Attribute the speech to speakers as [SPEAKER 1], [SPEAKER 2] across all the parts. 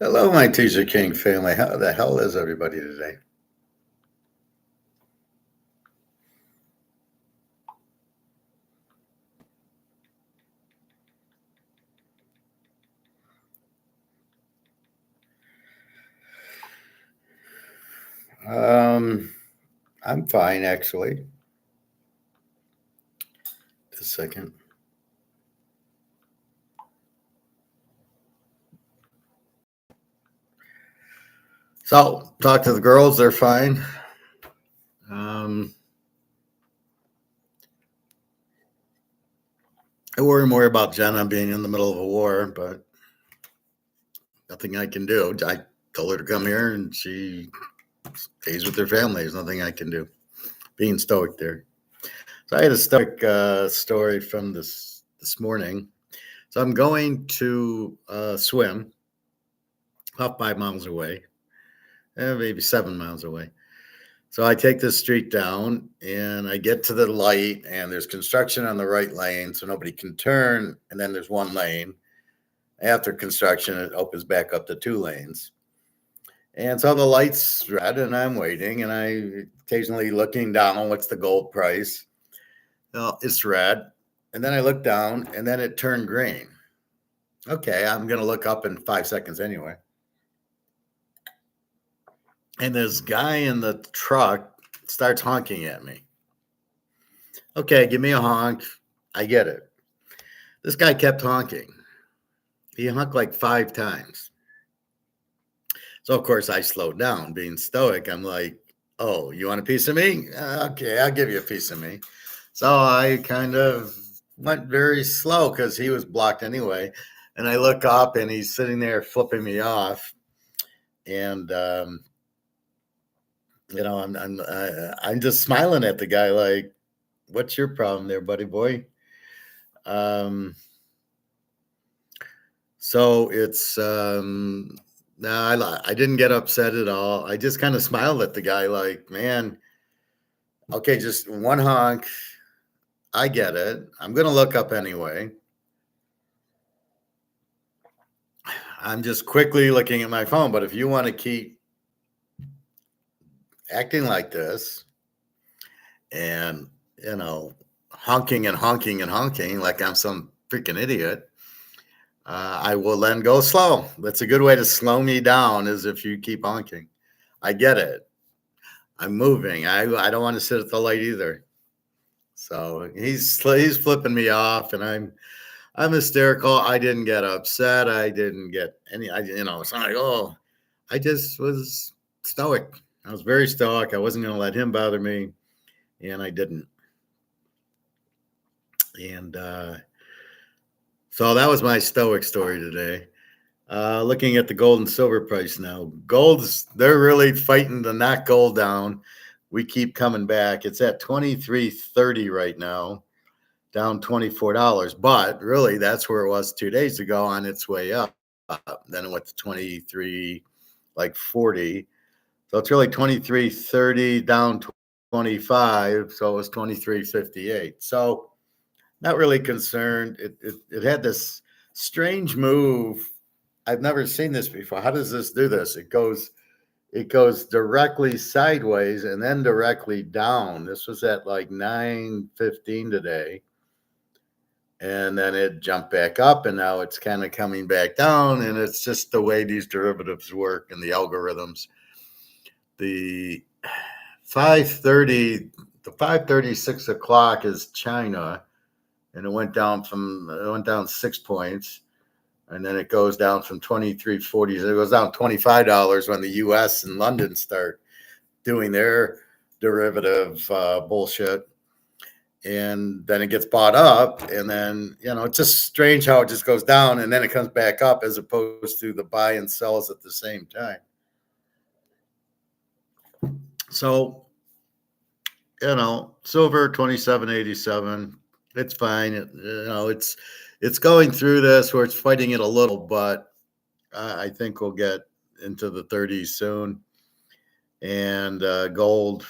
[SPEAKER 1] Hello, my Teaser King family. How the hell is everybody today? Um, I'm fine, actually. Just a second. So, talk to the girls. They're fine. Um, I worry more about Jenna being in the middle of a war, but nothing I can do. I told her to come here, and she stays with her family. There's nothing I can do. Being stoic there. So I had a stoic story from this morning. So I'm going to swim about 5 miles away, maybe 7 miles away. So I take this street down and I get to the light, and there's construction on the right lane, so nobody can turn. And then there's one lane. After construction, it opens back up to two lanes. And so the light's red, and I'm waiting, and I occasionally looking down, what's the gold price? Well, it's red. And then I look down, and then it turned green. Okay, I'm going to look up in 5 seconds anyway. And this guy in the truck starts honking at me. Okay, give me a honk. I get it. This guy kept honking. He honked like 5 times. So, of course, I slowed down. Being stoic, I'm like, oh, you want a piece of me? Okay, I'll give you a piece of me. So I kind of went very slow because he was blocked anyway. And I look up, and he's sitting there flipping me off. And, I'm just smiling at the guy like, what's your problem there, buddy boy? Um, so it's no, I didn't get upset at all. I just kind of smiled at the guy like, man, okay, just one honk. I get it. I'm gonna look up anyway. I'm just quickly looking at my phone. But if you want to keep acting like this and honking and honking and honking like I'm some freaking idiot, I will then go slow. That's a good way to slow me down, is if you keep honking. I get it. I'm moving. I don't want to sit at the light either. So he's flipping me off, and I'm hysterical. I didn't get upset. I didn't get any. It's not like, oh, I just was stoic. I was very stoic. I wasn't going to let him bother me, and I didn't. And so that was my stoic story today. Looking at the gold and silver price now. They're really fighting to knock gold down. We keep coming back. It's at 23.30 right now, down $24. But really, that's where it was 2 days ago, on its way up. Then it went to 23, like 40. So it's really 23.30 down 25. So it was 23.58. So not really concerned. It had this strange move. I've never seen this before. How does this do this? It goes directly sideways and then directly down. This was at like 9:15 today. And then it jumped back up, and now it's kind of coming back down. And it's just the way these derivatives work and the algorithms. The 5:30, the 5:30, 6 o'clock is China, and it went down 6 points. And then it goes down from 23.40. So it goes down $25 when the U.S. and London start doing their derivative bullshit. And then it gets bought up. And then, it's just strange how it just goes down and then it comes back up, as opposed to the buy and sells at the same time. So, silver 27.87. It's fine. It's going through this where it's fighting it a little, but I think we'll get into the 30s soon. And gold,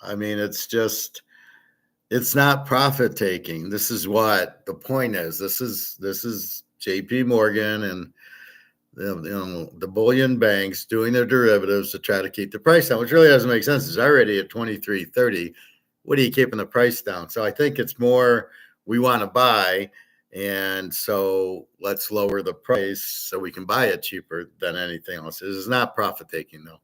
[SPEAKER 1] I mean, it's not profit taking. This is what the point is. This is JP Morgan, and The bullion banks doing their derivatives to try to keep the price down, which really doesn't make sense. It's already at 23.30. What are you keeping the price down? So I think it's more we want to buy, and so let's lower the price so we can buy it cheaper than anything else. This is not profit taking though,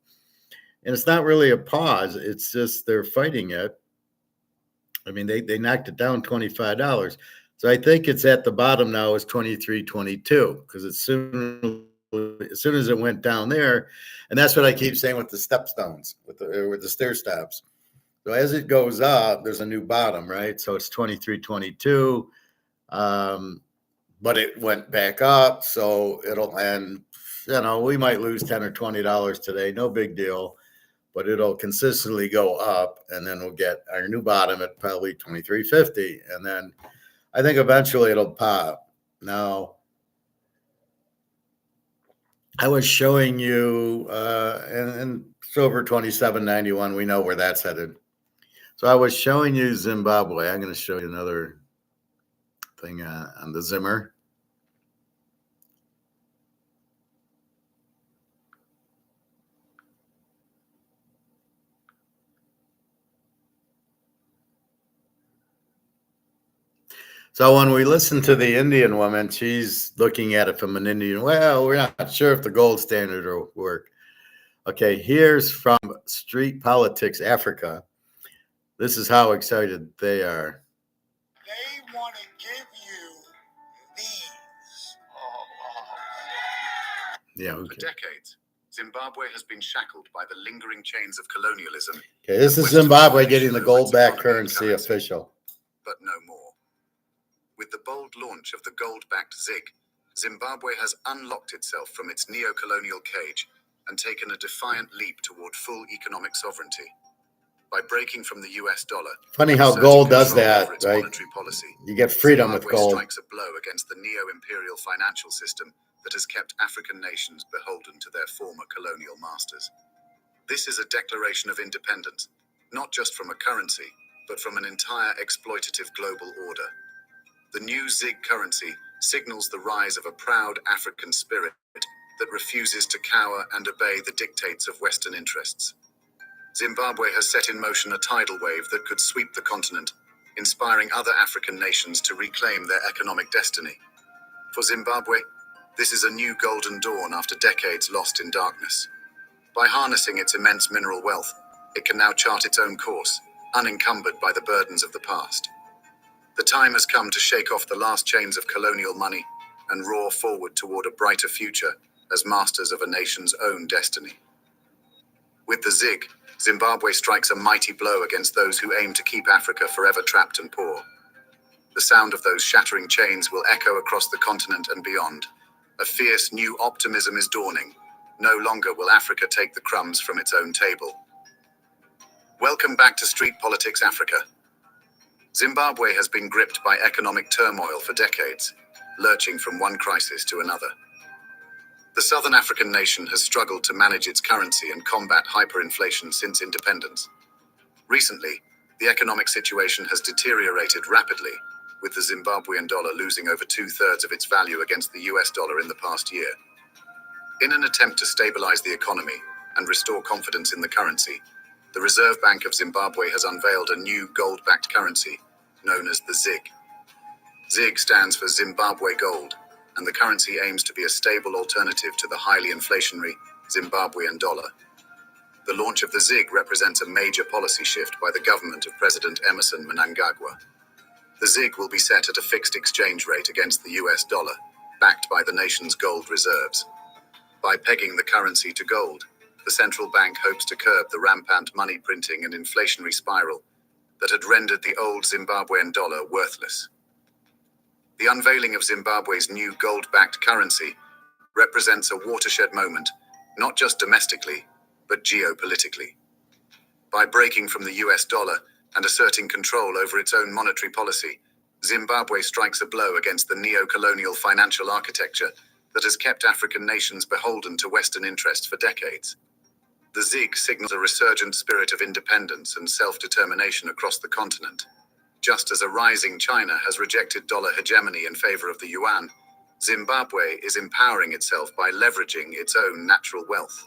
[SPEAKER 1] and it's not really a pause. It's just they're fighting it. I mean, they knocked it down $25. So I think it's at the bottom now is 23.22 because as soon as it went down there, and that's what I keep saying with the stepstones, with the stair steps. So as it goes up, there's a new bottom, right? So it's 23.22, but it went back up, so it'll end. We might lose $10 or $20 today, no big deal, but it'll consistently go up, and then we'll get our new bottom at probably 23.50, and then I think eventually it'll pop. Now, I was showing you, and silver 27.91. We know where that's headed. So I was showing you Zimbabwe. I'm going to show you another thing on the Zimmer. So when we listen to the Indian woman, she's looking at it from an Indian. Well, we're not sure if the gold standard will work. Okay, here's from Street Politics Africa. This is how excited they are.
[SPEAKER 2] They want to give you these.
[SPEAKER 1] Yeah.
[SPEAKER 3] Okay. For decades, Zimbabwe has been shackled by the lingering chains of colonialism.
[SPEAKER 1] Okay, this is Zimbabwe getting the gold-backed currency official.
[SPEAKER 3] But no more. With the bold launch of the gold-backed ZiG, Zimbabwe has unlocked itself from its neo-colonial cage and taken a defiant leap toward full economic sovereignty. By breaking from the US dollar.
[SPEAKER 1] Funny how gold does that, right?
[SPEAKER 3] Policy,
[SPEAKER 1] you get freedom
[SPEAKER 3] Zimbabwe
[SPEAKER 1] with gold.
[SPEAKER 3] Strikes a blow against the neo-imperial financial system that has kept African nations beholden to their former colonial masters. This is a declaration of independence, not just from a currency, but from an entire exploitative global order. The new ZiG currency signals the rise of a proud African spirit that refuses to cower and obey the dictates of Western interests. Zimbabwe has set in motion a tidal wave that could sweep the continent, inspiring other African nations to reclaim their economic destiny. For Zimbabwe, this is a new golden dawn after decades lost in darkness. By harnessing its immense mineral wealth, it can now chart its own course, unencumbered by the burdens of the past. The time has come to shake off the last chains of colonial money and roar forward toward a brighter future as masters of a nation's own destiny. With the ZiG, Zimbabwe strikes a mighty blow against those who aim to keep Africa forever trapped and poor. The sound of those shattering chains will echo across the continent and beyond. A fierce new optimism is dawning. No longer will Africa take the crumbs from its own table. Welcome back to Street Politics Africa. Zimbabwe has been gripped by economic turmoil for decades, lurching from one crisis to another. The Southern African nation has struggled to manage its currency and combat hyperinflation since independence. Recently, the economic situation has deteriorated rapidly, with the Zimbabwean dollar losing over 2/3 of its value against the US dollar in the past year. In an attempt to stabilize the economy and restore confidence in the currency, the Reserve Bank of Zimbabwe has unveiled a new gold-backed currency known as the ZiG. ZiG stands for Zimbabwe Gold, and the currency aims to be a stable alternative to the highly inflationary Zimbabwean dollar. The launch of the ZiG represents a major policy shift by the government of President Emerson Mnangagwa. The ZiG will be set at a fixed exchange rate against the US dollar, backed by the nation's gold reserves. By pegging the currency to gold, the central bank hopes to curb the rampant money printing and inflationary spiral that had rendered the old Zimbabwean dollar worthless. The unveiling of Zimbabwe's new gold-backed currency represents a watershed moment, not just domestically, but geopolitically. By breaking from the US dollar and asserting control over its own monetary policy, Zimbabwe strikes a blow against the neo-colonial financial architecture that has kept African nations beholden to Western interests for decades. The ZiG signals a resurgent spirit of independence and self-determination across the continent. Just as a rising China has rejected dollar hegemony in favor of the yuan, Zimbabwe is empowering itself by leveraging its own natural wealth.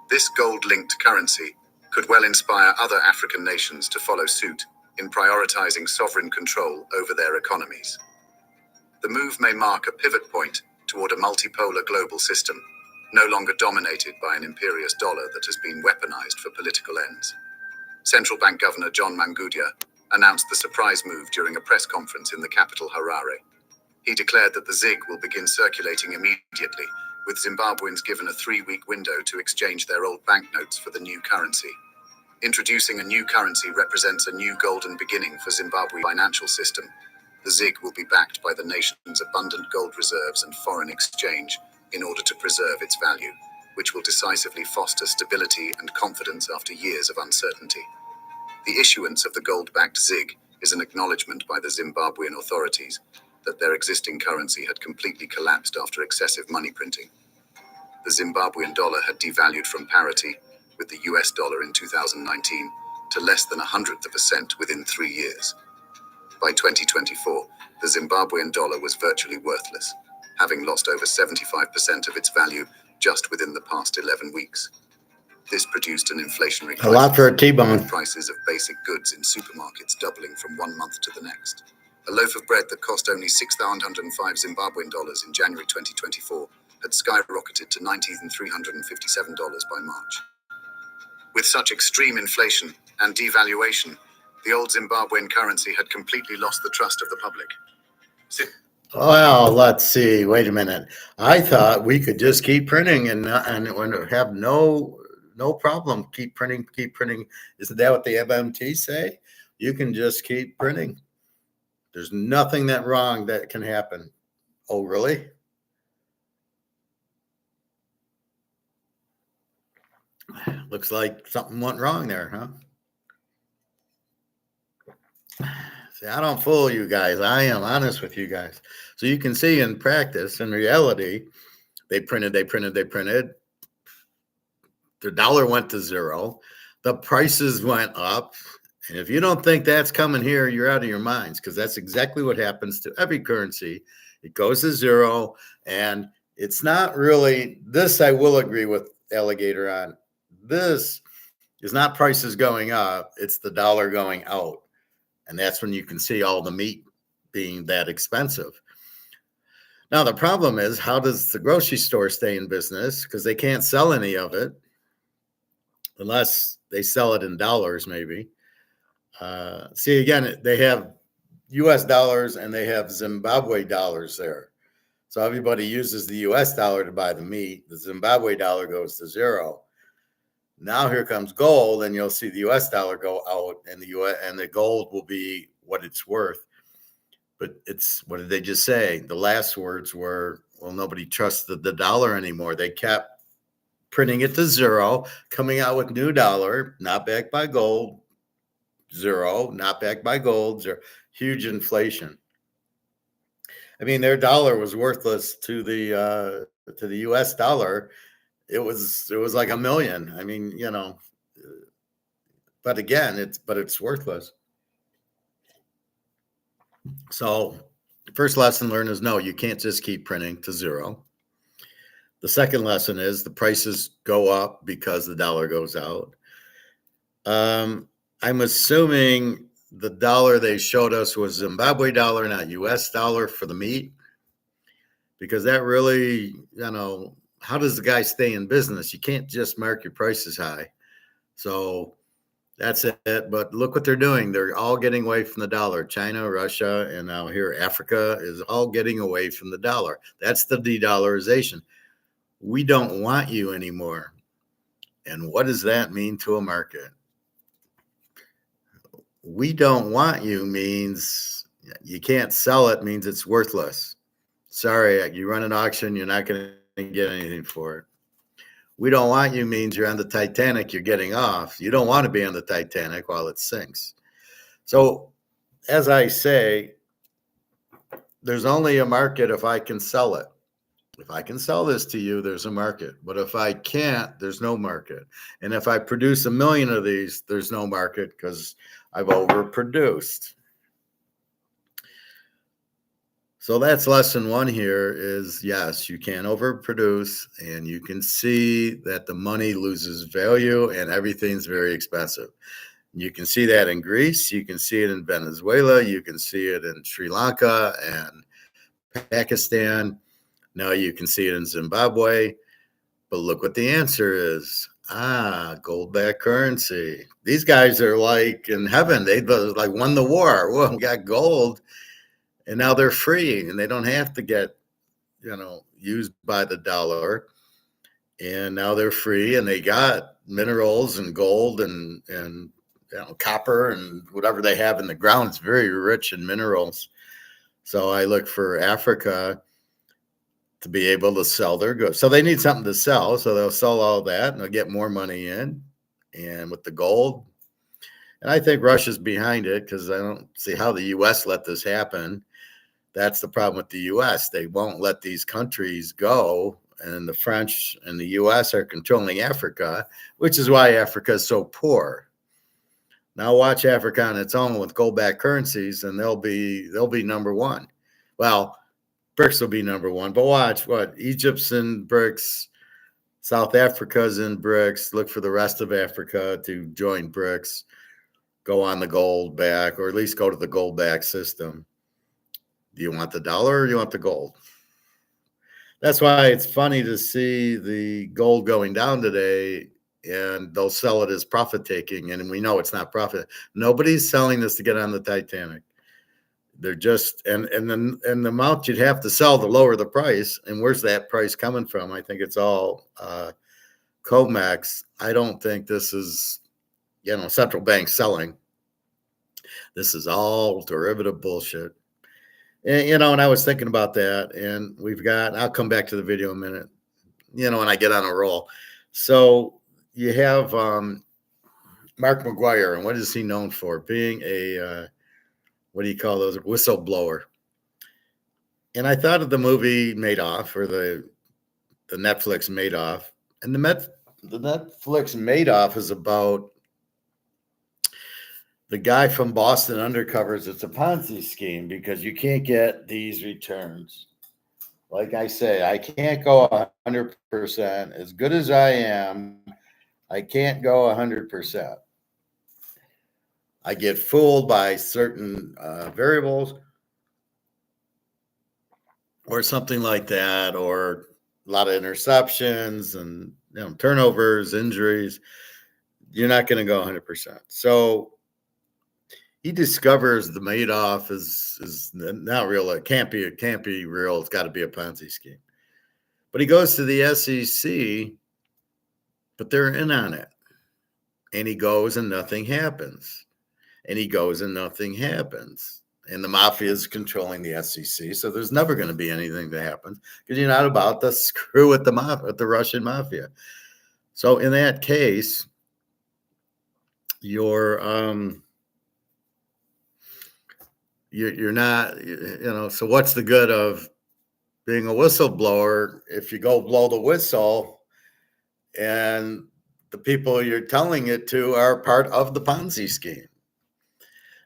[SPEAKER 3] This gold-linked currency could well inspire other African nations to follow suit in prioritizing sovereign control over their economies. The move may mark a pivot point toward a multipolar global system, no longer dominated by an imperious dollar that has been weaponized for political ends. Central Bank Governor John Mangudia announced the surprise move during a press conference in the capital Harare. He declared that the ZiG will begin circulating immediately, with Zimbabweans given a 3-week window to exchange their old banknotes for the new currency. Introducing a new currency represents a new golden beginning for Zimbabwe's financial system. The ZiG will be backed by the nation's abundant gold reserves and foreign exchange in order to preserve its value, which will decisively foster stability and confidence after years of uncertainty. The issuance of the gold-backed ZiG is an acknowledgement by the Zimbabwean authorities that their existing currency had completely collapsed after excessive money printing. The Zimbabwean dollar had devalued from parity with the US dollar in 2019 to less than 1/100% within 3 years. By 2024, the Zimbabwean dollar was virtually worthless, having lost over 75% of its value just within the past 11 weeks. This produced an inflationary
[SPEAKER 1] A lot for a T-bone.
[SPEAKER 3] with prices of basic goods in supermarkets doubling from one month to the next. A loaf of bread that cost only 6,105 Zimbabwean dollars in January 2024 had skyrocketed to $19,357 by March. With such extreme inflation and devaluation, the old Zimbabwean currency had completely lost the trust of the public.
[SPEAKER 1] Well, let's see. Wait a minute. I thought we could just keep printing and have no problem. Keep printing, keep printing. Isn't that what the MMT say? You can just keep printing. There's nothing that wrong that can happen. Oh, really? Looks like something went wrong there, huh? See, I don't fool you guys. I am honest with you guys. So you can see in practice, in reality, they printed. The dollar went to zero. The prices went up. And if you don't think that's coming here, you're out of your minds, because that's exactly what happens to every currency. It goes to zero, and it's not really this. I will agree with Alligator on. This is not prices going up. It's the dollar going out. And that's when you can see all the meat being that expensive. Now, the problem is, how does the grocery store stay in business? Because they can't sell any of it unless they sell it in dollars, maybe. See, again, they have US dollars and they have Zimbabwe dollars there. So everybody uses the US dollar to buy the meat. The Zimbabwe dollar goes to zero. Now here comes gold, and you'll see the US dollar go out, and the gold will be what it's worth. But it's, what did they just say? The last words were, well, nobody trusted the dollar anymore. They kept printing it to zero, coming out with new dollar, not backed by gold. Zero, not backed by gold. Zero. Huge inflation. I mean, their dollar was worthless to the US dollar. It was like $1 million. I mean, but again, it's worthless. So the first lesson learned is, no, you can't just keep printing to zero. The second lesson is the prices go up because the dollar goes out. I'm assuming the dollar they showed us was Zimbabwe dollar, not US dollar for the meat, because that really, how does the guy stay in business? You can't just mark your prices high. So that's it. But look what they're doing. They're all getting away from the dollar. China, Russia, and now here Africa is all getting away from the dollar. That's the de-dollarization. We don't want you anymore. And what does that mean to a market? We don't want you means you can't sell it, means it's worthless. Sorry, you run an auction, you're not going to get anything for it. We don't want you means you're on the Titanic, you're getting off. You don't want to be on the Titanic while it sinks. So, as I say, there's only a market if I can sell it. If I can sell this to you, there's a market. But if I can't, there's no market. And if I produce 1 million of these, there's no market because I've overproduced. So that's lesson one here is yes, you can overproduce and you can see that the money loses value and everything's very expensive. You can see that in Greece, you can see it in Venezuela, you can see it in Sri Lanka and Pakistan. Now you can see it in Zimbabwe. But look what the answer is. Gold backed currency. These guys are like in heaven. They like won the war. Well, we got gold and now they're free and they don't have to get, used by the dollar. And now they're free and they got minerals and gold and copper and whatever they have in the ground. It's very rich in minerals. So I look for Africa to be able to sell their goods. So they need something to sell. So they'll sell all that and they'll get more money in. And with the gold, and I think Russia's behind it because I don't see how the U.S. let this happen. That's the problem with the U.S. They won't let these countries go. And the French and the U.S. are controlling Africa, which is why Africa is so poor. Now watch Africa on its own with gold-backed currencies, and they'll be number one. Well, BRICS will be number one, but watch what Egypt's in BRICS, South Africa's in BRICS. Look for the rest of Africa to join BRICS, go on the gold back, or at least go to the gold back system. Do you want the dollar or do you want the gold? That's why it's funny to see the gold going down today, and they'll sell it as profit taking, and we know it's not profit. Nobody's selling this to get on the Titanic. They're just and the amount you'd have to sell to lower the price. And where's that price coming from? I think it's all COMEX. I don't think this is central bank selling. This is all derivative bullshit. And and I was thinking about that, and I'll come back to the video in a minute, when I get on a roll. So you have Mark McGuire, and what is he known for? Being a what do you call those? Whistleblower. And I thought of the movie Madoff, or the Netflix Madoff. And the Netflix Madoff is about the guy from Boston Undercovers. It's a Ponzi scheme because you can't get these returns. Like I say, I can't go 100%. As good as I am, I can't go 100%. I get fooled by certain variables or something like that, or a lot of interceptions and turnovers, injuries. You're not going to go 100%. So he discovers the Madoff is not real. It can't be real. It's got to be a Ponzi scheme. But he goes to the SEC, but they're in on it. And he goes and nothing happens. And he goes and nothing happens. And the mafia is controlling the SEC, so there's never going to be anything that happens because you're not about to screw with the Russian mafia. So in that case, you're not, So what's the good of being a whistleblower if you go blow the whistle and the people you're telling it to are part of the Ponzi scheme?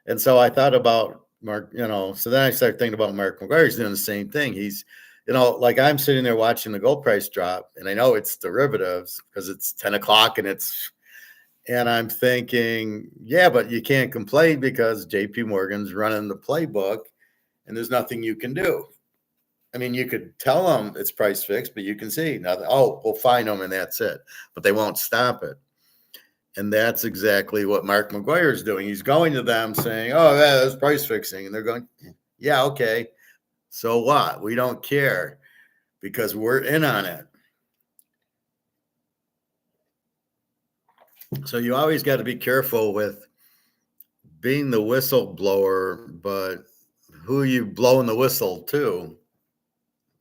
[SPEAKER 1] And so I thought about Mark, so then I started thinking about Mark McGuire. He's doing the same thing. He's, like I'm sitting there watching the gold price drop, and I know it's derivatives because it's 10 o'clock and I'm thinking, yeah, but you can't complain because JP Morgan's running the playbook and there's nothing you can do. I mean, you could tell them it's price fixed, but you can see nothing. Oh, we'll fine them and that's it. But they won't stop it. And that's exactly what Mark McGuire is doing. He's going to them saying, oh, yeah, that's price fixing. And they're going, yeah, okay. So what? We don't care because we're in on it. So you always got to be careful with being the whistleblower, but who are you blowing the whistle to?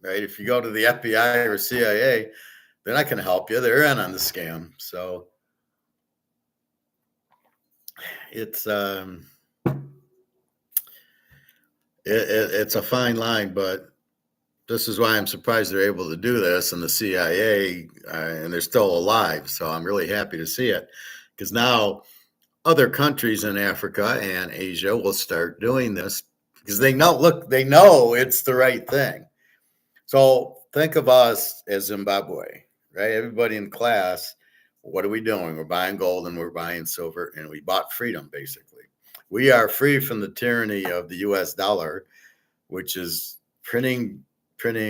[SPEAKER 1] Right? If you go to the FBI or CIA, they're not going to help you. They're in on the scam. So it's it's a fine line, but this is why I'm surprised they're able to do this, and the CIA, and they're still alive. So I'm really happy to see it because now other countries in Africa and Asia will start doing this because they know it's the right thing. So think of us as Zimbabwe, right? Everybody in class, what are we doing? We're buying gold and we're buying silver, and we bought freedom, basically. We are free from the tyranny of the US dollar, which is printing, and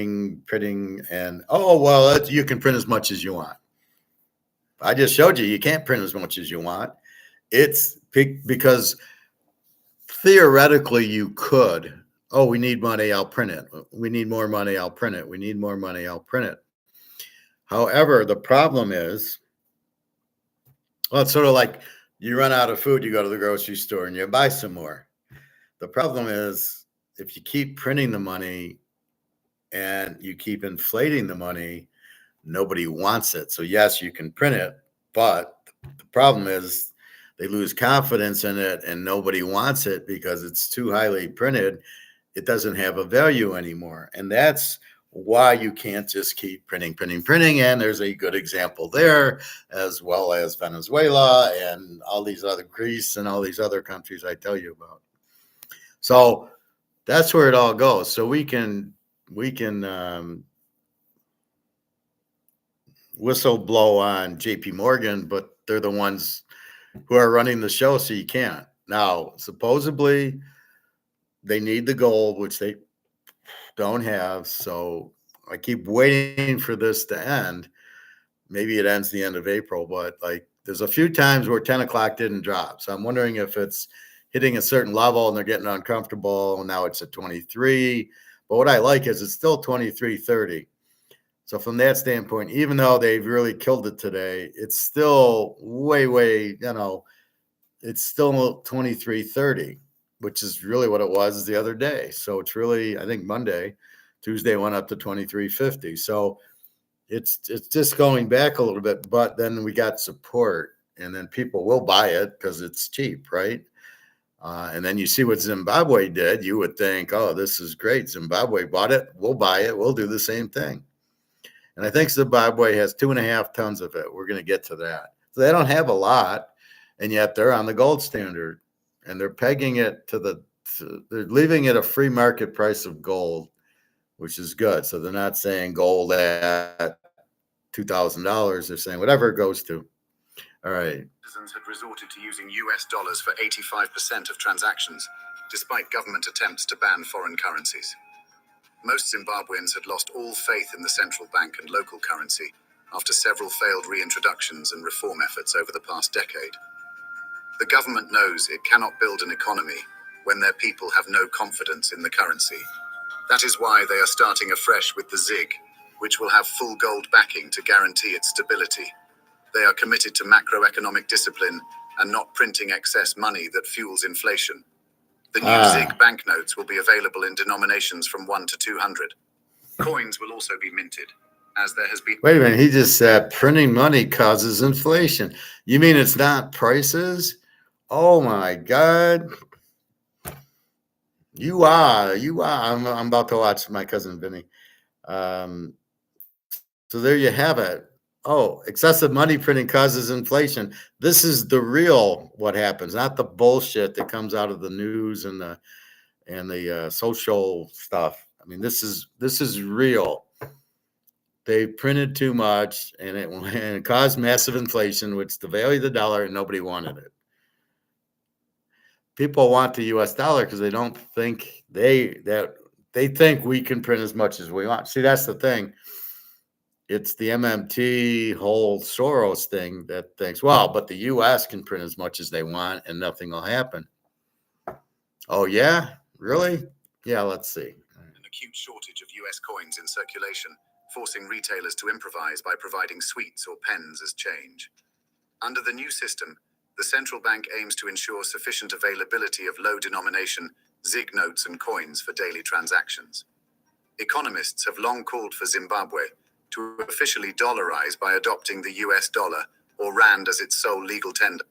[SPEAKER 1] you can print as much as you want. I just showed you can't print as much as you want. It's because theoretically you could. Oh, we need money, I'll print it. We need more money, I'll print it. We need more money, I'll print it. However, the problem is, well, it's sort of like you run out of food, you go to the grocery store and you buy some more. The problem is, if you keep printing the money and you keep inflating the money, nobody wants it. So yes, you can print it, but the problem is they lose confidence in it and nobody wants it because it's too highly printed. It doesn't have a value anymore. And that's why you can't just keep printing. And there's a good example there, as well as Venezuela and all these other Greece and all these other countries I tell you about. So that's where it all goes. So we can whistle blow on JP Morgan, but they're the ones who are running the show, so you can't. Now, supposedly they need the gold, which they don't have. So I keep waiting for this to end. Maybe it ends the end of April, but like there's a few times where 10 o'clock didn't drop. So I'm wondering if it's hitting a certain level and they're getting uncomfortable. And now it's at 23. But what I like is it's still 23.30. So from that standpoint, even though they've really killed it today, it's still way, it's still 23.30, which is really what it was the other day. So it's really, I think Tuesday went up to 23.50. So it's just going back a little bit, but then we got support, and then people will buy it because it's cheap, right? And then you see what Zimbabwe did. You would think, oh, this is great. Zimbabwe bought it. We'll buy it. We'll do the same thing. And I think Zimbabwe has 2.5 tons of it. We're going to get to that. So they don't have a lot, and yet they're on the gold standard, and they're pegging it they're leaving it a free market price of gold, which is good. So they're not saying gold at $2,000. They're saying whatever it goes to. All right.
[SPEAKER 3] Citizens had resorted to using US dollars for 85% of transactions, despite government attempts to ban foreign currencies. Most Zimbabweans had lost all faith in the central bank and local currency after several failed reintroductions and reform efforts over the past decade. The government knows it cannot build an economy when their people have no confidence in the currency. That is why they are starting afresh with the ZiG, which will have full gold backing to guarantee its stability. They are committed to macroeconomic discipline and not printing excess money that fuels inflation. The new ZiG banknotes will be available in denominations from 1 to 200. Coins will also be minted, as there has been...
[SPEAKER 1] Wait a minute, he just said printing money causes inflation. You mean it's not prices? Oh my God. You are. I'm about to watch my cousin Vinny. So there you have it. Oh, excessive money printing causes inflation. This is the real what happens, not the bullshit that comes out of the news and the social stuff. I mean, this is real. They printed too much, and it caused massive inflation, which devalued the dollar, and nobody wanted it. People want the U.S. dollar because they don't think they think we can print as much as we want. See, that's the thing. It's the MMT whole Soros thing that thinks, well, but the U.S. can print as much as they want and nothing will happen. Oh, yeah? Really? Yeah, let's see.
[SPEAKER 3] An acute shortage of U.S. coins in circulation, forcing retailers to improvise by providing sweets or pens as change. Under the new system, the central bank aims to ensure sufficient availability of low-denomination ZiG notes and coins for daily transactions. Economists have long called for Zimbabwe to officially dollarize by adopting the US dollar, or rand, as its sole legal tender.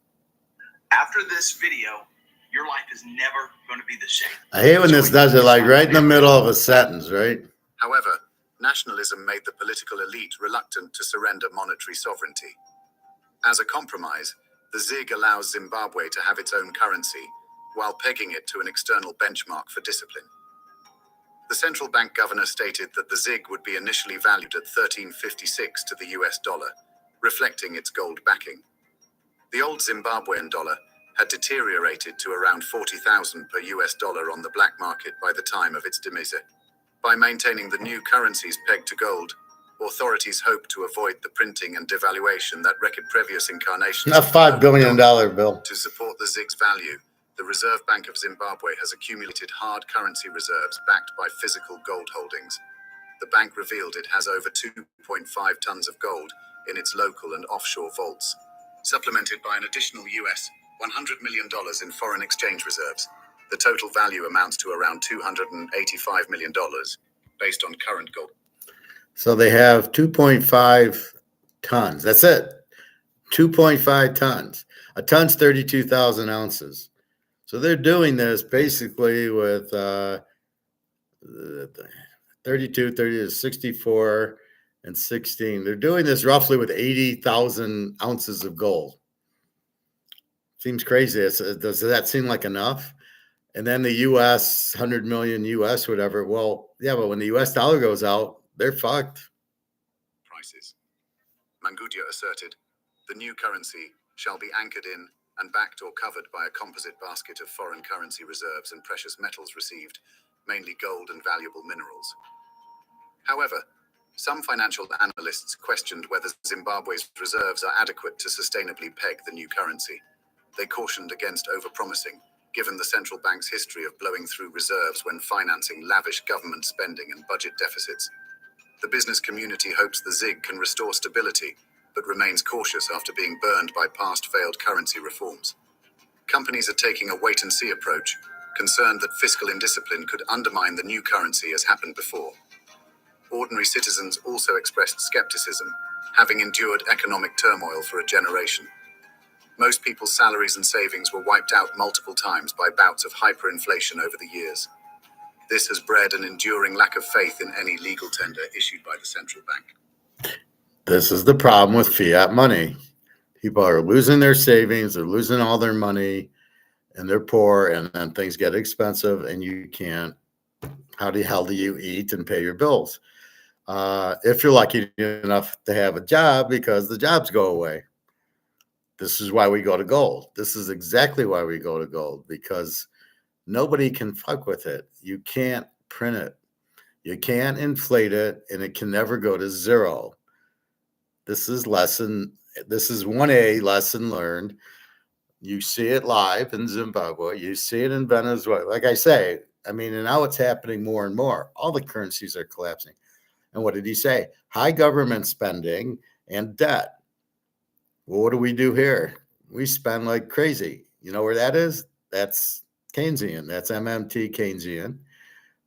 [SPEAKER 2] After this video, your life is never going to be the same.
[SPEAKER 1] I hate when this does it like right in the middle of a sentence, right?
[SPEAKER 3] However, nationalism made the political elite reluctant to surrender monetary sovereignty. As a compromise, the ZiG allows Zimbabwe to have its own currency, while pegging it to an external benchmark for discipline. The central bank governor stated that the ZiG would be initially valued at $13.56 to the US dollar, reflecting its gold backing. The old Zimbabwean dollar had deteriorated to around 40,000 per US dollar on the black market by the time of its demise. By maintaining the new currencies pegged to gold, authorities hope to avoid the printing and devaluation that wrecked previous incarnations
[SPEAKER 1] Not
[SPEAKER 3] of the
[SPEAKER 1] $5 billion
[SPEAKER 3] gold.
[SPEAKER 1] bill.
[SPEAKER 3] To support the ZiG's value, the Reserve Bank of Zimbabwe has accumulated hard currency reserves backed by physical gold holdings. The bank revealed it has over 2.5 tons of gold in its local and offshore vaults, supplemented by an additional US $100 million in foreign exchange reserves. The total value amounts to around $285 million based on current gold.
[SPEAKER 1] So they have 2.5 tons. That's it. 2.5 tons. A ton's 32,000 ounces. So they're doing this basically with 32, 30, 64, and 16. They're doing this roughly with 80,000 ounces of gold. Seems crazy. Does that seem like enough? And then the U.S., 100 million U.S., whatever. Well, yeah, but when the U.S. dollar goes out, they're fucked.
[SPEAKER 3] Prices. Mangudia asserted, the new currency shall be anchored in and backed or covered by a composite basket of foreign currency reserves and precious metals received, mainly gold and valuable minerals. However, some financial analysts questioned whether Zimbabwe's reserves are adequate to sustainably peg the new currency. They cautioned against overpromising, given the central bank's history of blowing through reserves when financing lavish government spending and budget deficits. The business community hopes the ZiG can restore stability, but remains cautious after being burned by past failed currency reforms. Companies are taking a wait-and-see approach, concerned that fiscal indiscipline could undermine the new currency as happened before. Ordinary citizens also expressed skepticism, having endured economic turmoil for a generation. Most people's salaries and savings were wiped out multiple times by bouts of hyperinflation over the years. This has bred an enduring lack of faith in any legal tender issued by the central bank.
[SPEAKER 1] This is the problem with fiat money. People are losing their savings, they're losing all their money, and they're poor, and then things get expensive, and you can't. How the hell do you eat and pay your bills? If you're lucky enough to have a job, because the jobs go away. This is why we go to gold. This is exactly why we go to gold, because nobody can fuck with it. You can't print it. You can't inflate it, and it can never go to zero. This is 1A lesson learned. You see it live in Zimbabwe. You see it in Venezuela. Like I say, I mean, and now it's happening more and more. All the currencies are collapsing. And what did he say? High government spending and debt. Well, what do we do here? We spend like crazy. You know where that is? That's Keynesian. That's MMT Keynesian.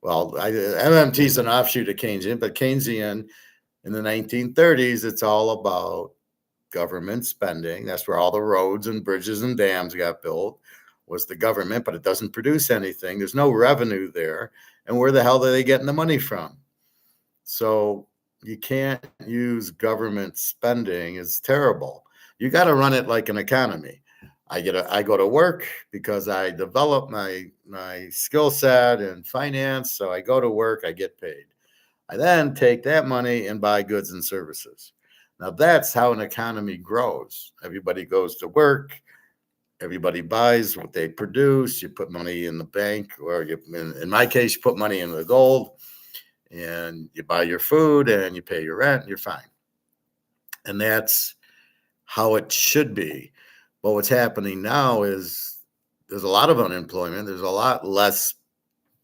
[SPEAKER 1] Well, MMT is an offshoot of Keynesian, but Keynesian in the 1930s, it's all about government spending. That's where all the roads and bridges and dams got built, was the government, but it doesn't produce anything. There's no revenue there. And where the hell are they getting the money from? So you can't use government spending. It's terrible. You got to run it like an economy. I go to work because I develop my skill set in finance. So I go to work, I get paid. I then take that money and buy goods and services. Now that's how an economy grows. Everybody goes to work. Everybody buys what they produce. You put money in the bank, or in my case, you put money in the gold, and you buy your food and you pay your rent, and you're fine. And that's how it should be. But what's happening now is there's a lot of unemployment. There's a lot less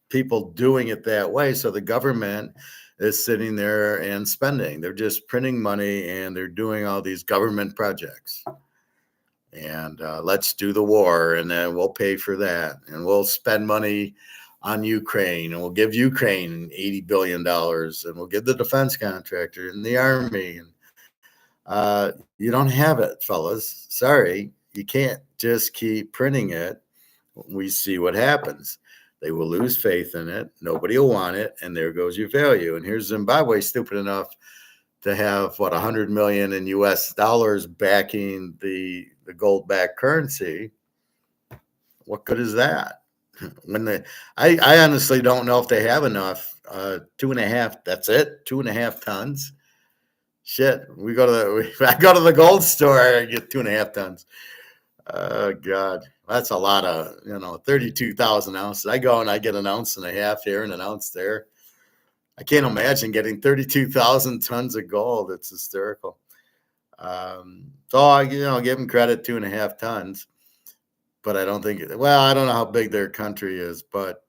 [SPEAKER 1] people doing it that way. So the government is sitting there and spending. They're just printing money, and they're doing all these government projects. And let's do the war, and then we'll pay for that. And we'll spend money on Ukraine, and we'll give Ukraine $80 billion, and we'll give the defense contractor and the army. And you don't have it, fellas. Sorry, you can't just keep printing it. We see what happens. They will lose faith in it. Nobody will want it, and there goes your value. And here's Zimbabwe, stupid enough to have 100 million in US dollars backing the gold-backed currency. What good is that? I honestly don't know if they have enough. 2.5. That's it. 2.5 tons. Shit. I go to the gold store. I get 2.5 tons. Oh God, that's a lot of 32,000 ounces. I go and I get an ounce and a half here and an ounce there. I can't imagine getting 32,000 tons of gold. It's hysterical. So I give them credit, 2.5 tons, but I don't think. Well, I don't know how big their country is, but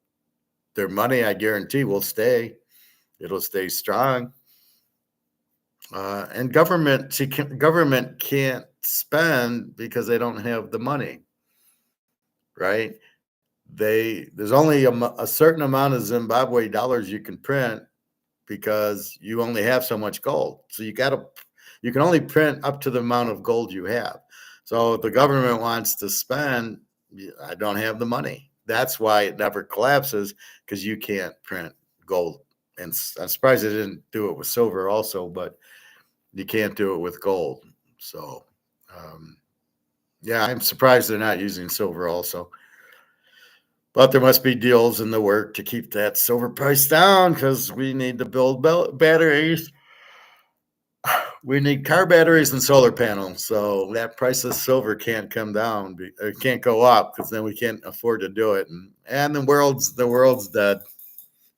[SPEAKER 1] their money, I guarantee, will stay. It'll stay strong. And government can't spend because they don't have the money, right? There's only a certain amount of Zimbabwe dollars you can print because you only have so much gold. So you can only print up to the amount of gold you have. So if the government wants to spend, I don't have the money. That's why it never collapses, because you can't print gold. And I'm surprised they didn't do it with silver also, but you can't do it with gold. So, yeah, I'm surprised they're not using silver also. But there must be deals in the work to keep that silver price down, because we need to build batteries. We need car batteries and solar panels. So that price of silver can't come down. It can't go up, because then we can't afford to do it. And the world's dead.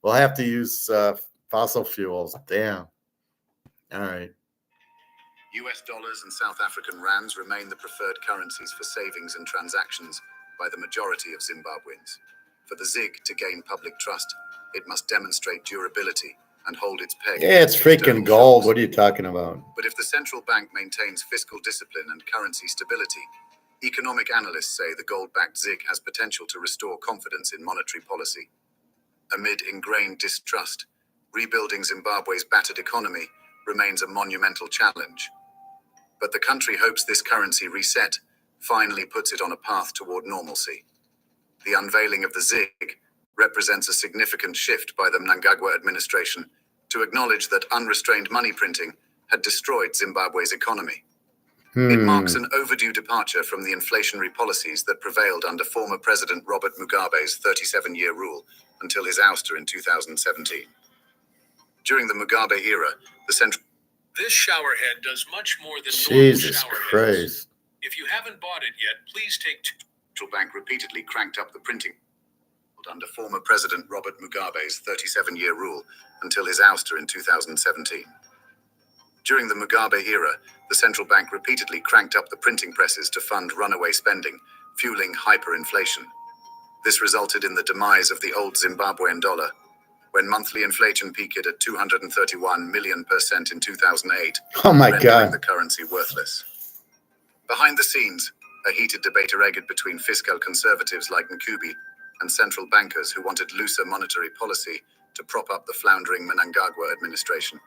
[SPEAKER 1] We'll have to use fossil fuels. Damn. All right.
[SPEAKER 3] US dollars and South African rands remain the preferred currencies for savings and transactions by the majority of Zimbabweans. For the ZiG to gain public trust, it must demonstrate durability and hold its peg.
[SPEAKER 1] Yeah, it's freaking gold. What are you talking about?
[SPEAKER 3] But if the central bank maintains fiscal discipline and currency stability, economic analysts say the gold-backed ZiG has potential to restore confidence in monetary policy. Amid ingrained distrust, rebuilding Zimbabwe's battered economy remains a monumental challenge. But the country hopes this currency reset finally puts it on a path toward normalcy. The unveiling of the ZiG represents a significant shift by the Mnangagwa administration to acknowledge that unrestrained money printing had destroyed Zimbabwe's economy. It marks an overdue departure from the inflationary policies that prevailed under former President Robert Mugabe's 37-year rule until his ouster in 2017. During the Mugabe era, the central...
[SPEAKER 4] This showerhead does much more than
[SPEAKER 1] Jesus
[SPEAKER 4] normal showerheads.
[SPEAKER 1] Christ.
[SPEAKER 4] If you haven't bought it yet, please take
[SPEAKER 3] Central bank repeatedly cranked up the printing under former President Robert Mugabe's 37-year rule until his ouster in 2017. During the Mugabe era, the central bank repeatedly cranked up the printing presses to fund runaway spending, fueling hyperinflation. This resulted in the demise of the old Zimbabwean dollar, when monthly inflation peaked at 231 million% in 2008,
[SPEAKER 1] Oh my
[SPEAKER 3] rendering
[SPEAKER 1] God.
[SPEAKER 3] the currency worthless. Behind the scenes, a heated debate emerged between fiscal conservatives like Nkubi and central bankers who wanted looser monetary policy to prop up the floundering Mnangagwa administration.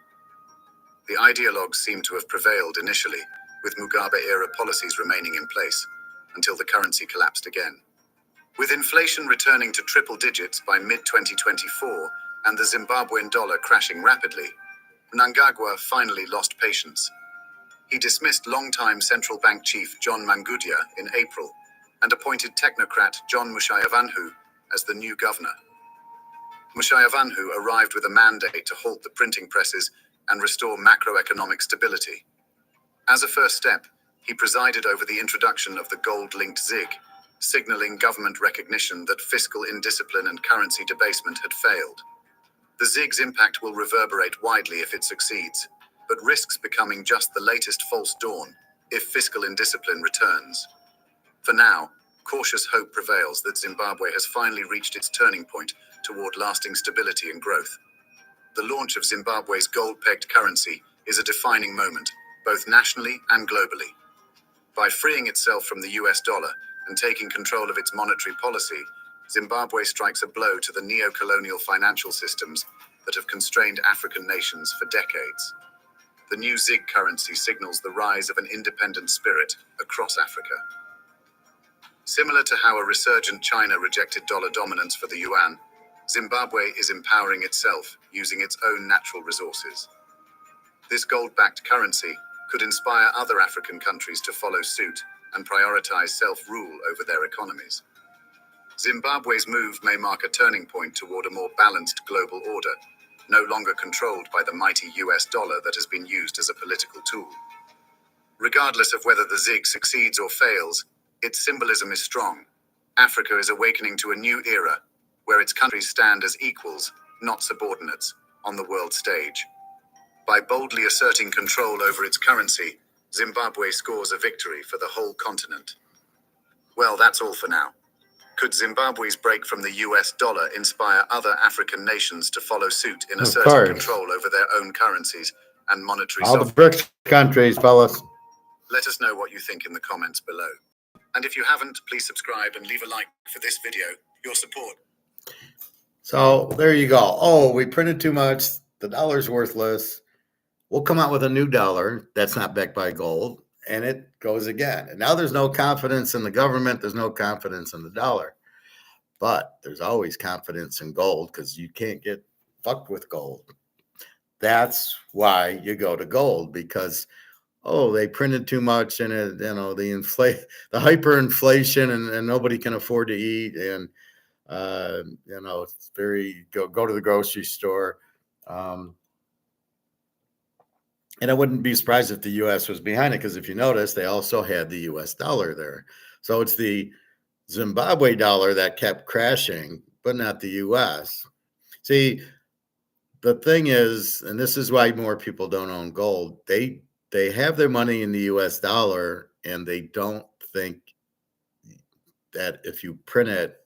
[SPEAKER 3] The ideologues seem to have prevailed initially, with Mugabe-era policies remaining in place, until the currency collapsed again. With inflation returning to triple digits by mid-2024 and the Zimbabwean dollar crashing rapidly, Mnangagwa finally lost patience. He dismissed longtime central bank chief John Mangudia in April and appointed technocrat John Mushayavanhu as the new governor. Mushayavanhu arrived with a mandate to halt the printing presses and restore macroeconomic stability. As a first step, he presided over the introduction of the gold-linked ZiG, signaling government recognition that fiscal indiscipline and currency debasement had failed. The ZiG's impact will reverberate widely if it succeeds, but risks becoming just the latest false dawn if fiscal indiscipline returns. For now, cautious hope prevails that Zimbabwe has finally reached its turning point toward lasting stability and growth. The launch of Zimbabwe's gold-pegged currency is a defining moment, both nationally and globally. By freeing itself from the US dollar and taking control of its monetary policy, Zimbabwe strikes a blow to the neo-colonial financial systems that have constrained African nations for decades. The new ZiG currency signals the rise of an independent spirit across Africa. Similar to how a resurgent China rejected dollar dominance for the yuan, Zimbabwe is empowering itself using its own natural resources. This gold-backed currency could inspire other African countries to follow suit and prioritize self-rule over their economies. Zimbabwe's move may mark a turning point toward a more balanced global order, no longer controlled by the mighty US dollar that has been used as a political tool. Regardless of whether the ZIG succeeds or fails, its symbolism is strong. Africa is awakening to a new era, where its countries stand as equals, not subordinates, on the world stage. By boldly asserting control over its currency, Zimbabwe scores a victory for the whole continent. Well, that's all for now. Could Zimbabwe's break from the US dollar inspire other African nations to follow suit in
[SPEAKER 1] Of
[SPEAKER 3] asserting
[SPEAKER 1] course.
[SPEAKER 3] control over their own currencies and monetary
[SPEAKER 1] All the
[SPEAKER 3] sovereignty?
[SPEAKER 1] BRICS countries, fellas.
[SPEAKER 3] Let us know what you think in the comments below. And if you haven't, please subscribe and leave a like for this video. Your support.
[SPEAKER 1] So there you go. Oh, we printed too much. The dollar's worthless. We'll come out with a new dollar that's not backed by gold, and it goes again. And now there's no confidence in the government. There's no confidence in the dollar. But there's always confidence in gold because you can't get fucked with gold. That's why you go to gold, because they printed too much and it, the hyperinflation and nobody can afford to eat, and it's very go to the grocery store. And I wouldn't be surprised if the US was behind it, because if you notice, they also had the US dollar there. So it's the Zimbabwe dollar that kept crashing, but not the US. See, the thing is, and this is why more people don't own gold, they have their money in the US dollar, and they don't think that if you print it,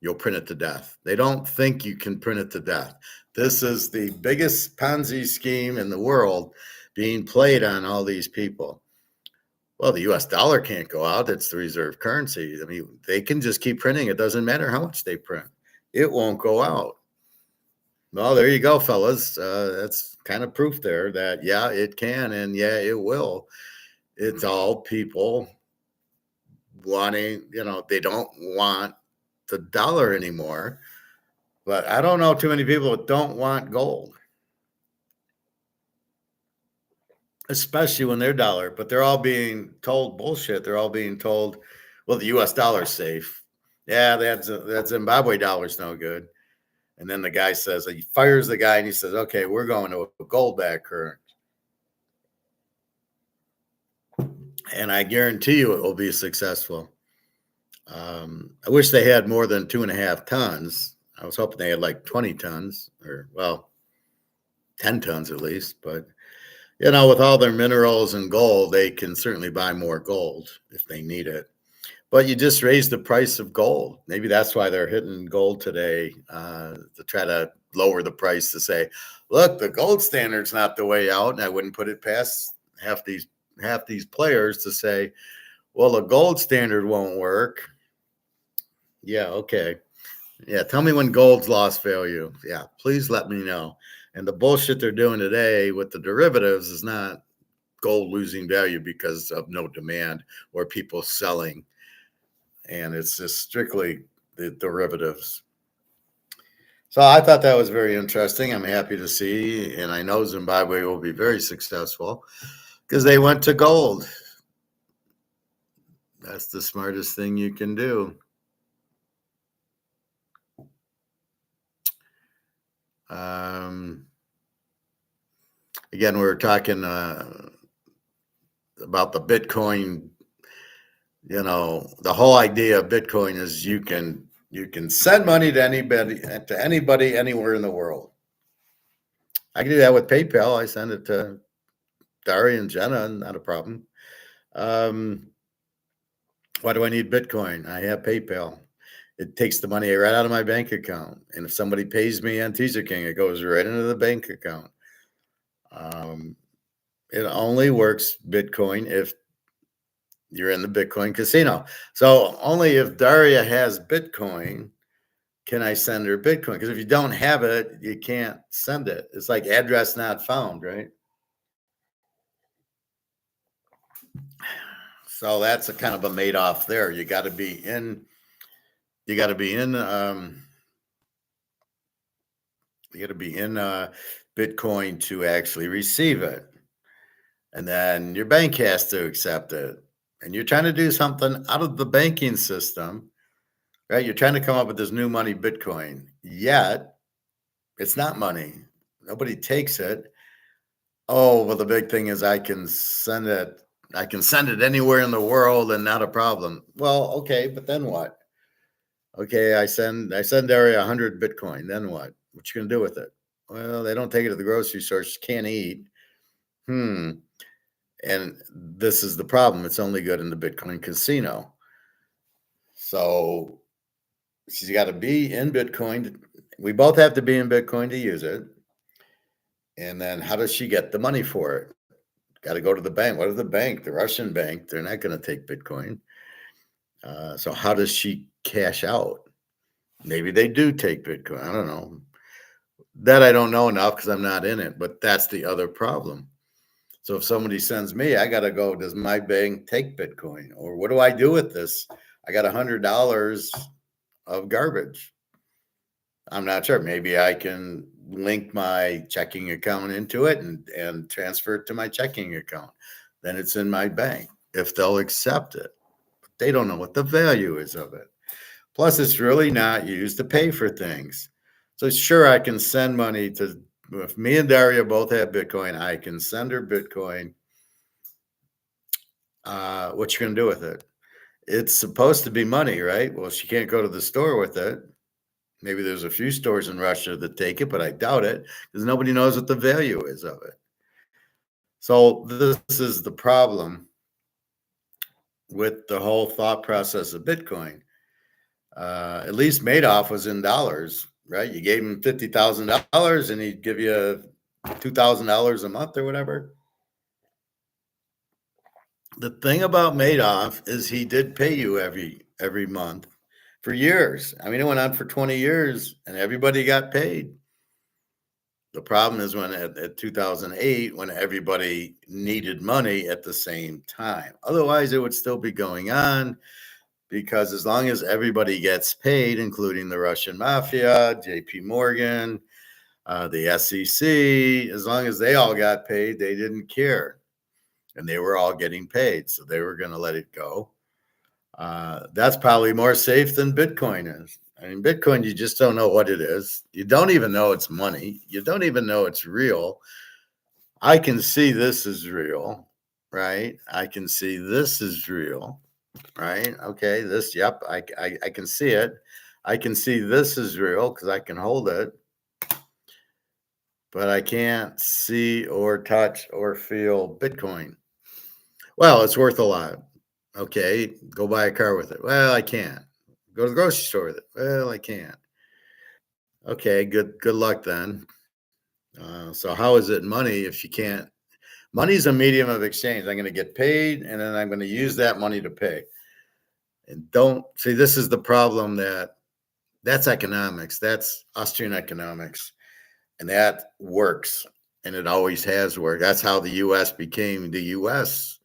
[SPEAKER 1] you'll print it to death. They don't think you can print it to death. This is the biggest Ponzi scheme in the world being played on all these people. Well, the US dollar can't go out. It's the reserve currency. I mean, they can just keep printing. It doesn't matter how much they print. It won't go out. Well, there you go, fellas. That's kind of proof there that, yeah, it can, and yeah, it will. It's all people wanting, they don't want the dollar anymore. But I don't know too many people that don't want gold, especially when they're dollar. But they're all being told bullshit. They're all being told, well, the US dollar's safe. Yeah, that Zimbabwe dollar's no good. And then the guy says, he fires the guy and he says, okay, we're going to a gold-backed currency. And I guarantee you it will be successful. I wish they had more than 2.5 tons. I was hoping they had like 20 tons, or, well, 10 tons at least. But, with all their minerals and gold, they can certainly buy more gold if they need it. But you just raise the price of gold. Maybe that's why they're hitting gold today, to try to lower the price, to say, look, the gold standard's not the way out. And I wouldn't put it past half these players to say, well, the gold standard won't work. Yeah, okay. Yeah, tell me when gold's lost value. Yeah, please let me know. And the bullshit they're doing today with the derivatives is not gold losing value because of no demand or people selling. And it's just strictly the derivatives. So I thought that was very interesting. I'm happy to see, and I know Zimbabwe will be very successful because they went to gold. That's the smartest thing you can do. Again, we were talking about the Bitcoin. The whole idea of Bitcoin is you can send money to anybody anywhere in the world. I can do that with PayPal. I send it to Daria and Jenna, not a problem. Why do I need Bitcoin? I have PayPal. It takes the money right out of my bank account. And if somebody pays me on Teaserking, it goes right into the bank account. It only works Bitcoin if you're in the Bitcoin casino. So only if Daria has Bitcoin can I send her Bitcoin. Because if you don't have it, you can't send it. It's like address not found, right? So that's a kind of a Madoff there. You got to be in Bitcoin to actually receive it. And then your bank has to accept it. And you're trying to do something out of the banking system. right? You're trying to come up with this new money, Bitcoin, yet it's not money. Nobody takes it. Oh, well, the big thing is I can send it. I can send it anywhere in the world and not a problem. Well, okay, but then what? Okay, I send Daria 100 Bitcoin. Then what? What you gonna do with it? Well, they don't take it to the grocery store. She can't eat. Hmm. And this is the problem. It's only good in the Bitcoin casino. So she's got to be in Bitcoin. We both have to be in Bitcoin to use it. And then how does she get the money for it? Got to go to the bank. What is the bank? The Russian bank. They're not going to take Bitcoin. So how does she cash out? Maybe they do take Bitcoin. I don't know. That I don't know enough because I'm not in it. But that's the other problem. So if somebody sends me, I got to go, does my bank take Bitcoin? Or what do I do with this? I got $100 of garbage. I'm not sure. Maybe I can link my checking account into it and transfer it to my checking account. Then it's in my bank if they'll accept it. But they don't know what the value is of it. Plus, it's really not used to pay for things. So sure, I can send money to, if me and Daria both have Bitcoin, I can send her Bitcoin. What you gonna do with it? It's supposed to be money, right? Well, she can't go to the store with it. Maybe there's a few stores in Russia that take it, but I doubt it because nobody knows what the value is of it. So this is the problem with the whole thought process of Bitcoin. At least Madoff was in dollars, right? You gave him $50,000 and he'd give you $2,000 a month or whatever. The thing about Madoff is he did pay you every month for years. I mean, it went on for 20 years and everybody got paid. The problem is when at 2008, when everybody needed money at the same time. Otherwise, it would still be going on because as long as everybody gets paid, including the Russian mafia, JP Morgan, the SEC, as long as they all got paid, they didn't care. And they were all getting paid. So they were going to let it go. That's probably more safe than Bitcoin is. I mean, Bitcoin, you just don't know what it is. You don't even know it's money. You don't even know it's real. I can see this is real, right? I can see this is real, right? Okay, this, yep, I can see it. I can see this is real because I can hold it, but I can't see or touch or feel Bitcoin. Well, it's worth a lot. Okay, go buy a car with it. Well, I can't. Go to the grocery store with it. Well, I can't. Okay, good luck then. So how is it money if you can't? Money is a medium of exchange. I'm going to get paid, and then I'm going to use that money to pay. And don't see, this is the problem that's economics. That's Austrian economics, and that works, and it always has worked. That's how the U.S. became the U.S.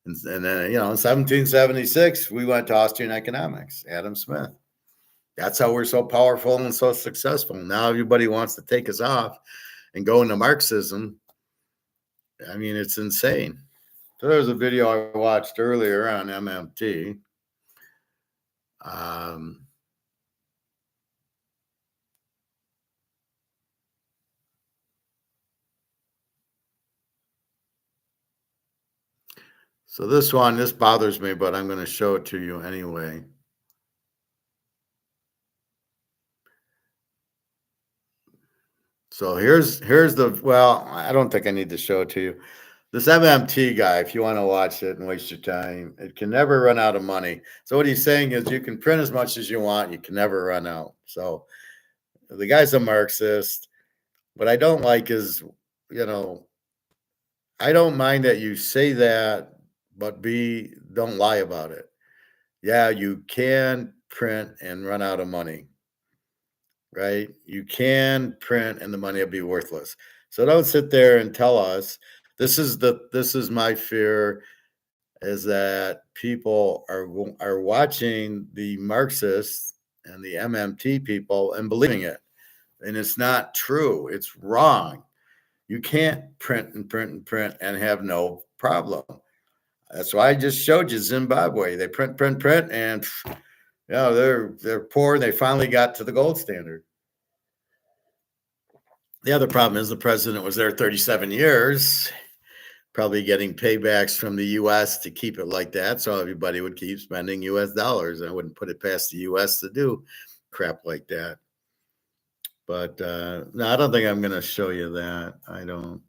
[SPEAKER 1] And then, in 1776, we went to Austrian economics, Adam Smith. That's how we're so powerful and so successful. Now everybody wants to take us off and go into Marxism. I mean, it's insane. So there's a video I watched earlier on MMT. So this bothers me, but I'm going to show it to you anyway. So here's the, well, I don't think I need to show it to you. This MMT guy, if you want to watch it and waste your time, it can never run out of money. So what he's saying is you can print as much as you want. You can never run out. So the guy's a Marxist. What I don't like is, I don't mind that you say that, but don't lie about it. Yeah, you can print and run out of money, right? You can print and the money will be worthless. So don't sit there and tell us this is my fear, is that people are watching the Marxists and the MMT people and believing it. And it's not true. It's wrong. You can't print and print and print and have no problem. That's why I just showed you Zimbabwe. They print, and Yeah, they're poor, and they finally got to the gold standard. The other problem is the president was there 37 years, probably getting paybacks from the U.S. to keep it like that, so everybody would keep spending U.S. dollars. I wouldn't put it past the U.S. to do crap like that. But no, I don't think I'm going to show you that. I don't.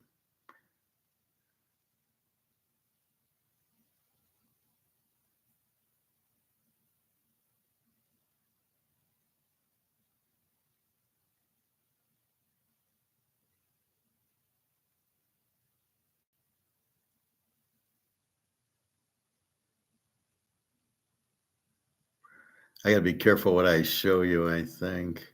[SPEAKER 1] I got to be careful what I show you, I think.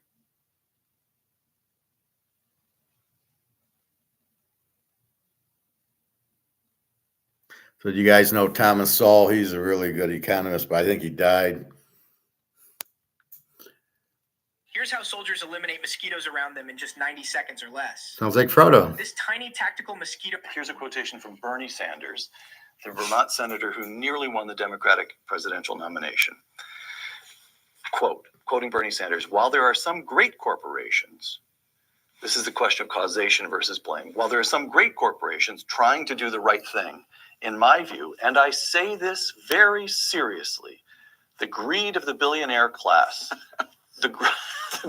[SPEAKER 1] So you guys know Thomas Sowell? He's a really good economist, but I think he died.
[SPEAKER 5] Here's how soldiers eliminate mosquitoes around them in just 90 seconds or less.
[SPEAKER 1] Sounds like Frodo.
[SPEAKER 5] This tiny tactical mosquito.
[SPEAKER 6] Here's a quotation from Bernie Sanders, the Vermont senator who nearly won the Democratic presidential nomination. Quote, quoting Bernie Sanders, while there are some great corporations, this is the question of causation versus blame. While there are some great corporations trying to do the right thing, in my view, and I say this very seriously, the greed of the billionaire class, the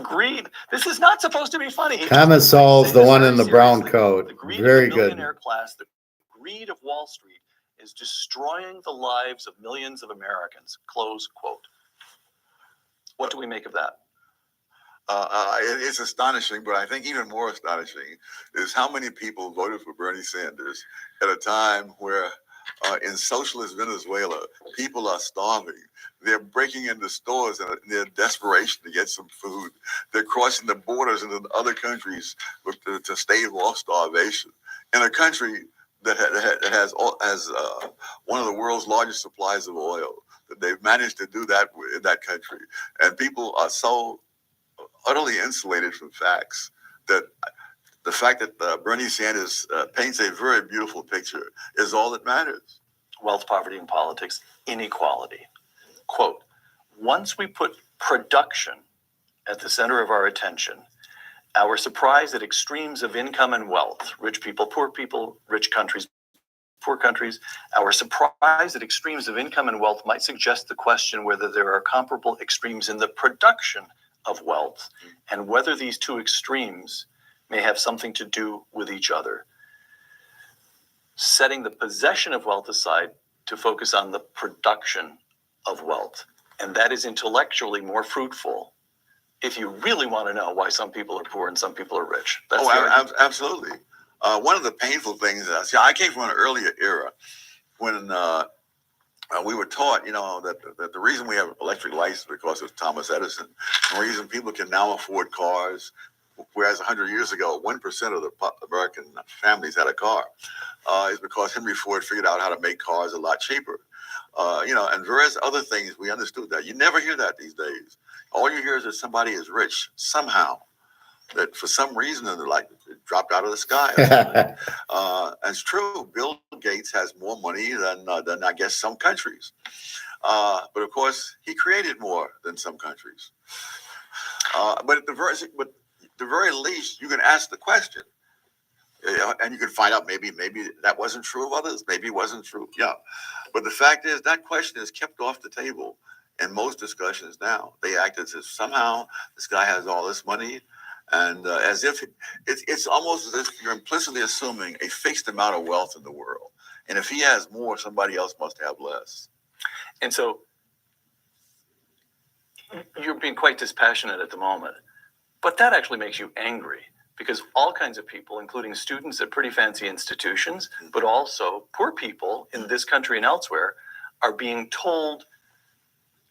[SPEAKER 6] greed, this is not supposed to be funny.
[SPEAKER 1] Thomas Sowell's the one in the brown coat.
[SPEAKER 6] The greed
[SPEAKER 1] Very
[SPEAKER 6] of the
[SPEAKER 1] good.
[SPEAKER 6] billionaire class, the greed of Wall Street is destroying the lives of millions of Americans. Close quote. What do we make of that?
[SPEAKER 7] It's astonishing, but I think even more astonishing is how many people voted for Bernie Sanders at a time where in socialist Venezuela, people are starving. They're breaking into stores in their desperation to get some food. They're crossing the borders into other countries to stave off starvation. In a country that has one of the world's largest supplies of oil, that they've managed to do that in that country. And people are so utterly insulated from facts that the fact that Bernie Sanders paints a very beautiful picture is all that matters.
[SPEAKER 6] Wealth, poverty, and politics, inequality. Quote, once we put production at the center of our attention, our surprise at extremes of income and wealth, rich people, rich countries, poor countries, our surprise at extremes of income and wealth might suggest the question whether there are comparable extremes in the production of wealth and whether these two extremes may have something to do with each other. Setting the possession of wealth aside to focus on the production of wealth. And that is intellectually more fruitful if you really want to know why some people are poor and some people are rich. That's
[SPEAKER 7] absolutely. One of the painful things, I came from an earlier era when we were taught, that the reason we have electric lights is because of Thomas Edison. The reason people can now afford cars, whereas 100 years ago, 1% of the American families had a car, is because Henry Ford figured out how to make cars a lot cheaper. And various other things, we understood that. You never hear that these days. All you hear is that somebody is rich somehow, that for some reason it dropped out of the sky. And it's true. Bill Gates has more money than I guess some countries. But of course, he created more than some countries. But at the very least, you can ask the question, and you can find out maybe that wasn't true of others. Maybe it wasn't true. Yeah. But the fact is that question is kept off the table in most discussions now. They act as if somehow this guy has all this money, and as if it's almost as if you're implicitly assuming a fixed amount of wealth in the world. And if he has more, somebody else must have less.
[SPEAKER 6] And so you're being quite dispassionate at the moment, but that actually makes you angry because all kinds of people, including students at pretty fancy institutions, but also poor people in this country and elsewhere, are being told,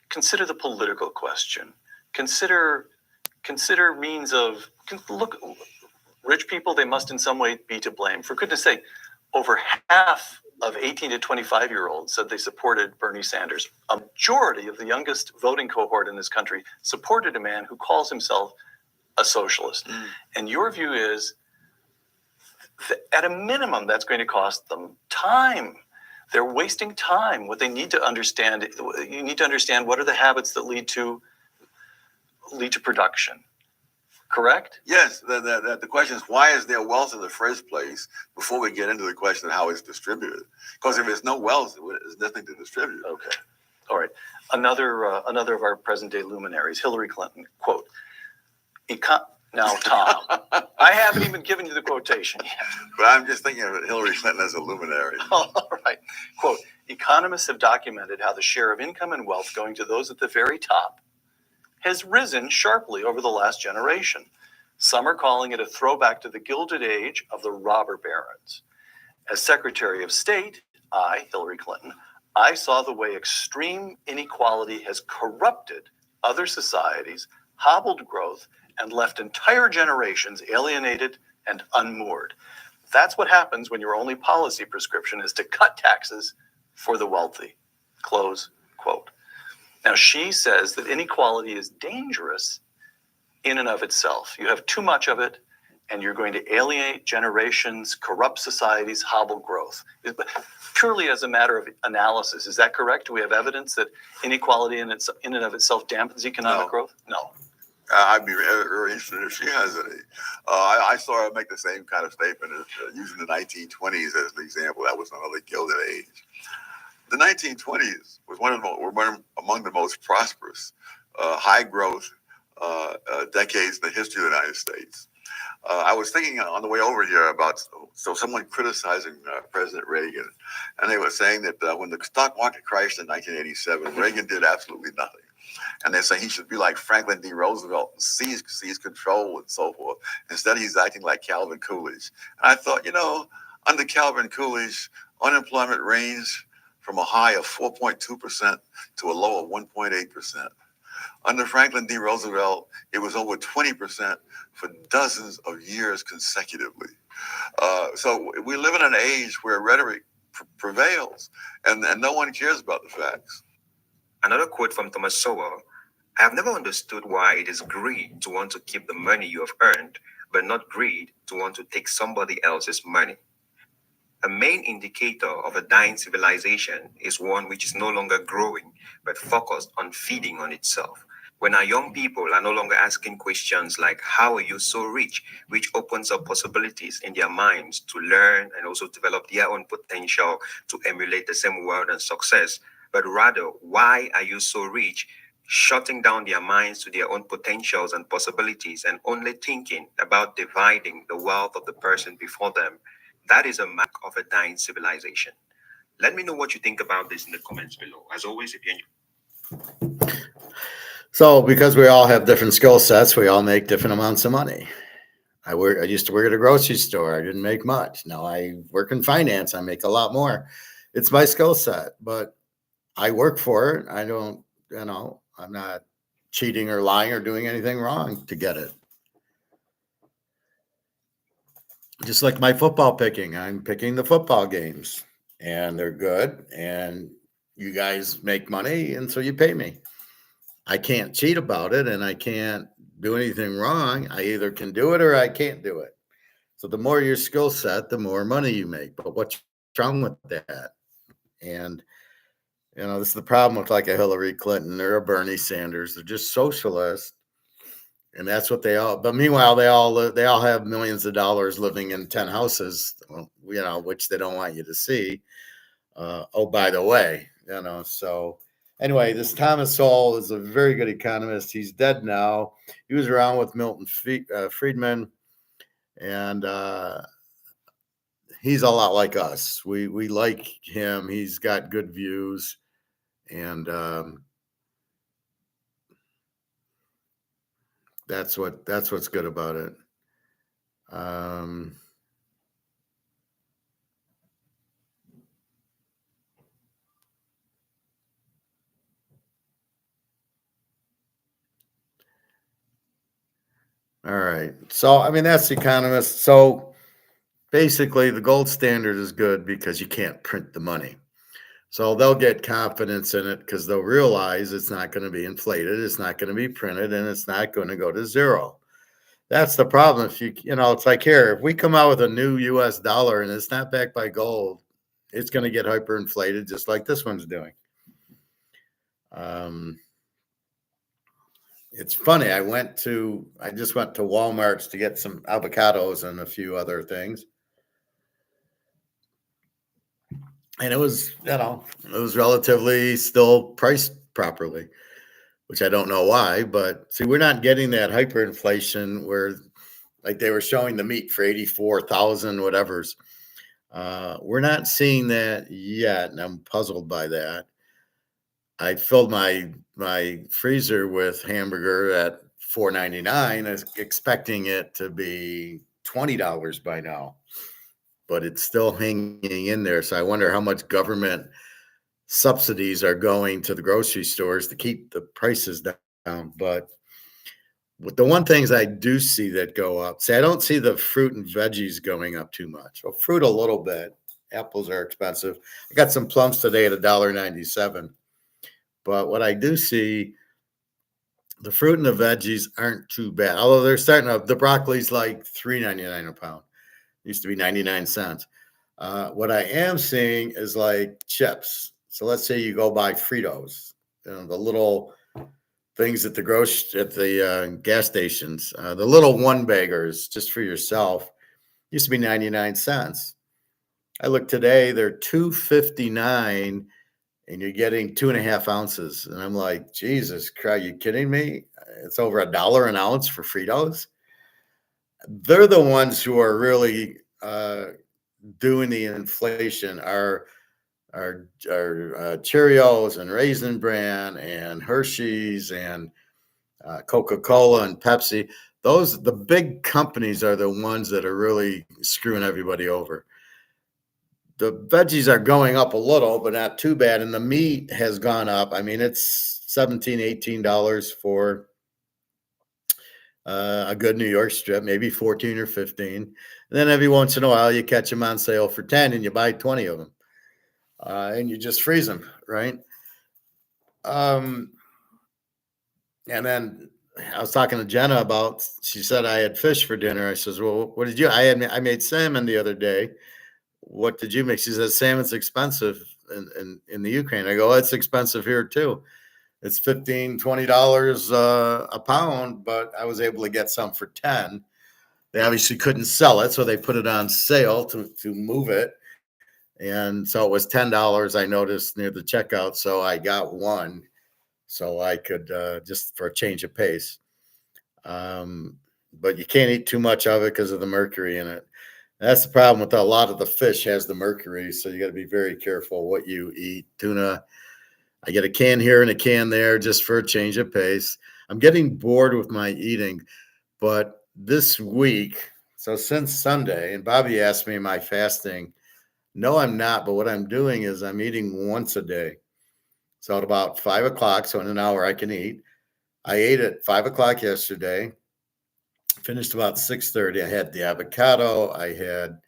[SPEAKER 6] consider the political question. Consider means of, look, rich people, they must in some way be to blame. For goodness sake, over half of 18 to 25-year-olds said they supported Bernie Sanders. A majority of the youngest voting cohort in this country supported a man who calls himself a socialist. And your view is that at a minimum, that's going to cost them time. They're wasting time. What they need to understand, you need to understand what are the habits that lead to production. Correct?
[SPEAKER 7] Yes, the question is, why is there wealth in the first place before we get into the question of how it's distributed? Because if there's no wealth, there's nothing to distribute.
[SPEAKER 6] Okay. All right. Another of our present-day luminaries, Hillary Clinton, quote, now, Tom, I haven't even given you the quotation yet.
[SPEAKER 7] But I'm just thinking of Hillary Clinton as a luminary.
[SPEAKER 6] All right. Quote, economists have documented how the share of income and wealth going to those at the very top has risen sharply over the last generation. Some are calling it a throwback to the Gilded Age of the robber barons. As Secretary of State, Hillary Clinton, I saw the way extreme inequality has corrupted other societies, hobbled growth, and left entire generations alienated and unmoored. That's what happens when your only policy prescription is to cut taxes for the wealthy. Close quote. Now, she says that inequality is dangerous in and of itself. You have too much of it, and you're going to alienate generations, corrupt societies, hobble growth. Purely as a matter of analysis, is that correct? Do we have evidence that inequality in and of itself dampens economic growth? No.
[SPEAKER 7] I'd be very interested if she has any. I saw her make the same kind of statement using the 1920s as an example. That was another Gilded Age. The 1920s was were among the most prosperous, high growth decades in the history of the United States. I was thinking on the way over here about someone criticizing President Reagan, and they were saying that when the stock market crashed in 1987, Reagan did absolutely nothing. And they're saying he should be like Franklin D. Roosevelt and seize control and so forth. Instead, he's acting like Calvin Coolidge. And I thought, under Calvin Coolidge, unemployment ranged from a high of 4.2% to a low of 1.8%. Under Franklin D. Roosevelt, it was over 20% for dozens of years consecutively. So we live in an age where rhetoric prevails, and no one cares about the facts.
[SPEAKER 8] Another quote from Thomas Sowell: I have never understood why it is greed to want to keep the money you have earned, but not greed to want to take somebody else's money. A main indicator of a dying civilization is one which is no longer growing, but focused on feeding on itself. When our young people are no longer asking questions like, how are you so rich, which opens up possibilities in their minds to learn and also develop their own potential to emulate the same world and success, but rather, why are you so rich, shutting down their minds to their own potentials and possibilities and only thinking about dividing the wealth of the person before them. That is a mark of a dying civilization. Let me know what you think about this in the comments below. As always, if you
[SPEAKER 1] So because we all have different skill sets, we all make different amounts of money. I used to work at a grocery store. I didn't make much. Now I work in finance. I make a lot more. It's my skill set, but I work for it. I don't, I'm not cheating or lying or doing anything wrong to get it. Just like my football picking, I'm picking the football games and they're good and you guys make money and so you pay me. I can't cheat about it and I can't do anything wrong. I either can do it or I can't do it. So the more your skill set, the more money you make. But what's wrong with that? And this is the problem with like a Hillary Clinton or a Bernie Sanders. They're just socialists, and that's what they all. But meanwhile, they all have millions of dollars living in 10 houses, which they don't want you to see. Oh, by the way, So anyway, this Thomas Sowell is a very good economist. He's dead now. He was around with Milton Friedman, and he's a lot like us. We like him. He's got good views. And that's what's good about it. All right. So that's the economist. So basically, the gold standard is good because you can't print the money. So they'll get confidence in it because they'll realize it's not going to be inflated, it's not going to be printed, and it's not going to go to zero. That's the problem. If it's like here, if we come out with a new US dollar and it's not backed by gold, it's going to get hyperinflated just like this one's doing. It's funny. I just went to Walmart's to get some avocados and a few other things. And it was relatively still priced properly, which I don't know why, but see, we're not getting that hyperinflation where like they were showing the meat for 84,000 whatever's. We're not seeing that yet, and I'm puzzled by that. I filled my freezer with hamburger at $4.99, expecting it to be $20 by now, but it's still hanging in there. So I wonder how much government subsidies are going to the grocery stores to keep the prices down. But with the one things I do see that go up, I don't see the fruit and veggies going up too much. Well, fruit a little bit. Apples are expensive. I got some plums today at $1.97. But what I do see, the fruit and the veggies aren't too bad. Although they're starting to, the broccoli's like $3.99 a pound. It used to be 99 cents. What I am seeing is like chips. So let's say you go buy Fritos, the little things at the gas stations, the little one baggers just for yourself. Used to be 99 cents. I look today, they're $2.59, and you're getting 2.5 ounces. And I'm like, Jesus Christ, are you kidding me? It's over $1 an ounce for Fritos. They're the ones who are really doing the inflation. Our Cheerios and Raisin Bran and Hershey's and Coca-Cola and Pepsi. The big companies are the ones that are really screwing everybody over. The veggies are going up a little, but not too bad. And the meat has gone up. I mean, it's $17, $18 for a good New York strip, maybe 14 or 15. And then every once in a while, you catch them on sale for 10 and you buy 20 of them. And you just freeze them, right? And then I was talking to Jenna about, she said I had fish for dinner. I says, well, what did you, I made salmon the other day. What did you make? She says, salmon's expensive in the Ukraine. I go, well, it's expensive here too. It's $15, $20 a pound, but I was able to get some for 10. They obviously couldn't sell it, so they put it on sale to move it. And so it was $10, I noticed near the checkout. So I got one so I could just for a change of pace. But you can't eat too much of it because of the mercury in it. That's the problem with a lot of the fish has the mercury. So you got to be very careful what you eat. Tuna, I get a can here and a can there just for a change of pace. I'm getting bored with my eating, but this week, so since Sunday, and Bobby asked me, am I fasting? No, I'm not. But what I'm doing is I'm eating once a day. So at about 5 o'clock, so in an hour I can eat. I ate at 5 o'clock yesterday. Finished about 6:30. I had the avocado. I had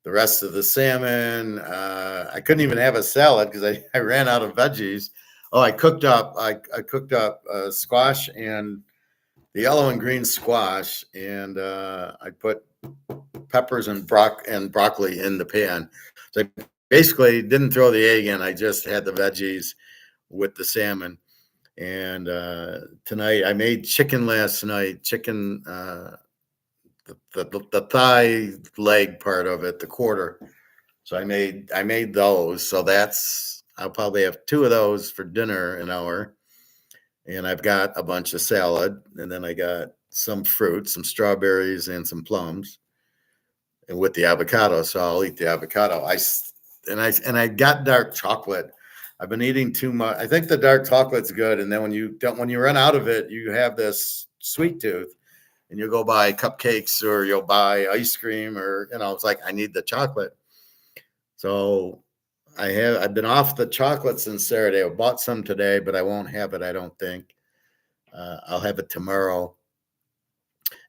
[SPEAKER 1] the rest of the salmon. I couldn't even have a salad because I ran out of veggies. Oh, I cooked up squash and the yellow and green squash, and I put peppers and broccoli in the pan. So I basically didn't throw the egg in. I just had the veggies with the salmon. And tonight I made chicken last night. Chicken, the thigh leg part of it, the quarter. So I made those. So I'll probably have 2 of those for dinner an hour. And I've got a bunch of salad, and then I got some fruit, some strawberries and some plums, and with the avocado. So I'll eat the avocado. I got dark chocolate. I've been eating too much. I think the dark chocolate's good. And then when you run out of it, you have this sweet tooth and you'll go buy cupcakes or you'll buy ice cream or, it's like, I need the chocolate. So I've been off the chocolate since Saturday. I bought some today, but I won't have it. I don't think I'll have it tomorrow.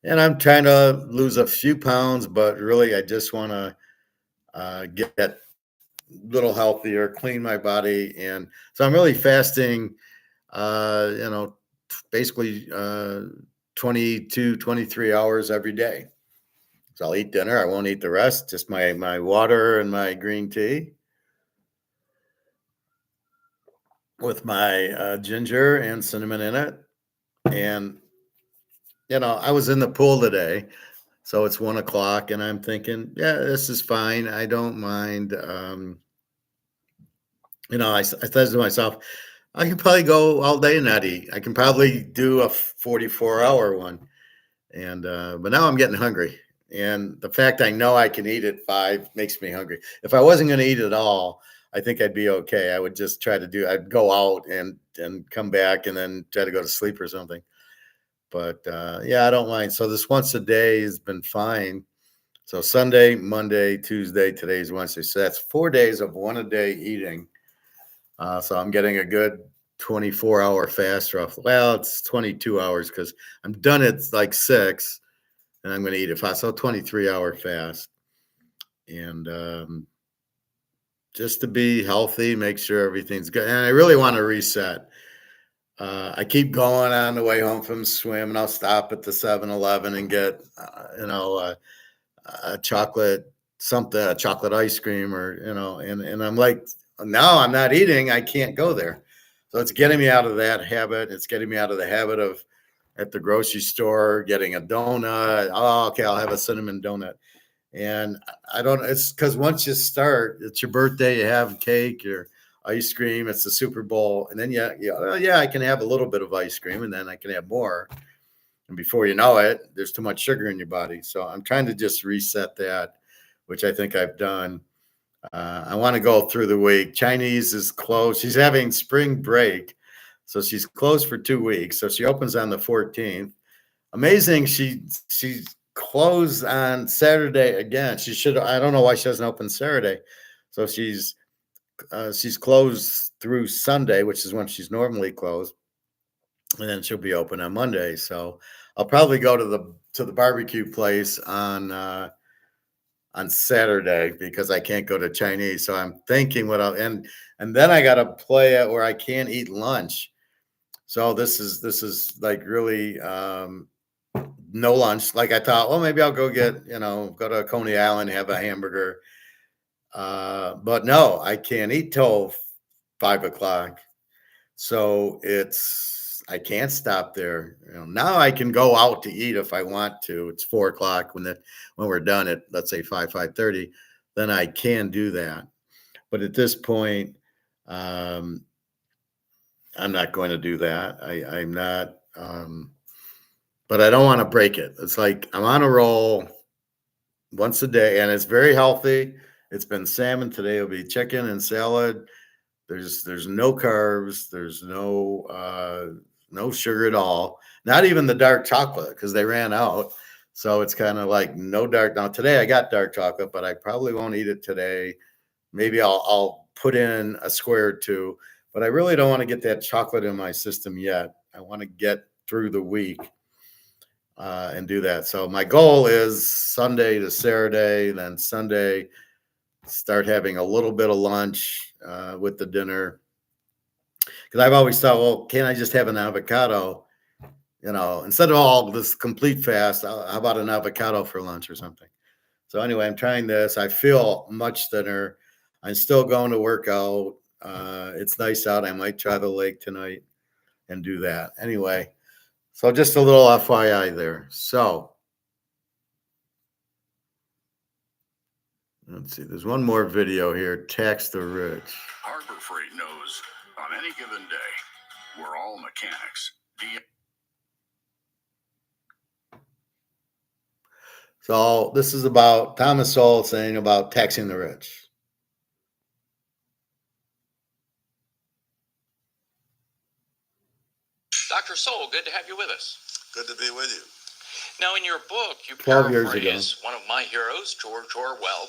[SPEAKER 1] And I'm trying to lose a few pounds, but really I just want to get little healthier, clean my body. And so I'm really fasting, basically 22, 23 hours every day. So I'll eat dinner. I won't eat the rest, just my water and my green tea. with my ginger and cinnamon in it. And, I was in the pool today. So it's 1 o'clock, and I'm thinking, yeah, this is fine. I don't mind. I said to myself, I can probably go all day and not eat. I can probably do a 44-hour one. And but now I'm getting hungry. And the fact I know I can eat at 5 makes me hungry. If I wasn't going to eat at all, I think I'd be okay. I would just I'd go out and come back and then try to go to sleep or something. But yeah, I don't mind. So this once a day has been fine. So Sunday, Monday, Tuesday, today's Wednesday. So that's 4 days of one a day eating. So I'm getting a good 24-hour fast roughly. Well, it's 22 hours because I'm done at like 6 and I'm going to eat at 5. So 23-hour fast. And just to be healthy, make sure everything's good. And I really want to reset. I keep going on the way home from swim, and I'll stop at the 7-Eleven and get, a chocolate something, a chocolate ice cream, or and I'm like, now I'm not eating. I can't go there. So it's getting me out of that habit. It's getting me out of the habit of at the grocery store getting a donut. Oh, okay, I'll have a cinnamon donut. And I don't. It's because once you start, it's your birthday. You have cake or ice cream. It's the Super Bowl, and then yeah, I can have a little bit of ice cream, and then I can have more. And before you know it, there's too much sugar in your body. So I'm trying to just reset that, which I think I've done. I want to go through the week. Chinese is closed. She's having spring break. So she's closed for 2 weeks. So she opens on the 14th. Amazing. She's closed on Saturday again. She should. I don't know why she doesn't open Saturday. So she's closed through Sunday, which is when she's normally closed, and then she'll be open on Monday. So I'll probably go to the barbecue place on Saturday because I can't go to Chinese. So I'm thinking and then I got to play it where I can't eat lunch. So this is like really no lunch. Like I thought, well, maybe I'll go go to Coney Island, have a hamburger. But no, I can't eat till 5 o'clock. So I can't stop there. Now I can go out to eat if I want to. It's 4 o'clock when we're done at, let's say, 5:30, then I can do that. But at this point, I'm not going to do that. I'm not, but I don't want to break it. It's like I'm on a roll once a day, and it's very healthy. It's been salmon. Today it'll be chicken and salad. There's no carbs. There's no sugar at all. Not even the dark chocolate because they ran out. So it's kind of like no dark. Now today I got dark chocolate, but I probably won't eat it today. Maybe I'll put in a square or two, but I really don't want to get that chocolate in my system yet. I want to get through the week and do that. So my goal is Sunday to Saturday, then Sunday start having a little bit of lunch with the dinner. Because I've always thought, well, can't I just have an avocado? Instead of all this complete fast, how about an avocado for lunch or something? So anyway, I'm trying this. I feel much thinner. I'm still going to work out. It's nice out. I might try the lake tonight and do that. Anyway, so just a little FYI there. So let's see. There's one more video here. Tax the rich.
[SPEAKER 9] Harbor Freight knows on any given day, we're all mechanics.
[SPEAKER 1] So this is about Thomas Sowell saying about taxing the rich.
[SPEAKER 10] Dr. Sowell, good to have you with us.
[SPEAKER 7] Good to be with you.
[SPEAKER 10] Now, in your book, you
[SPEAKER 1] 12 years ago.
[SPEAKER 10] paraphrase one of my heroes, George Orwell,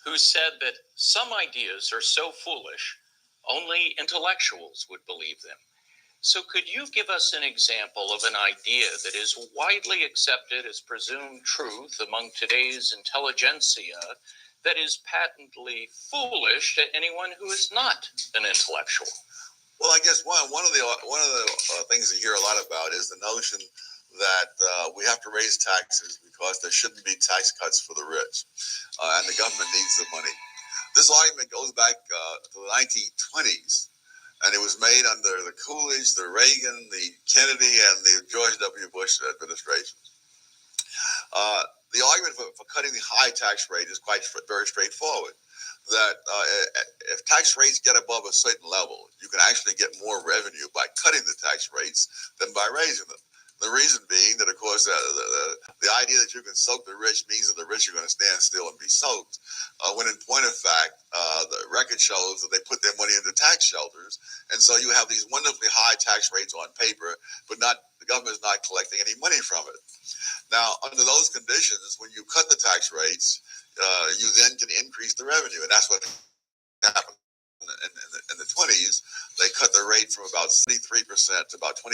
[SPEAKER 10] who said that some ideas are so foolish, only intellectuals would believe them. So could you give us an example of an idea that is widely accepted as presumed truth among today's intelligentsia that is patently foolish to anyone who is not an intellectual?
[SPEAKER 7] Well, I guess one of the things you hear a lot about is the notion that we have to raise taxes because there shouldn't be tax cuts for the rich, and the government needs the money. This argument goes back to the 1920s, And it was made under the Coolidge, the Reagan, the Kennedy, and the George W. Bush administration. The argument for cutting the high tax rate is very straightforward. That if tax rates get above a certain level, you can actually get more revenue by cutting the tax rates than by raising them. The reason being that, of course, the idea that you can soak the rich means that the rich are going to stand still and be soaked, when in point of fact, the record shows that they put their money into tax shelters. And so you have these wonderfully high tax rates on paper, but the government is not collecting any money from it. Now, under those conditions, when you cut the tax rates, you then can increase the revenue. And that's what happened in the 20s. They cut the rate from about 73% to about 24%.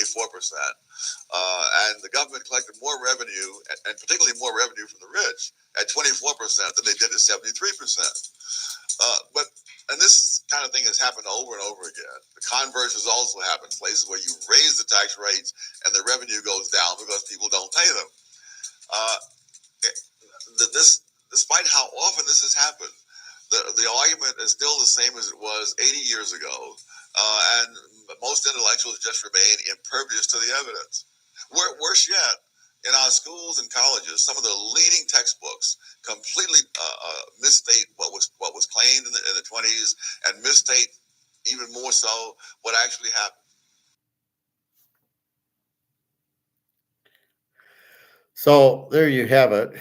[SPEAKER 7] And the government collected more revenue, and particularly more revenue from the rich, at 24% than they did at 73%. And this kind of thing has happened over and over again. The converse has also happened, places where you raise the tax rates and the revenue goes down because people don't pay them. Despite how often this has happened, the argument is still the same as it was 80 years ago, and most intellectuals just remain impervious to the evidence. Worse yet, in our schools and colleges, some of the leading textbooks completely misstate what was claimed in the 20s, and misstate even more so what actually happened.
[SPEAKER 1] So there you have it.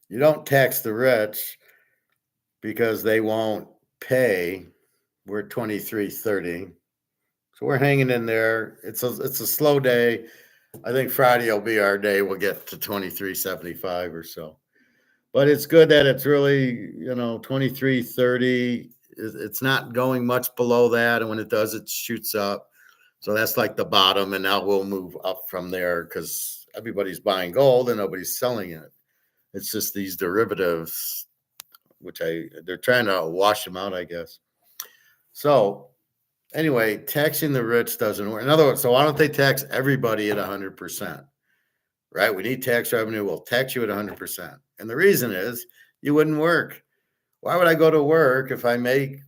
[SPEAKER 1] You don't tax the rich because they won't pay. We're at 23.30. So we're hanging in there. It's a slow day. I think Friday will be our day. We'll get to 23.75 or so. But it's good that it's really, 23.30. It's not going much below that. And when it does, it shoots up. So that's like the bottom. And now we'll move up from there because everybody's buying gold and nobody's selling it. It's just these derivatives, which they're trying to wash them out, I guess. So anyway, taxing the rich doesn't work. In other words, so why don't they tax everybody at 100%? Right? We need tax revenue. We'll tax you at 100%. And the reason is you wouldn't work. Why would I go to work if I make,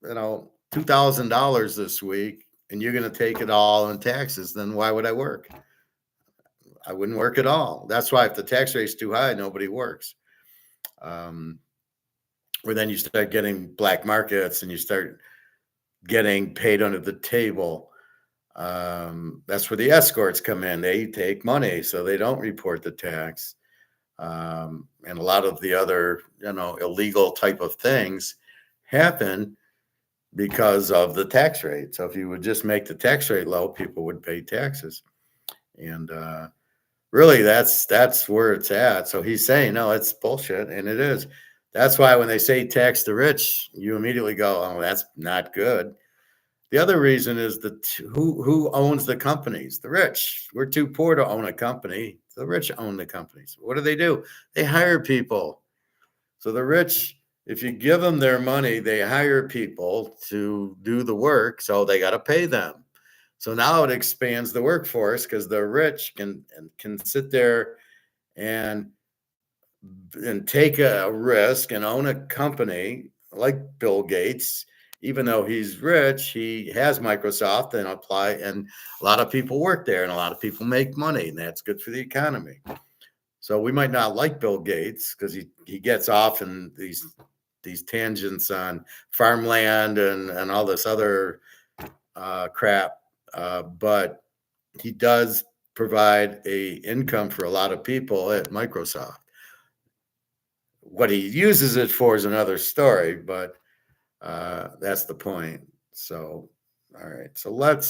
[SPEAKER 1] $2,000 this week and you're going to take it all in taxes? Then why would I work? I wouldn't work at all. That's why if the tax rate's too high, nobody works. Where then you start getting black markets and you start getting paid under the table. That's where the escorts come in. They take money, so they don't report the tax. And a lot of the other, illegal type of things happen because of the tax rate. So if you would just make the tax rate low, people would pay taxes. And really, that's where it's at. So he's saying, no, it's bullshit, and it is. That's why when they say tax the rich, you immediately go, oh, that's not good. The other reason is that who owns the companies? The rich. We're too poor to own a company. The rich own the companies. What do? They hire people. So the rich, if you give them their money, they hire people to do the work, so they got to pay them. So now it expands the workforce because the rich can sit there and take a risk and own a company like Bill Gates. Even though he's rich, he has Microsoft and a lot of people work there and a lot of people make money, and that's good for the economy. So we might not like Bill Gates because he gets off in these tangents on farmland and all this other crap. But he does provide a income for a lot of people at Microsoft. What he uses it for is another story, but that's the point. So, all right. So let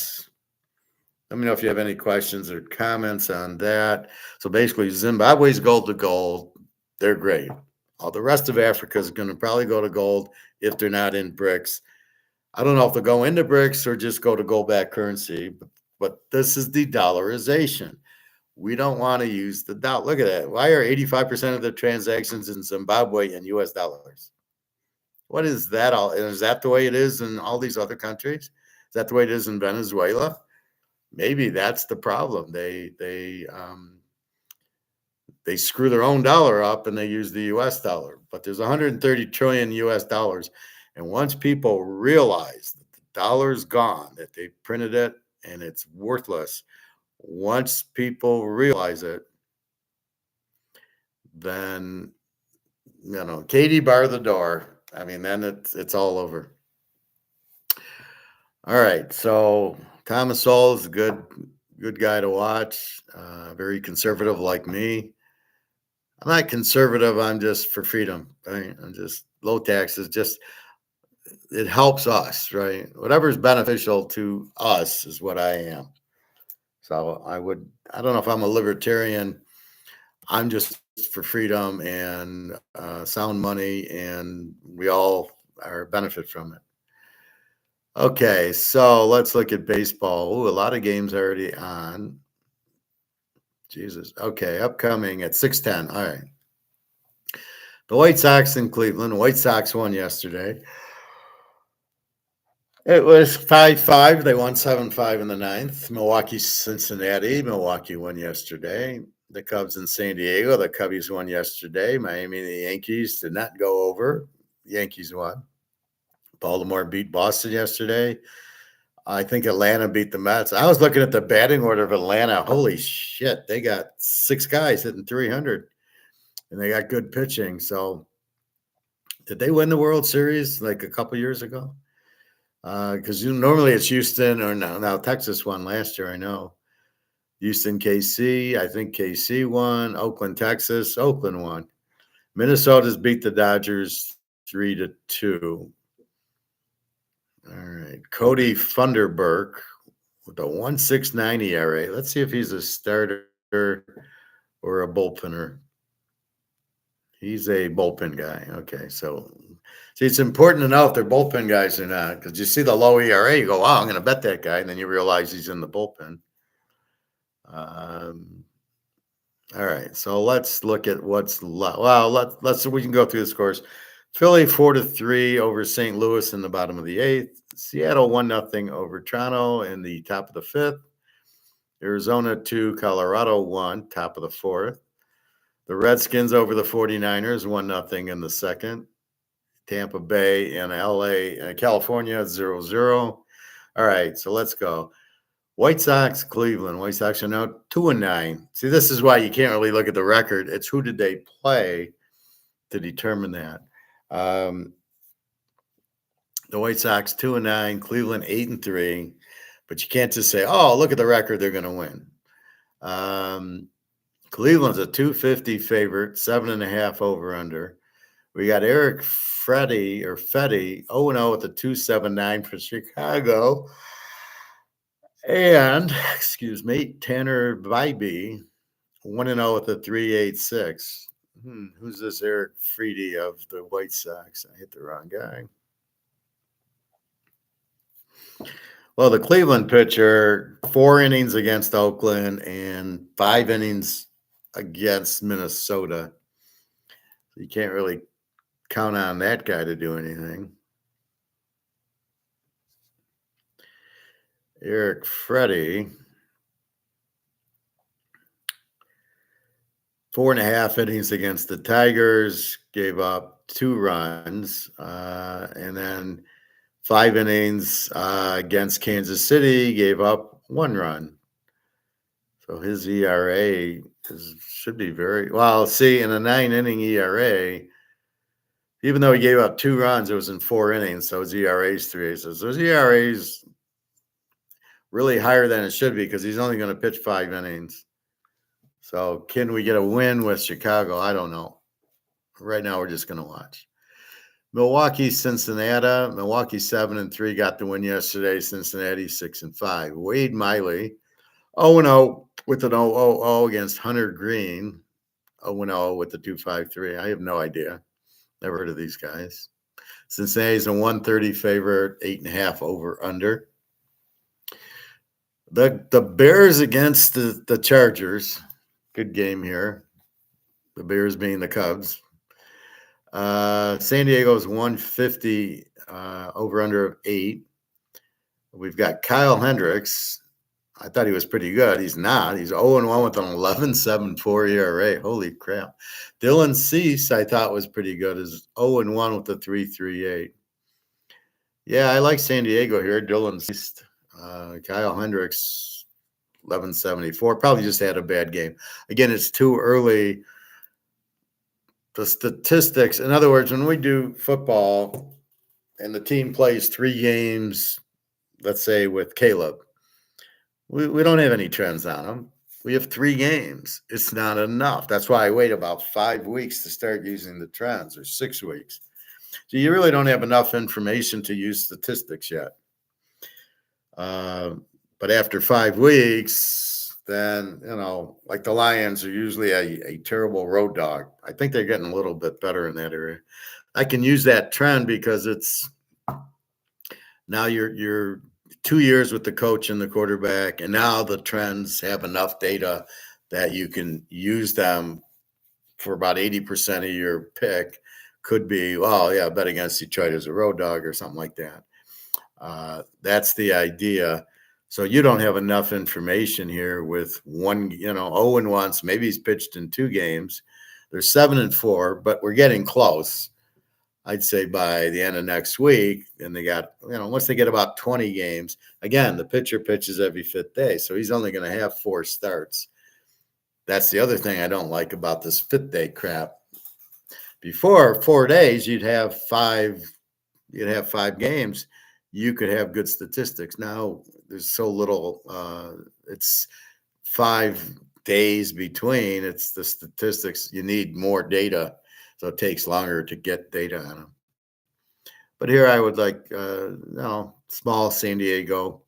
[SPEAKER 1] me know if you have any questions or comments on that. So basically, Zimbabwe's gold to gold. They're great. All the rest of Africa is going to probably go to gold if they're not in BRICS. I don't know if they'll go into BRICS or just go to gold-backed currency, but this is the dollarization. We don't want to use the dollar. Look at that. Why are 85% of the transactions in Zimbabwe in U.S. dollars? What is that all? Is that the way it is in all these other countries? Is that the way it is in Venezuela? Maybe that's the problem. They screw their own dollar up and they use the U.S. dollar. But there's 130 trillion U.S. dollars And once people realize that the dollar's gone, that they printed it and it's worthless, once people realize it, then, Katie bar the door. I mean, then it's all over. All right. So Thomas Sowell is a good guy to watch. Very conservative like me. I'm not conservative. I'm just for freedom. Right? I'm just low taxes. Just it helps us, right? Whatever's beneficial to us is what I am. So I don't know if I'm a libertarian. I'm just for freedom and sound money, and we all are benefit from it. Okay, so let's look at baseball. Ooh, a lot of games already on. Jesus. Okay, upcoming at 6:10. All right. The White Sox in Cleveland. The White Sox won yesterday. It was 5-5. They won 7-5 in the ninth. Milwaukee, Cincinnati. Milwaukee won yesterday. The Cubs in San Diego. The Cubbies won yesterday. Miami and the Yankees did not go over. The Yankees won. Baltimore beat Boston yesterday. I think Atlanta beat the Mets. I was looking at the batting order of Atlanta. Holy shit. They got 6 guys hitting 300. And they got good pitching. So did they win the World Series like a couple years ago? Because normally it's Houston or now Texas won last year, I know. Houston, KC, I think KC won. Oakland, Texas, Oakland won. Minnesota's beat the Dodgers 3-2. All right. Cody Funderburk with a 1.69 ERA. Let's see if he's a starter or a bullpener. He's a bullpen guy. Okay, so see, it's important to know if they're bullpen guys or not, because you see the low ERA, you go, "Wow, I'm going to bet that guy," and then you realize he's in the bullpen. All right, so let's look at what's left. Well, let's we can go through the scores. Philly 4-3 over St. Louis in the bottom of the 8th. Seattle 1-0 over Toronto in the top of the 5th. Arizona 2, Colorado 1, top of the 4th. The Redskins over the 49ers 1-0 in the 2nd. Tampa Bay and LA, California 0-0. All right, so let's go. White Sox, Cleveland. White Sox are now 2-9. See, this is why you can't really look at the record. It's who did they play to determine that. The White Sox 2-9, Cleveland 8-3. But you can't just say, "Oh, look at the record; they're going to win." Cleveland's a 250 favorite, 7.5 over under. We got Eric Fetty 0-0 with a 2.79 for Chicago. And, Tanner Bybee 1-0 with a 3.86. Who's this Eric Freedy of the White Sox? I hit the wrong guy. Well, the Cleveland pitcher, 4 innings against Oakland and 5 innings against Minnesota. You can't really count on that guy to do anything. Eric Freddy, 4.5 innings against the Tigers, gave up 2 runs, and then 5 innings against Kansas City, gave up 1 run. So his ERA should be very well. See, in a 9-inning ERA, even though he gave up 2 runs, it was in 4 innings, so his ERA is 3. So his ERA is really higher than it should be because he's only going to pitch 5 innings. So can we get a win with Chicago? I don't know. Right now, we're just going to watch. Milwaukee, Cincinnati. Milwaukee 7-3 got the win yesterday. Cincinnati 6-5. Wade Miley 0-0 with an 0-0 against Hunter Green. 0-0 with the 2.53. I have no idea. Never heard of these guys. Cincinnati's a 130 favorite, 8.5 over under. The Bears against the Chargers. Good game here. The Bears being the Cubs. San Diego's 150 over under of 8. We've got Kyle Hendricks. I thought he was pretty good. He's not. He's 0-1 with an 11.74 ERA. Holy crap. Dylan Cease, I thought was pretty good. Is 0-1 with a 3.38. Yeah, I like San Diego here. Dylan's Kyle Hendricks, 1174. Probably just had a bad game. Again, it's too early. The statistics, in other words, when we do football and the team plays 3 games, let's say with Caleb, we don't have any trends on them. We have 3 games. It's not enough. That's why I wait about 5 weeks to start using the trends, or 6 weeks. So you really don't have enough information to use statistics yet. But after 5 weeks, then, like the Lions are usually a terrible road dog. I think they're getting a little bit better in that area. I can use that trend because it's now you're 2 years with the coach and the quarterback, and now the trends have enough data that you can use them for about 80% of your pick. Could be, well, yeah, bet against Detroit as a road dog or something like that. That's the idea. So you don't have enough information here with 0-1. Maybe he's pitched in 2 games. They're 7-4, but we're getting close. I'd say by the end of next week, and they got, once they get about 20 games, again, the pitcher pitches every 5th day. So he's only going to have 4 starts. That's the other thing I don't like about this 5th day crap. Before 4 days, you'd have 5 games. You could have good statistics. Now there's so little, it's 5 days between. It's the statistics. You need more data. So it takes longer to get data on them. But here I would like, small San Diego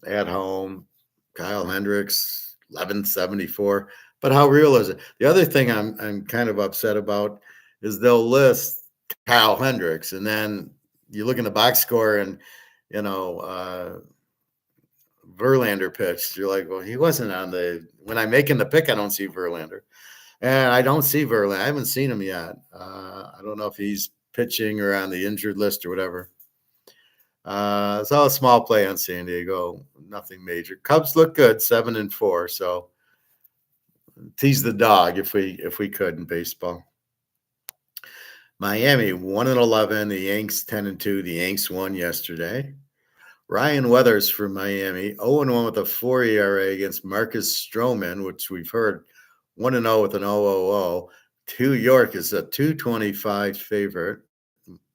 [SPEAKER 1] at home, Kyle Hendricks, 1174. But how real is it? The other thing I'm kind of upset about is they'll list Kyle Hendricks, and then you look in the box score and, Verlander pitched. You're like, well, he wasn't on when I'm making the pick, I don't see Verlander. And I don't see Verlander. I haven't seen him yet. I don't know if he's pitching or on the injured list or whatever. So a small play on San Diego, nothing major. Cubs look good, 7-4. So tease the dog if we could in baseball. Miami 1-11. The Yanks 10-2. The Yanks won yesterday. Ryan Weathers for Miami, 0-1 with a 4 ERA against Marcus Stroman, which we've heard 1-0 with an 0-0-0. York is a 225 favorite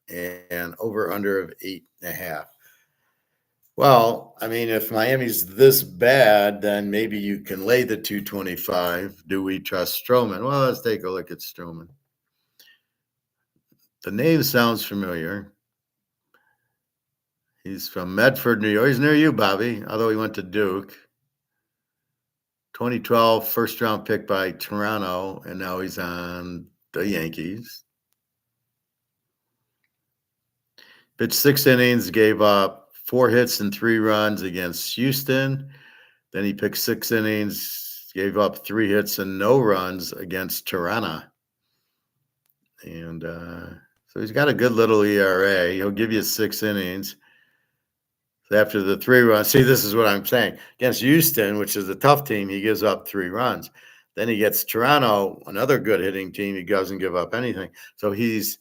[SPEAKER 1] and over under of 8.5. Well, I mean, if Miami's this bad, then maybe you can lay the 225. Do we trust Stroman? Well, let's take a look at Stroman. The name sounds familiar. He's from Medford, New York. He's near you, Bobby, although he went to Duke. 2012 first-round pick by Toronto, and now he's on the Yankees. Pitched 6 innings, gave up 4 hits and 3 runs against Houston. Then he picked 6 innings, gave up 3 hits and no runs against Toronto. And so he's got a good little ERA. He'll give you 6 innings. After the 3 runs, see, this is what I'm saying. Against Houston, which is a tough team, he gives up 3 runs. Then he gets Toronto, another good hitting team. He doesn't give up anything. So he's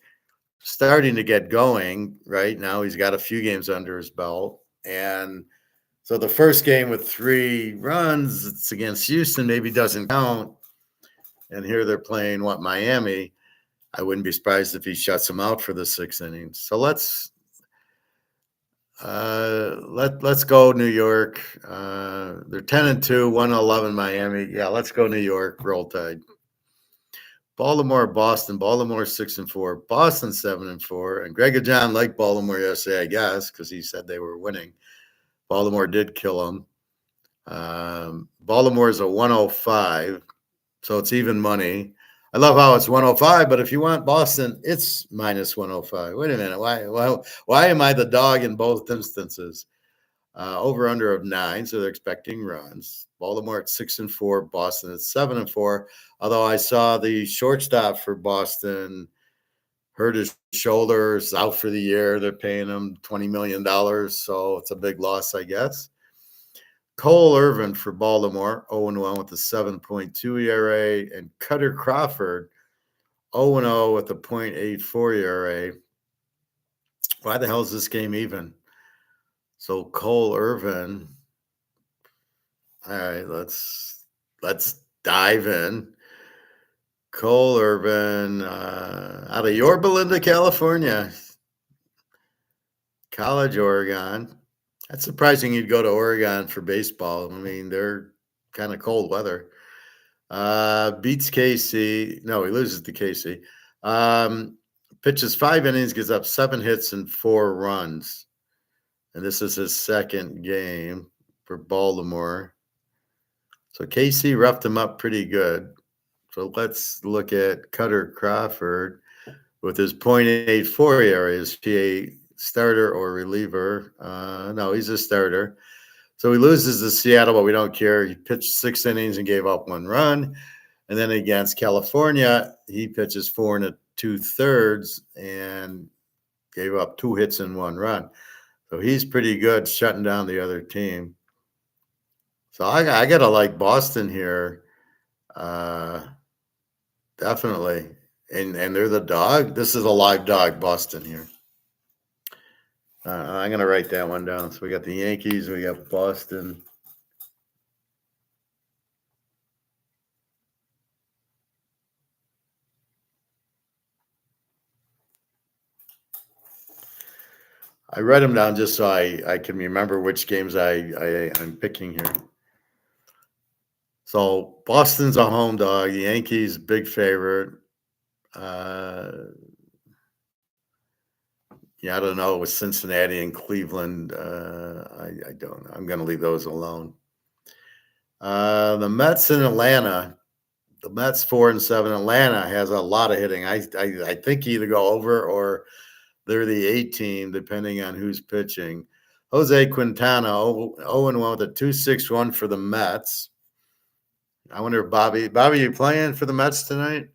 [SPEAKER 1] starting to get going right now. He's got a few games under his belt. And so the first game with 3 runs, it's against Houston, maybe doesn't count. And here they're playing, Miami. I wouldn't be surprised if he shuts them out for the 6 innings. So let's go New York. They're 10-2, 1-11 Miami. Yeah, let's go New York. Roll Tide. Baltimore, Boston. Baltimore 6-4. Boston 7-4. And Greg and John liked Baltimore yesterday, I guess, because he said they were winning. Baltimore did kill them. Baltimore is a 105, so it's even money. I love how it's 105, but if you want Boston, it's minus 105. Wait a minute. Why am I the dog in both instances? Over under of 9, so they're expecting runs. Baltimore at 6-4, Boston at 7-4. Although I saw the shortstop for Boston hurt his shoulders, out for the year. They're paying him $20 million, so it's a big loss, I guess. Cole Irvin for Baltimore, 0-1 with a 7.2 ERA, and Cutter Crawford, 0-0 with a 0.84 ERA. Why the hell is this game even? So Cole Irvin. All right, let's dive in. Cole Irvin, out of Yorba Linda, California, College, Oregon. That's surprising you'd go to Oregon for baseball. I mean, they're kind of cold weather. Beats KC. No, he loses to KC. Pitches 5 innings, gives up 7 hits and 4 runs. And this is his second game for Baltimore. So KC roughed him up pretty good. So let's look at Cutter Crawford with his .84 ERA. Is he a starter or reliever? No, he's a starter. So he loses to Seattle, but we don't care. He pitched 6 innings and gave up 1 run. And then against California, he pitches 4 2/3 and gave up 2 hits and 1 run. So he's pretty good shutting down the other team. So I got to like Boston here. Definitely. And they're the dog. This is a live dog, Boston here. I'm going to write that one down. So we got the Yankees. We got Boston. I write them down just so I can remember which games I'm picking here. So Boston's a home dog. The Yankees, big favorite. Yeah, I don't know with Cincinnati and Cleveland. I don't know. I'm going to leave those alone. The Mets in Atlanta. The Mets 4-7. Atlanta has a lot of hitting. I think either go over or they're the A team, depending on who's pitching. Jose Quintana 0-1 with a 2.61 for the Mets. I wonder if Bobby, you playing for the Mets tonight?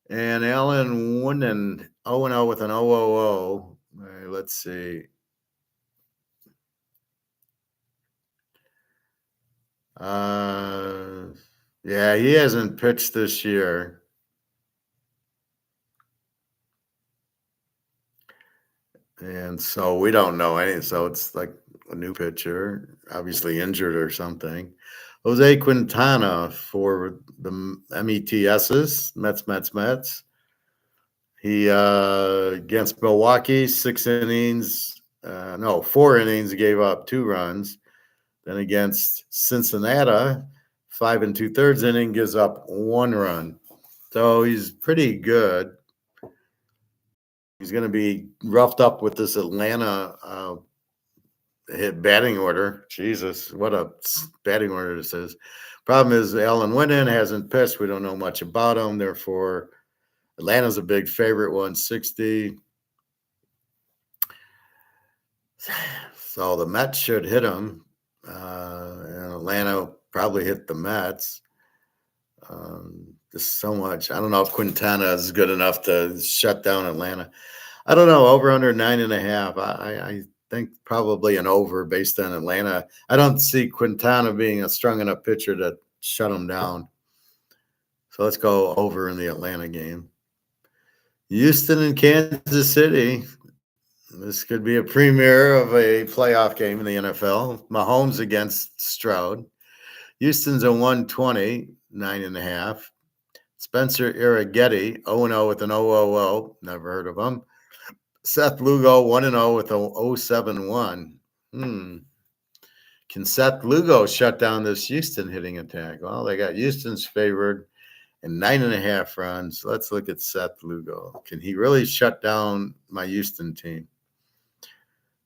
[SPEAKER 1] And Alan Wooden 0-0 with an 0-0. All right, let's see. Yeah, he hasn't pitched this year. And so we don't know any. So it's like a new pitcher, obviously injured or something. Jose Quintana for the METSs, Mets. He against Milwaukee, 4 innings, gave up 2 runs. Then against Cincinnati, 5 2/3 inning, gives up 1 run. So he's pretty good. He's going to be roughed up with this Atlanta hit batting order. Jesus, what a batting order this is. Problem is, Alan Wynn hasn't pitched. We don't know much about him. Therefore, Atlanta's a big favorite, 160. So the Mets should hit him. And Atlanta probably hit the Mets. Just so much. I don't know if Quintana is good enough to shut down Atlanta. I don't know. Over under 9.5. I think probably an over based on Atlanta. I don't see Quintana being a strong enough pitcher to shut him down. So let's go over in the Atlanta game. Houston and Kansas City. This could be a premiere of a playoff game in the NFL. Mahomes against Stroud. Houston's a 120, 9.5. Spencer Irrighetti, 0-0 with an 0-0. Never heard of him. Seth Lugo, 1-0 with a 0-7-1. Can Seth Lugo shut down this Houston hitting attack? Well, they got Houston's favored and 9.5 runs. Let's look at Seth Lugo. Can he really shut down my Houston team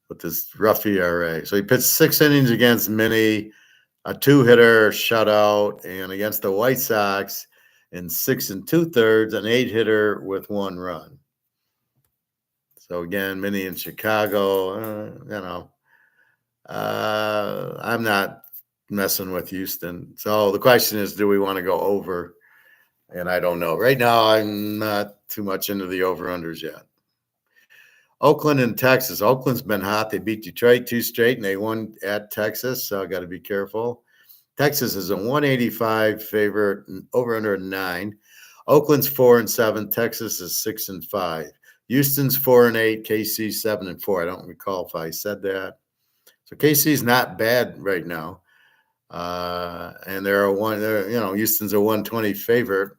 [SPEAKER 1] with this rough ERA? So he pitched 6 innings against Minnie, a 2-hitter shutout, and against the White Sox in 6 2/3, an 8-hitter with 1 run. So again, Minnie in Chicago, I'm not messing with Houston. So the question is, do we want to go over? And I don't know. Right now, I'm not too much into the over-unders yet. Oakland and Texas. Oakland's been hot. They beat Detroit 2 straight, and they won at Texas, so I got to be careful. Texas is a 185 favorite, over under 9. Oakland's 4-7. Texas is 6-5. Houston's 4-8, KC's 7-4. I don't recall if I said that. So KC's not bad right now. And Houston's a 120 favorite.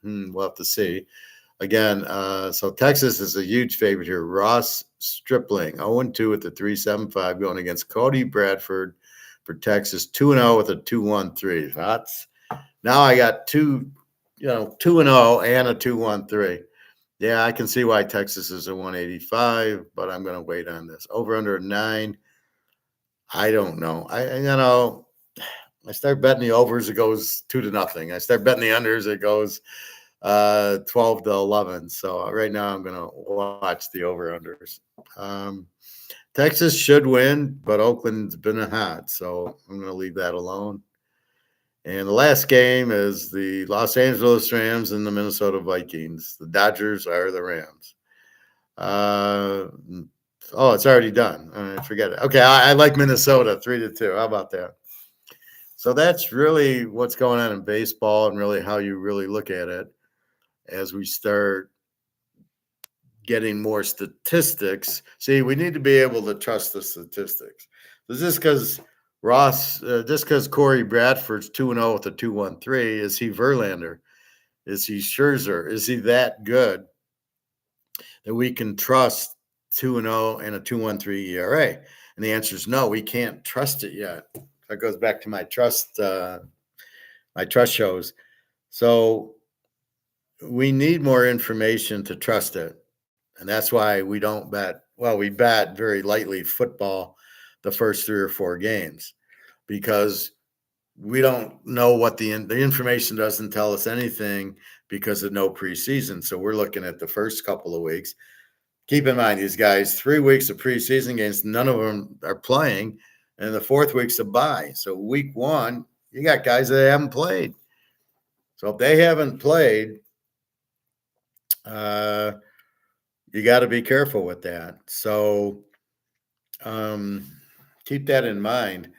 [SPEAKER 1] We'll have to see. Again, so Texas is a huge favorite here. Ross Stripling, 0-2 with the 3.75 going against Cody Bradford for Texas, 2-0 with a 2.13. Now I got 2-0 and a 2.13. Yeah, I can see why Texas is a 185, but I'm going to wait on this. Over under 9. I don't know. I start betting the overs, it goes 2-0. I start betting the unders, it goes 12-11. So right now I'm going to watch the over unders. Texas should win, but Oakland's been hot, so I'm going to leave that alone. And the last game is the Los Angeles Rams and the Minnesota Vikings. The Dodgers are the Rams. It's already done. Forget it. Okay, I like Minnesota 3-2. How about that? So that's really what's going on in baseball and really how you really look at it as we start getting more statistics. See, we need to be able to trust the statistics. Just because Corey Bradford's 2-0 with a 2.13, is he Verlander? Is he Scherzer? Is he that good that we can trust 2-0 and a 2.13 ERA? And the answer is no, we can't trust it yet. That goes back to my trust shows. So we need more information to trust it. And that's why we don't bet. Well, we bet very lightly football the first 3 or 4 games because we don't know what the information doesn't tell us anything because of no preseason. So we're looking at the first couple of weeks. Keep in mind, these guys, 3 weeks of preseason games, none of them are playing, and the 4th week's a bye. So week 1, you got guys that haven't played. So if they haven't played, you got to be careful with that. So keep that in mind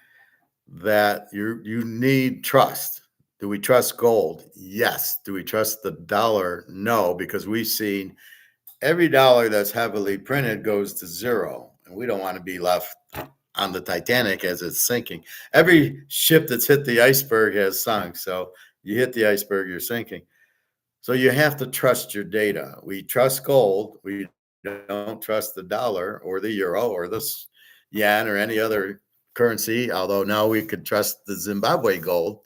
[SPEAKER 1] that you need trust. Do we trust gold? Yes. Do we trust the dollar? No, because we've seen every dollar that's heavily printed goes to zero, and we don't want to be left on the Titanic as it's sinking. Every ship that's hit the iceberg has sunk. So you hit the iceberg, you're sinking. So you have to trust your data. We trust gold. We don't trust the dollar or the euro or the yen or any other currency, although now we could trust the Zimbabwe gold.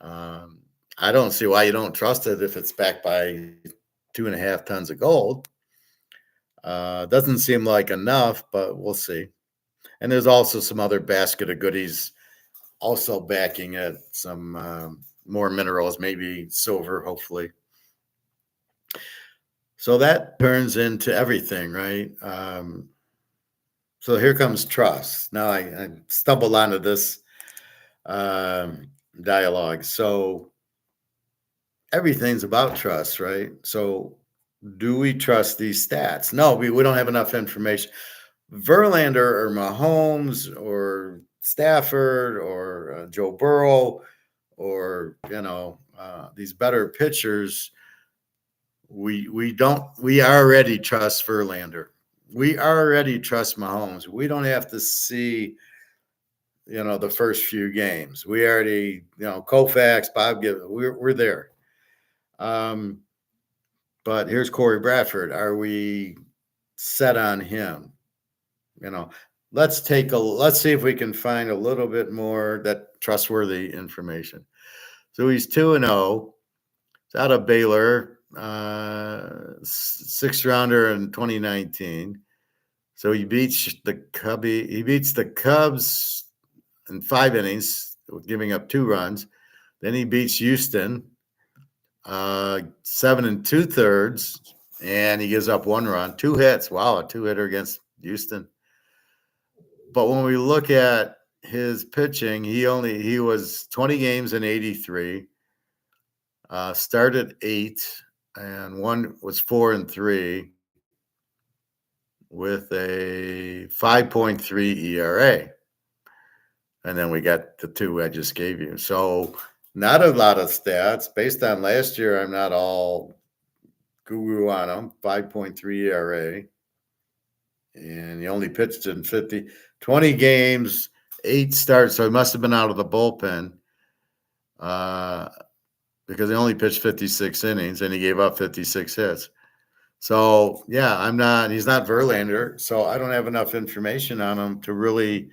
[SPEAKER 1] I don't see why you don't trust it if it's backed by 2.5 tons of gold. Doesn't seem like enough, but we'll see. And there's also some other basket of goodies also backing it, some more minerals, maybe silver, hopefully. So that turns into everything, right? So here comes trust. Now I stumbled onto this dialogue. So everything's about trust, right? So do we trust these stats? No, we don't have enough information. Verlander or Mahomes or Stafford or Joe Burrow or these better pitchers, we already trust Verlander. We already trust Mahomes. We don't have to see the first few games. We already Koufax, Bob Gibbons, we're there. But here's Corey Bradford. Are we set on him? Let's see if we can find a little bit more that trustworthy information. So he's 2-0. It's out of Baylor, 6th rounder in 2019. So he beats the Cubs in 5 innings, giving up 2 runs. Then he beats Houston, 7 2/3, and he gives up 1 run, 2 hits. Wow, a 2-hitter against Houston. But when we look at his pitching, he was 20 games in 83, started 8, and 1 was 4-3 with a 5.3 ERA. And then we got the 2 I just gave you. So not a lot of stats. Based on last year, I'm not all guru on him, 5.3 ERA. And he only pitched in 20 games, 8 starts. So he must have been out of the bullpen because he only pitched 56 innings and he gave up 56 hits. So, yeah, he's not Verlander. So I don't have enough information on him to really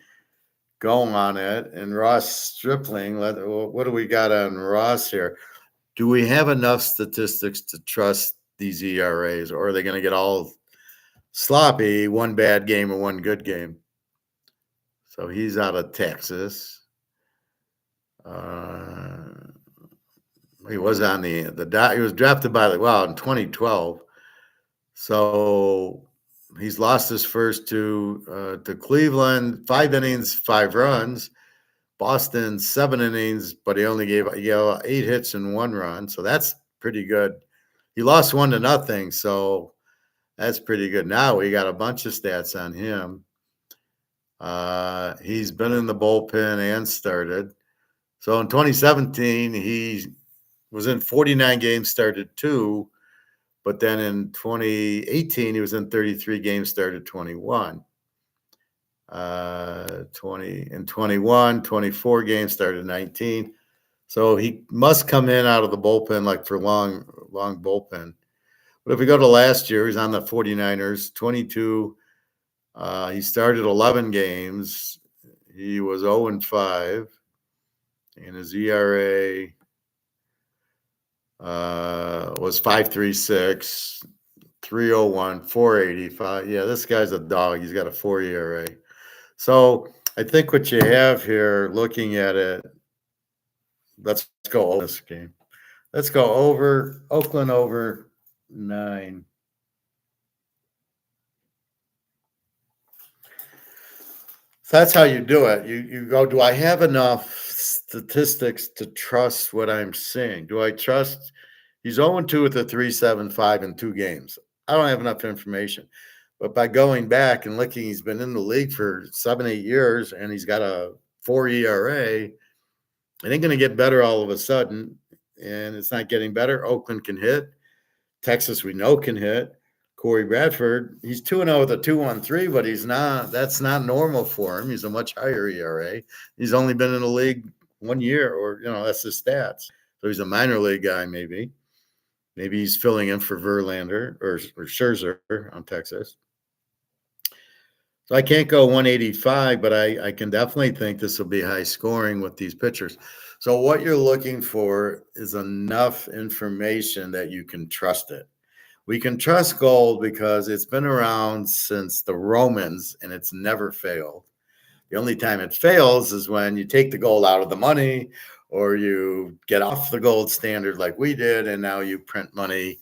[SPEAKER 1] go on it. And Ross Stripling, what do we got on Ross here? Do we have enough statistics to trust these ERAs, or are they going to get all sloppy, one bad game or one good game? So he's out of Texas. He was on he was drafted by in 2012. So he's lost his first to Cleveland, 5 innings, 5 runs. Boston, 7 innings, but he only gave 8 hits and 1 run. So that's pretty good. He lost 1-0. So that's pretty good. Now we got a bunch of stats on him. He's been in the bullpen and started. So in 2017, he was in 49 games, started 2. But then in 2018, he was in 33 games, started 21. 21, 24 games, started 19. So he must come in out of the bullpen like for long bullpen. But if we go to last year, he's on the 49ers, 22. He started 11 games. He was 0-5. And his ERA was 5.36, 3.01, 4.85. Yeah, this guy's a dog. He's got a 4 ERA. So I think what you have here, looking at it, let's go over this game. Let's go over Oakland over 9. So that's how you do it. You go, do I have enough statistics to trust what I'm seeing? Do I trust he's 0-2 with a 3.75 in 2 games? I don't have enough information. But by going back and looking, he's been in the league for 7-8 years, and he's got a 4 ERA. It ain't going to get better all of a sudden, and it's not getting better. Oakland can hit. Texas, we know, can hit. Corey Bradford, he's 2-0 with a 2.13, but he's not. That's not normal for him. He's a much higher ERA. He's only been in the league 1 year, or that's his stats. So he's a minor league guy, maybe. Maybe he's filling in for Verlander or Scherzer on Texas. So I can't go 185, but I can definitely think this will be high scoring with these pitchers. So what you're looking for is enough information that you can trust it. We can trust gold because it's been around since the Romans and it's never failed. The only time it fails is when you take the gold out of the money or you get off the gold standard like we did and now you print money.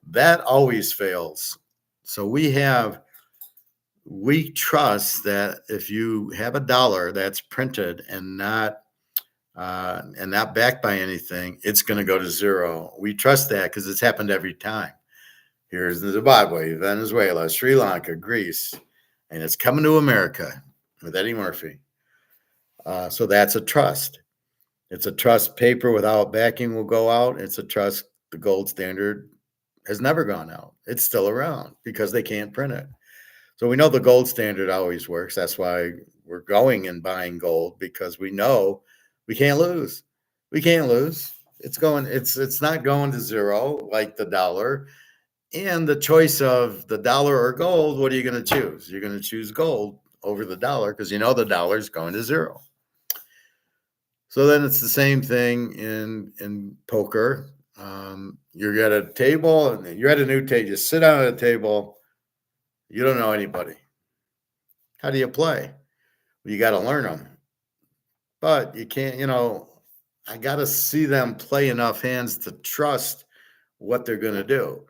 [SPEAKER 1] That always fails. So we trust that if you have a dollar that's printed and not backed by anything, it's going to go to zero. We trust that because it's happened every time. Here's Zimbabwe, Venezuela, Sri Lanka, Greece, and it's coming to America with Eddie Murphy. So that's a trust. It's a trust. Paper without backing will go out. It's a trust. The gold standard has never gone out. It's still around because they can't print it. So we know the gold standard always works. That's why we're going and buying gold, because we know we can't lose. We can't lose. It's not going to zero like the dollar. And the choice of the dollar or gold, what are you going to choose? You're going to choose gold over the dollar because you know the dollar is going to zero. So then it's the same thing in poker. You're at a table, and you're at a new table. You sit down at a table. You don't know anybody. How do you play? Well, you got to learn them. But you can't, I got to see them play enough hands to trust what they're going to do.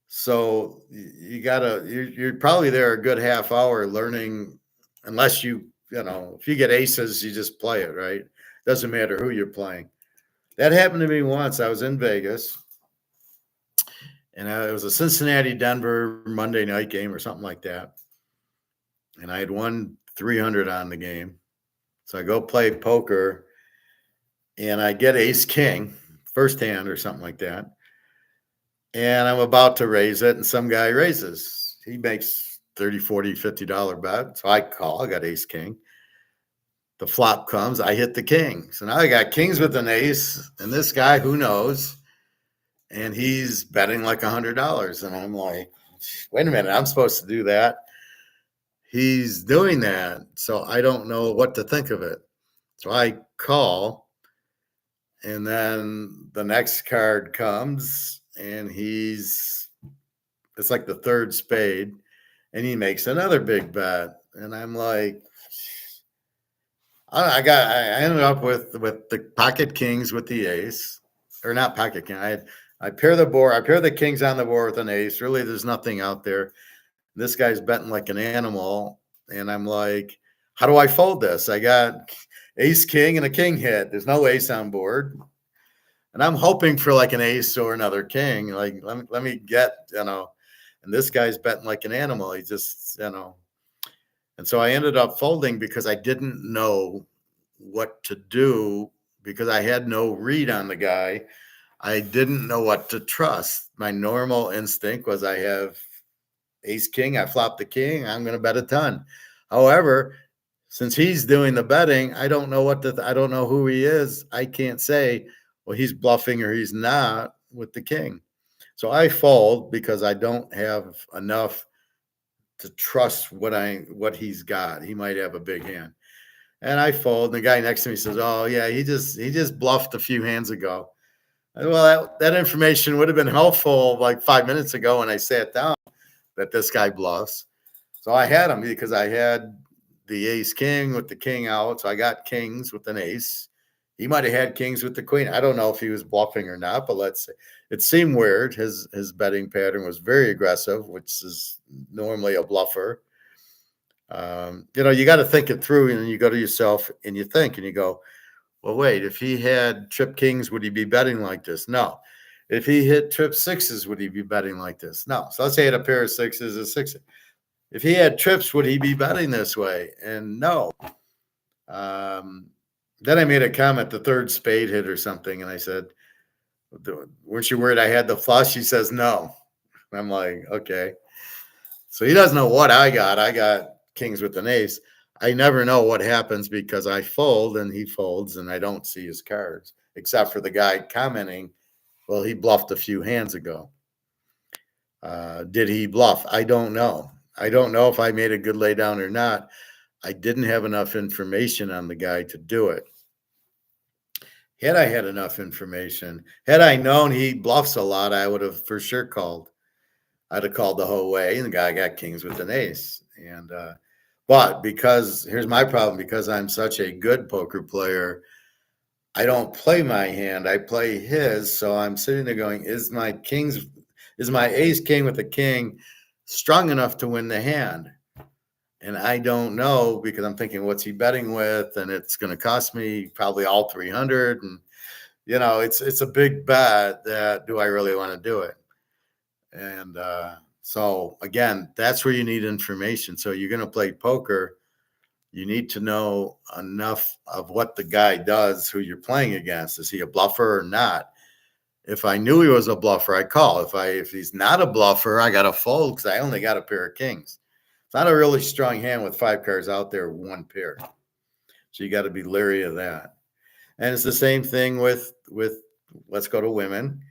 [SPEAKER 1] So you're probably there a good half hour learning, unless if you get aces, you just play it, right? Doesn't matter who you're playing. That happened to me once. I was in Vegas, and it was a Cincinnati-Denver Monday night game or something like that. And I had won 300 on the game. So I go play poker, and I get ace king, first hand or something like that. and I'm about to raise it, and some guy raises. He makes $30, $40, $50 bet. So I call. I got ace king. The flop comes. I hit the king. So now I got kings with an ace, and this guy, who knows, and he's betting like $100. And I'm like, wait a minute, I'm supposed to do that. He's doing that. So I don't know what to think of it. So I call, and then the next card comes, and it's like the third spade, and he makes another big bet. And I'm like, I ended up with the pocket kings with the ace, or not pocket king. I pair the kings on the board with an ace. Really, there's nothing out there. This guy's betting like an animal, and I'm like, how do I fold this? I got ace king and a king hit. There's no ace on board, and I'm hoping for like an ace or another king. Like let me get, and this guy's betting like an animal. He just, and so I ended up folding because I didn't know what to do, because I had no read on the guy. I didn't know what to trust. My normal instinct was, I have ace king, I flop the king, I'm going to bet a ton. However, since he's doing the betting, I don't know I don't know who he is. I can't say, well, he's bluffing or he's not with the king. So I fold because I don't have enough to trust what he's got. He might have a big hand. And I fold, and the guy next to me says, "Oh yeah, he just bluffed a few hands ago." Well, that information would have been helpful like 5 minutes ago when I sat down, that this guy bluffs. So I had him because I had the ace king with the king out. So I got kings with an ace. He might have had kings with the queen. I don't know if he was bluffing or not, but let's say it seemed weird. His betting pattern was very aggressive, which is normally a bluffer. You got to think it through, and you go to yourself and you think, and you go, well, wait, if he had trip kings, would he be betting like this? No. If he hit trip sixes, would he be betting like this? No. So let's say he had a pair of sixes, a six. If he had trips, would he be betting this way? And no. Then I made a comment, the third spade hit or something, and I said, weren't you worried I had the flush? He says, no. And I'm like, okay. So he doesn't know what I got. I got kings with an ace. I never know what happens because I fold and he folds, and I don't see his cards, except for the guy commenting, well, he bluffed a few hands ago. Did he bluff? I don't know. I don't know if I made a good laydown or not. I didn't have enough information on the guy to do it. Had I had enough information, had I known he bluffs a lot, I would have for sure called. I'd have called the whole way, and the guy got kings with an ace. And but here's my problem, because I'm such a good poker player, I don't play my hand, I play his. So I'm sitting there going, is my ace king with a king strong enough to win the hand? And I don't know, because I'm thinking, what's he betting with? And it's going to cost me probably all 300. And, it's a big bet. That do I really want to do it? And so again, that's where you need information. So you're going to play poker, you need to know enough of what the guy does, who you're playing against. Is he a bluffer or not? If I knew he was a bluffer, I call. If he's not a bluffer, I got to fold, because I only got a pair of kings. It's not a really strong hand with 5 cards out there, one pair. So you got to be leery of that. And it's the same thing with let's go to women.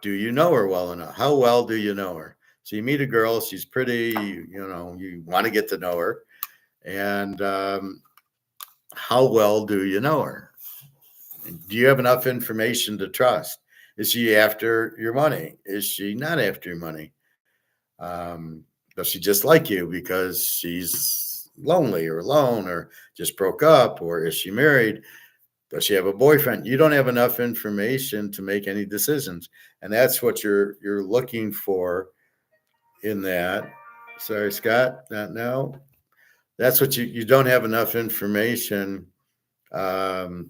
[SPEAKER 1] Do you know her well enough? How well do you know her? So you meet a girl, she's pretty, you want to get to know her. And how well do you know her? Do you have enough information to trust? Is she after your money? Is she not after your money? Does she just like you because she's lonely or alone or just broke up? Or is she married? Does she have a boyfriend? You don't have enough information to make any decisions. And that's what you're looking for in that. Sorry, Scott, not now. That's what you don't have enough information to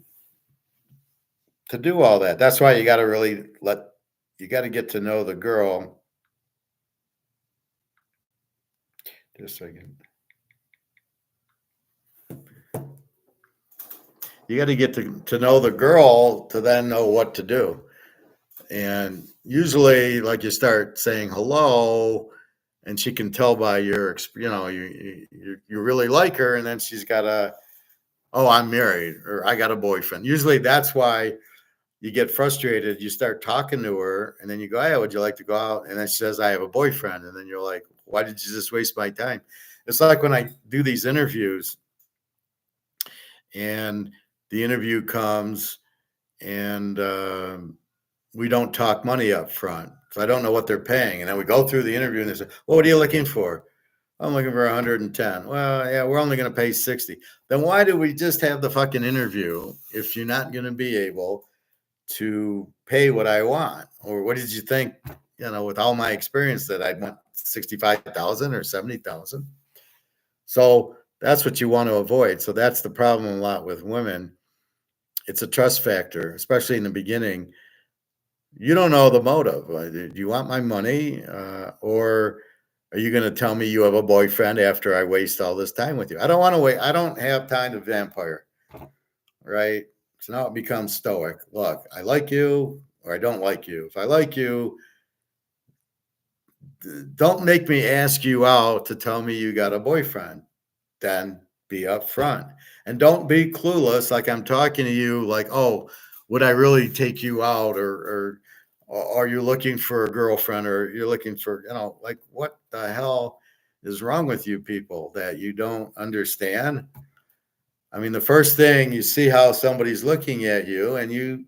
[SPEAKER 1] do all that. That's why you got to get to know the girl. Just a second. You got to get to know the girl to then know what to do. And usually, like, you start saying hello, and she can tell by your, you really like her, and then she's got oh, I'm married, or I got a boyfriend. Usually, that's why you get frustrated. You start talking to her, and then you go, "Hey, would you like to go out?" And then she says, "I have a boyfriend," and then you're like, "Why did you just waste my time?" It's like when I do these interviews, and the interview comes, and we don't talk money up front. So I don't know what they're paying. And then we go through the interview and they say, well, what are you looking for? I'm looking for 110. Well, yeah, we're only going to pay 60. Then why do we just have the fucking interview if you're not going to be able to pay what I want? Or what did you think, with all my experience, that I'd want 65,000 or 70,000? So that's what you want to avoid. So that's the problem a lot with women. It's a trust factor, especially in the beginning. You don't know the motive. Do you want my money, or are you going to tell me you have a boyfriend after I waste all this time with you? I don't want to wait. I don't have time to vampire, right? So now it becomes stoic. Look, I like you, or I don't like you. If I like you, don't make me ask you out to tell me you got a boyfriend. Then be upfront, and don't be clueless. Like, I'm talking to you, like, oh, would I really take you out, or are you looking for a girlfriend, or you're looking for, like, what the hell is wrong with you people that you don't understand? I mean, the first thing you see how somebody's looking at you, and you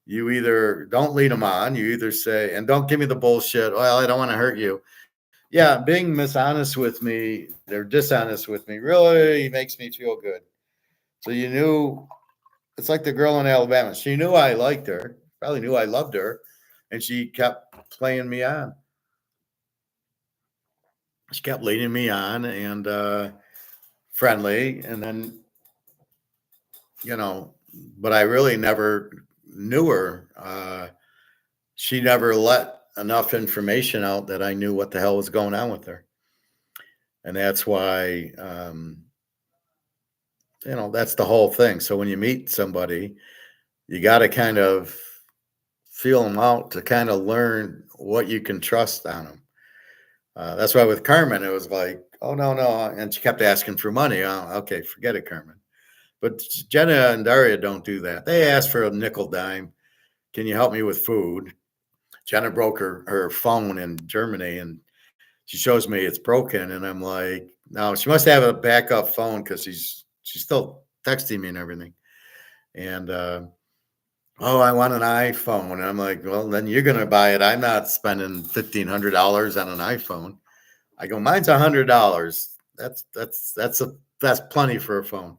[SPEAKER 1] either don't lead them on, you either say, and don't give me the bullshit, well, I don't want to hurt you. Yeah, being dishonest with me really makes me feel good. So you knew, it's like the girl in Alabama. She knew I liked her, probably knew I loved her, and she kept playing me on. She kept leading me on, and friendly, and then, but I really never knew her. She never let enough information out that I knew what the hell was going on with her. And that's why, that's the whole thing. So when you meet somebody, you got to kind of feel them out to kind of learn what you can trust on them. That's why with Carmen, it was like, oh, no, no. And she kept asking for money. Oh, okay, forget it, Carmen. But Jenna and Daria don't do that. They ask for a nickel dime. Can you help me with food? Jenna broke her phone in Germany, and she shows me it's broken. And I'm like, no, she must have a backup phone, because she's still texting me and everything. And, oh, I want an iPhone. And I'm like, well, then you're going to buy it. I'm not spending $1,500 on an iPhone. I go, mine's $100. That's plenty for a phone.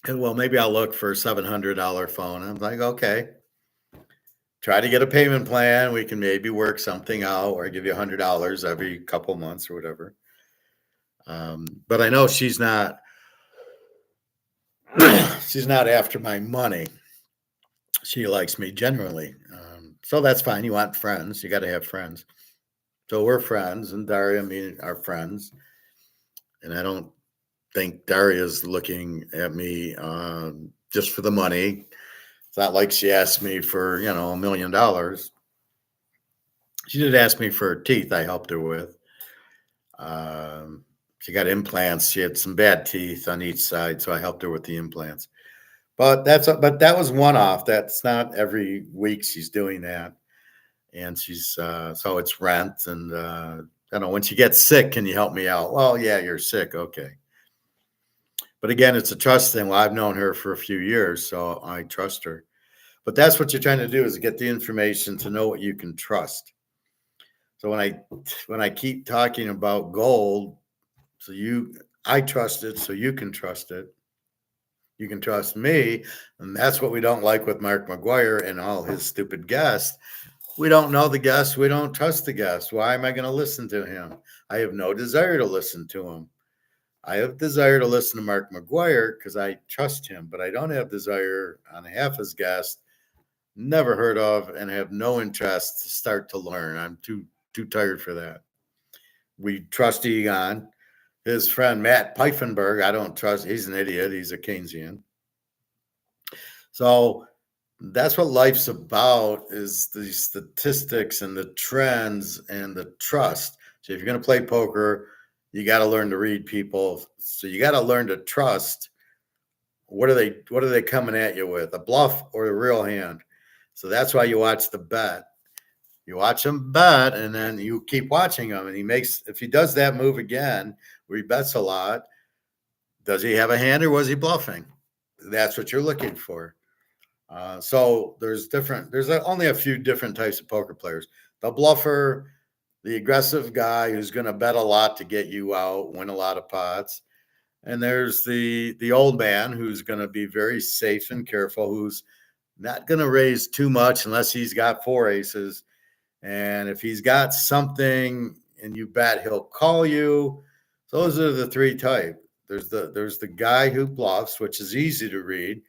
[SPEAKER 1] And, well, maybe I'll look for a $700 phone. I'm like, okay, try to get a payment plan. We can maybe work something out, or give you $100 every couple months or whatever. But I know she's not after my money. She likes me generally. So that's fine. You want friends. You got to have friends. So we're friends, and Daria and me are friends. And I don't think Daria's looking at me just for the money. It's not like she asked me for, $1 million. She did ask me for her teeth. I helped her with. She got implants. She had some bad teeth on each side, so I helped her with the implants. But that was one off. That's not every week she's doing that. And she's so it's rent, and when she gets sick, can you help me out? Well, yeah, you're sick. Okay. But again, it's a trust thing. Well, I've known her for a few years, so I trust her. But that's what you're trying to do, is get the information to know what you can trust. So when I keep talking about gold, I trust it, so you can trust it. You can trust me, and that's what we don't like with Mark McGuire and all his stupid guests. We don't know the guest. We don't trust the guest. Why am I going to listen to him? I have no desire to listen to him. I have desire to listen to Mark McGuire because I trust him, but I don't have desire on half his guests, never heard of, and have no interest to start to learn. I'm too tired for that. We trust Egon. His friend Matt Pfeifenberg, I don't trust. He's an idiot. He's a Keynesian. So That's what life's about, is the statistics and the trends and the trust. So if you're going to play poker, you got to learn to read people. So you got to learn to trust. What are they coming at you with, a bluff or a real hand? So that's why you watch the bet. You watch him bet, and then you keep watching him. And if he does that move again, where he bets a lot, does he have a hand or was he bluffing? That's what you're looking for. So there's only a few different types of poker players. The bluffer, the aggressive guy who's going to bet a lot to get you out, win a lot of pots. And there's the old man who's going to be very safe and careful, who's not going to raise too much unless he's got 4 aces. And if he's got something and you bet, he'll call you. Those are the 3 types. There's the guy who bluffs, which is easy to read.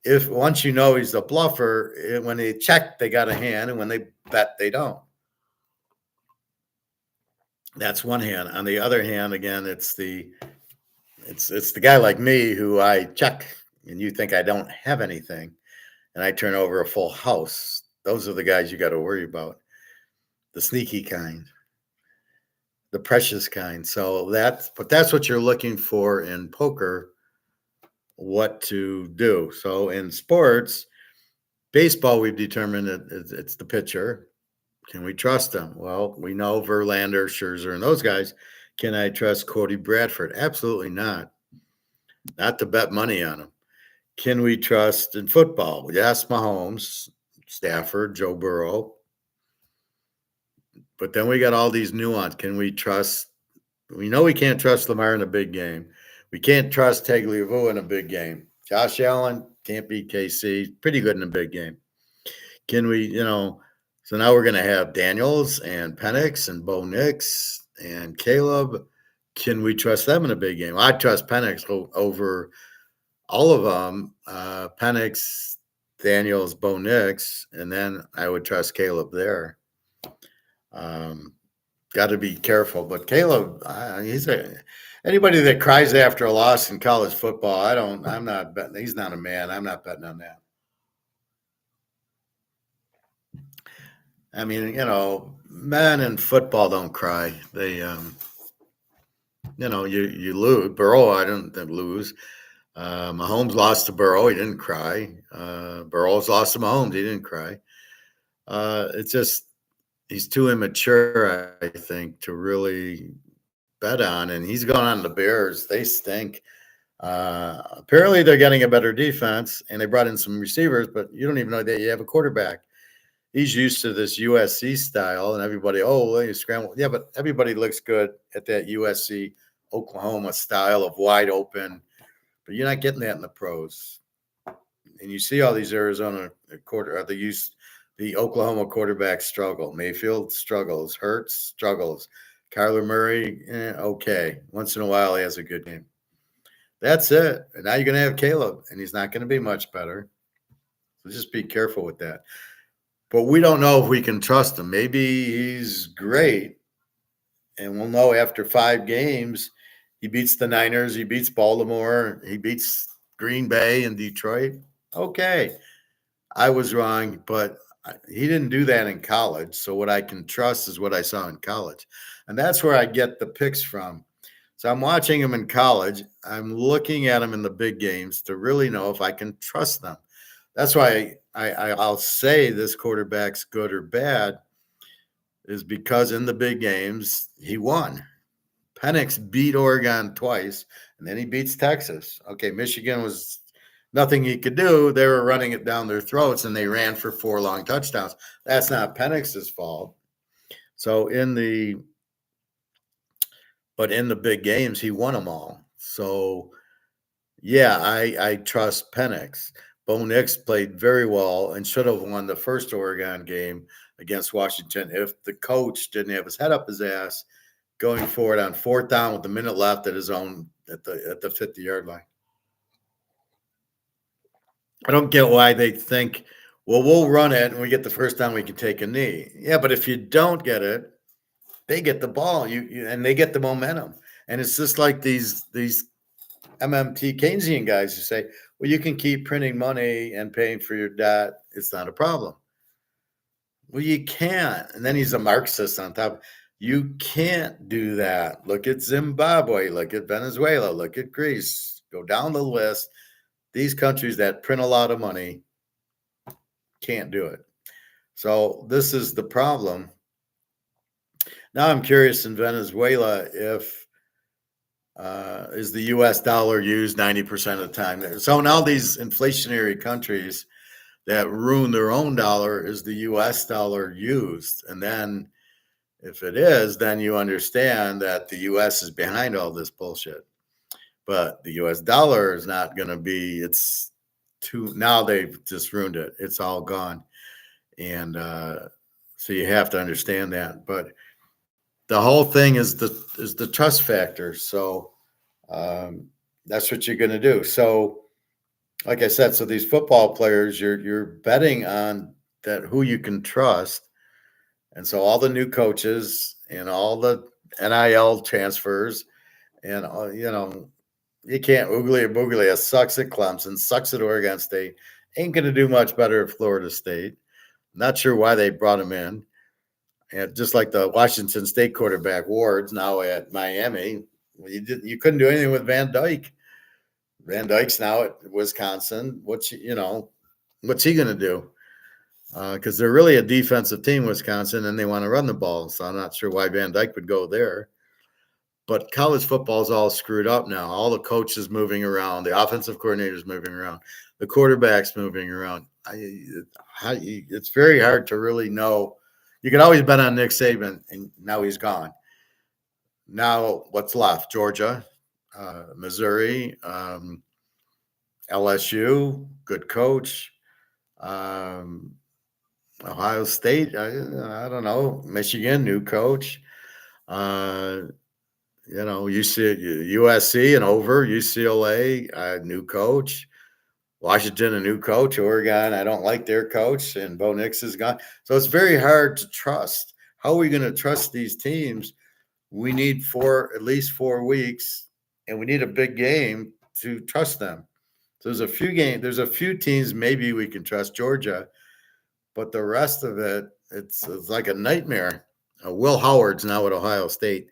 [SPEAKER 1] If once you know he's a bluffer, when they check, they got a hand, and when they bet, they don't. That's one hand. On the other hand, again, it's the guy like me who I check, and you think I don't have anything, and I turn over a full house. Those are the guys you got to worry about. The sneaky kind, the precious kind. So that's what you're looking for in poker, what to do. So in sports, baseball, we've determined that it's the pitcher. Can we trust them? Well, we know Verlander, Scherzer, and those guys. Can I trust Cody Bradford? Absolutely not. Not to bet money on them. Can we trust in football? Yes, Mahomes, Stafford, Joe Burrow. But then we got all these nuance. Can we trust? We know we can't trust Lamar in a big game. We can't trust Tagliabue in a big game. Josh Allen can't beat KC. Pretty good in a big game. Can we, so now we're going to have Daniels and Penix and Bo Nix and Caleb. Can we trust them in a big game? I trust Penix over all of them. Penix, Daniels, Bo Nix, and then I would trust Caleb there. Got to be careful, but Caleb, anybody that cries after a loss in college football, I'm not betting. He's not a man. I'm not betting on that. I mean, men in football don't cry. They, you lose. Burrow, I didn't lose. Mahomes lost to Burrow. He didn't cry. Burrow's lost to Mahomes. He didn't cry. It's just, he's too immature, I think, to really bet on. And he's going on the Bears. They stink. Apparently, they're getting a better defense, and they brought in some receivers, but you don't even know that you have a quarterback. He's used to this USC style, and everybody, you scramble. Yeah, but everybody looks good at that USC Oklahoma style of wide open. But you're not getting that in the pros. And you see all these Arizona the Oklahoma quarterbacks struggle. Mayfield struggles. Hurts struggles. Kyler Murray, okay. Once in a while, he has a good game. That's it. And now you're going to have Caleb, and he's not going to be much better. So just be careful with that. But we don't know if we can trust him. Maybe he's great, and we'll know after 5 games. He beats the Niners. He beats Baltimore. He beats Green Bay and Detroit. Okay, I was wrong, but he didn't do that in college. So what I can trust is what I saw in college. And that's where I get the picks from. So I'm watching him in college. I'm looking at him in the big games to really know if I can trust them. That's why I'll say this quarterback's good or bad, is because in the big games, he won. Penix beat Oregon twice, and then he beats Texas. Okay, Michigan was nothing he could do. They were running it down their throats, and they ran for 4 long touchdowns. That's not Penix's fault. So in the big games, he won them all. So, yeah, I trust Penix. Bo Nix played very well and should have won the first Oregon game against Washington if the coach didn't have his head up his ass going forward on 4th down with a minute left at his own at the 50-yard line. I don't get why they think, well, we'll run it and we get the first down, we can take a knee. Yeah, but if you don't get it, they get the ball, and they get the momentum. And it's just like these MMT Keynesian guys who say, Well, you can keep printing money and paying for your debt. It's not a problem. Well, you can't. And then he's a Marxist on top. You can't do that. Look at Zimbabwe. Look at Venezuela. Look at Greece. Go down the list. These countries that print a lot of money can't do it. So this is the problem. Now I'm curious in Venezuela if is the U.S. dollar used 90% of the time. So now these inflationary countries that ruin their own dollar, is the U.S. dollar used? And then if it is, then you understand that the U.S. is behind all this bullshit. But the U.S. dollar is not going to be. It's too now. They've just ruined it. It's all gone, and so you have to understand that. But the whole thing is the trust factor. So that's what you're going to do. So, like I said, so these football players, you're betting on that who you can trust, and so all the new coaches and all the NIL transfers, and you can't oogly or boogly. It sucks at Clemson, sucks at Oregon State. Ain't going to do much better at Florida State. Not sure why they brought him in. And just like the Washington State quarterback Ward's now at Miami, you couldn't do anything with Van Dyke. Van Dyke's now at Wisconsin. What's he going to do? Because they're really a defensive team, Wisconsin, and they want to run the ball. So I'm not sure why Van Dyke would go there. But college football is all screwed up now. All the coaches moving around, the offensive coordinators moving around, the quarterbacks moving around. It's very hard to really know. You can always bet on Nick Saban, and now he's gone. Now what's left? Georgia, Missouri, LSU, good coach. Ohio State, I don't know. Michigan, new coach. USC and over, UCLA, new coach. Washington, a new coach. Oregon, I don't like their coach, and Bo Nix is gone. So it's very hard to trust. How are we going to trust these teams? We need at least 4 weeks, and we need a big game to trust them. So there's a few teams maybe we can trust. Georgia, but the rest of it, it's like a nightmare. Will Howard's now at Ohio State.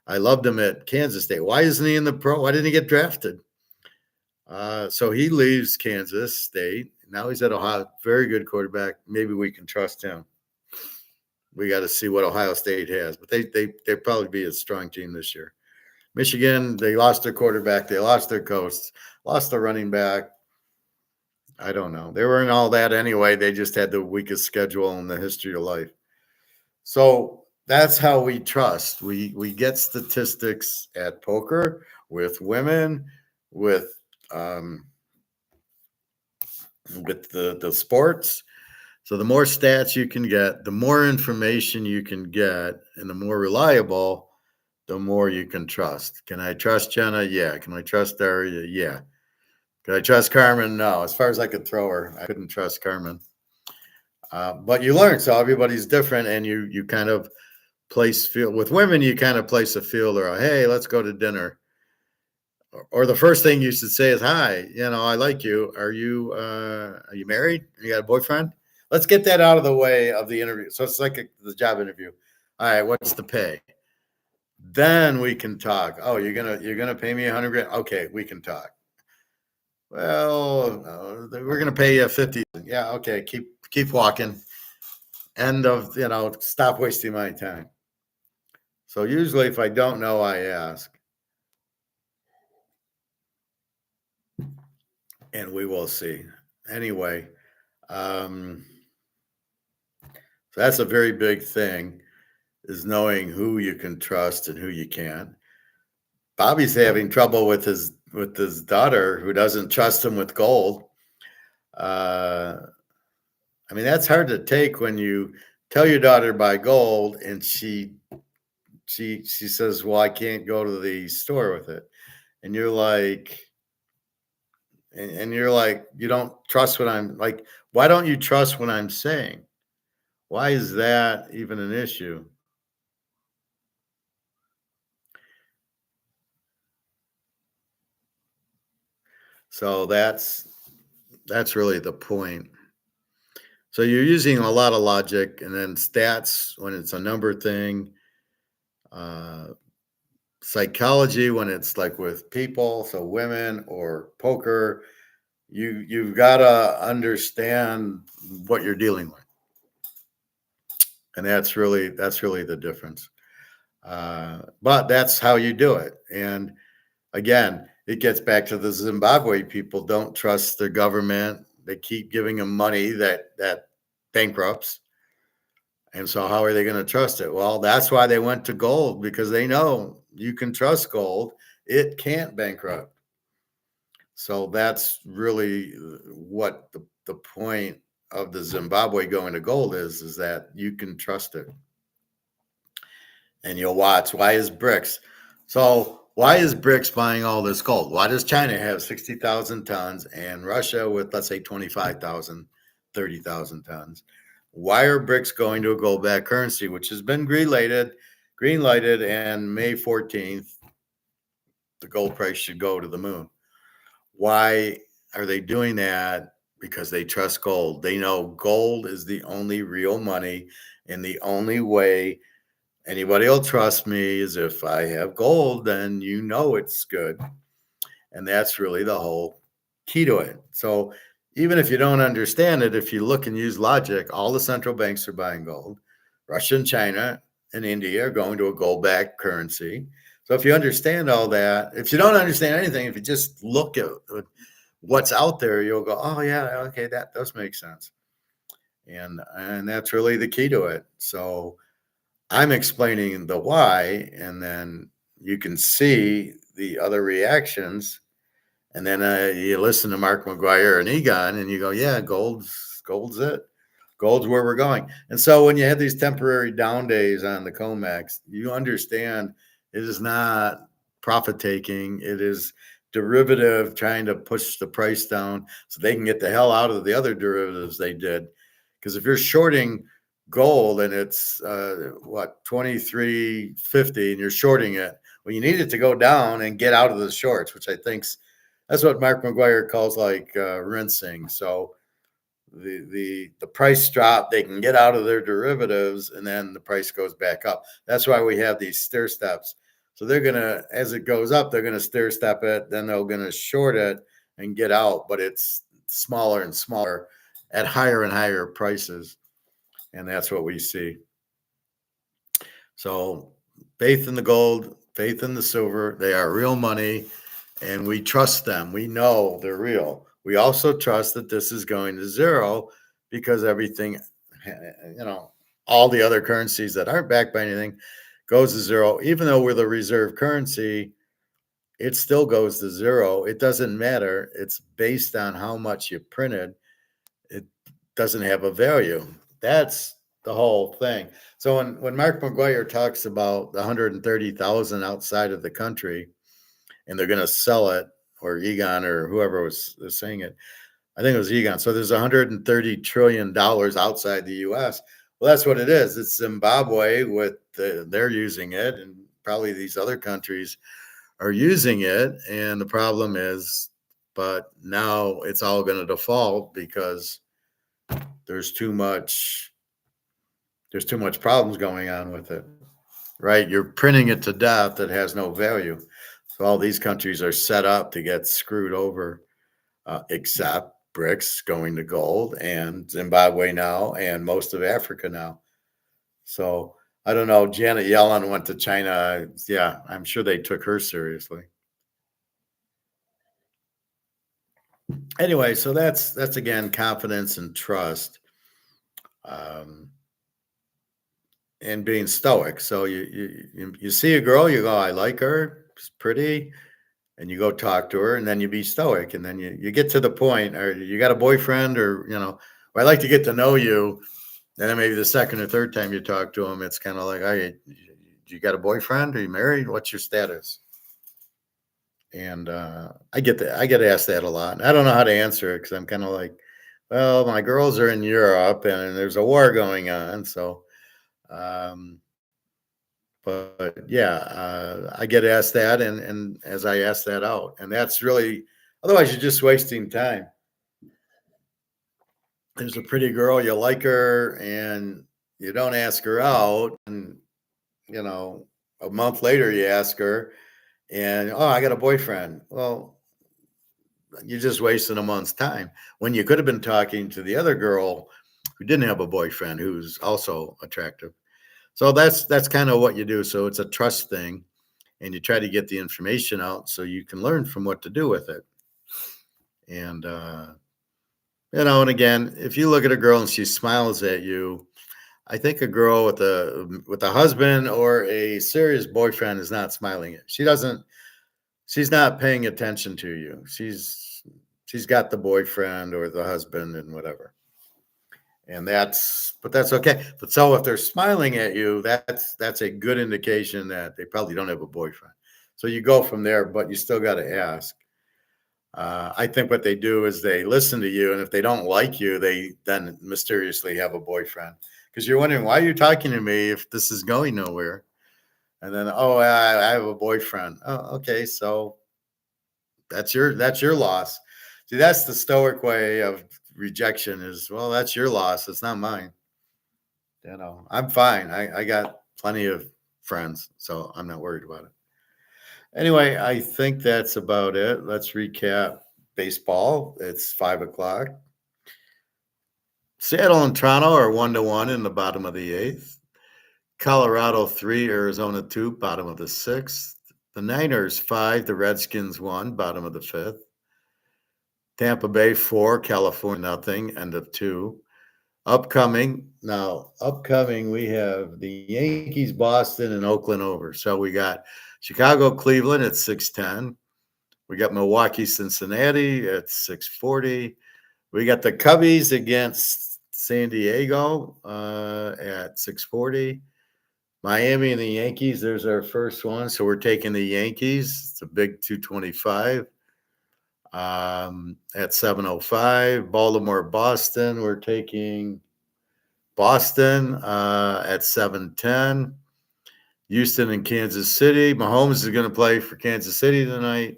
[SPEAKER 1] I loved him at Kansas State. Why isn't he in the pro? Why didn't he get drafted? So he leaves Kansas State. Now he's at Ohio. Very good quarterback. Maybe we can trust him. We got to see what Ohio State has, but they probably be a strong team this year. Michigan, they lost their quarterback. They lost their coach, lost their running back. I don't know. They weren't all that anyway. They just had the weakest schedule in the history of life. So that's how we trust. We get statistics at poker with women, with the sports. So the more stats you can get, the more information you can get, and the more reliable, the more you can trust. Can I trust Jenna? Yeah. Can I trust Daria? Yeah. Can I trust Carmen? No. As far as I could throw her, I couldn't trust Carmen. But you learn. So everybody's different, and you kind of place field. With women, you kind of place a fielder. Hey, let's go to dinner. Or the first thing you should say is, "Hi, I like you. Are you married? You got a boyfriend? Let's get that out of the way of the interview." So it's like the job interview. All right, what's the pay? Then we can talk. Oh, you're gonna pay me $100,000? Okay, we can talk. Well, we're gonna pay you 50. Yeah, okay, keep walking. End of, stop wasting my time. So usually, if I don't know, I ask. And we will see. Anyway, so that's a very big thing, is knowing who you can trust and who you can't. Bobby's having trouble with his daughter, who doesn't trust him with gold. That's hard to take when you tell your daughter to buy gold and she says, "Well, I can't go to the store with it," and you're like. And you're like, you don't trust what I'm like. Why don't you trust what I'm saying? Why is that even an issue? So that's That's really the point. So you're using a lot of logic and then stats when it's a number thing, uh, psychology when it's like with people, so women or poker. You've got to understand what you're dealing with, and that's really the difference. But that's how you do it. And again, it gets back to the Zimbabwe people don't trust their government. They keep giving them money that bankrupts. And so how are they going to trust it? Well, that's why they went to gold, because they know you can trust gold. It can't bankrupt. So that's really what the point of the Zimbabwe going to gold is that you can trust it. And you'll watch. Why is BRICS? So why is BRICS buying all this gold? Why does China have 60,000 tons and Russia with, let's say, 25,000, 30,000 tons? Why are BRICS going to a gold-backed currency, which has been green-lighted, and May 14th, the gold price should go to the moon? Why are they doing that? Because they trust gold. They know gold is the only real money, and the only way anybody will trust me is if I have gold, then you know it's good. And that's really the whole key to it. So even if you don't understand it, if you look and use logic, all the central banks are buying gold. Russia and China and India are going to a gold-backed currency. So if you understand all that, if you don't understand anything, if you just look at what's out there, you'll go, oh yeah, okay, that does make sense. And that's really the key to it. So I'm explaining the why, and then you can see the other reactions. And then you listen to Mark McGuire and Egon, and you go, yeah, gold's it. Gold's where we're going. And so when you have these temporary down days on the COMEX, you understand it is not profit taking. It is derivative trying to push the price down so they can get the hell out of the other derivatives they did. Because if you're shorting gold and it's 23.50 and you're shorting it, well, you need it to go down and get out of the shorts, which I think's that's what Mark McGuire calls like rinsing. So the price drop, they can get out of their derivatives, and then the price goes back up. That's why we have these stair steps. So they're gonna, as it goes up, they're gonna stair step it, then they're gonna short it and get out, but it's smaller and smaller at higher and higher prices, and that's what we see. So faith in the gold, faith in the silver, they are real money. And we trust them. We know they're real. We also trust that this is going to zero because everything, all the other currencies that aren't backed by anything goes to zero. Even though we're the reserve currency, it still goes to zero. It doesn't matter. It's based on how much you printed. It doesn't have a value. That's the whole thing. So when Mark McGuire talks about the 130,000 outside of the country, and they're going to sell it, or Egon or whoever was saying it. I think it was Egon. So there's $130 trillion outside the U.S. Well, that's what it is. It's Zimbabwe they're using it, and probably these other countries are using it. And the problem is, but now it's all going to default because there's too much problems going on with it, right? You're printing it to death that has no value. So all these countries are set up to get screwed over, except BRICS going to gold and Zimbabwe now and most of Africa now. So I don't know. Janet Yellen went to China. Yeah, I'm sure they took her seriously. Anyway, so that's again confidence and trust, and being stoic. So you see a girl, you go, I like her, she's pretty. And you go talk to her, and then you be stoic, and then you get to the point, or you got a boyfriend, or or I like to get to know you. And then maybe the second or third time you talk to him, it's kind of like, hey, you got a boyfriend? Are you married? What's your status? And I get asked that a lot. I don't know how to answer it because I'm kind of like, well, my girls are in Europe, and there's a war going on, so. But yeah, I get asked that, and as I ask that out, and that's really, otherwise you're just wasting time. there's a pretty girl, you like her, and you don't ask her out, and you know, a month later you ask her, and oh, I got a boyfriend. Well, you just wasted a month's time when you could have been talking to the other girl who didn't have a boyfriend who's also attractive. So that's kind of what you do. So it's a trust thing, and you try to get the information out so you can learn from what to do with it. And and again, if you look at a girl and she smiles at you, I think a girl with a husband or a serious boyfriend is not smiling at. She doesn't. She's not paying attention to you. She's got the boyfriend or the husband and whatever. And that's okay. But so if they're smiling at you, that's a good indication that they probably don't have a boyfriend. So you go from there, but you still got to ask. I think what they do is they listen to you, and if they don't like you, they then mysteriously have a boyfriend because you're wondering why you're talking to me if this is going nowhere. And then, oh, I have a boyfriend. Oh, okay, so that's your loss. See, that's the stoic way of rejection. Is well, that's your loss. It's not mine. I'm fine. I got plenty of friends, so I'm not worried about it. Anyway, I think that's about it. Let's recap baseball. It's 5 o'clock. Seattle and Toronto are 1-1 in the bottom of the eighth. Colorado 3, Arizona 2, bottom of the sixth. The Niners 5, the Redskins 1, bottom of the fifth. Tampa Bay 4, California nothing, end of 2. Upcoming, we have the Yankees, Boston, and Oakland over. So we got Chicago, Cleveland at 6:10. We got Milwaukee, Cincinnati at 6:40. We got the Cubbies against San Diego at 6:40. Miami and the Yankees, there's our first one. So we're taking the Yankees. It's a big 225 at 7:05. Baltimore, Boston, we're taking Boston at 7:10. Houston and Kansas City. Mahomes is going to play for Kansas City tonight.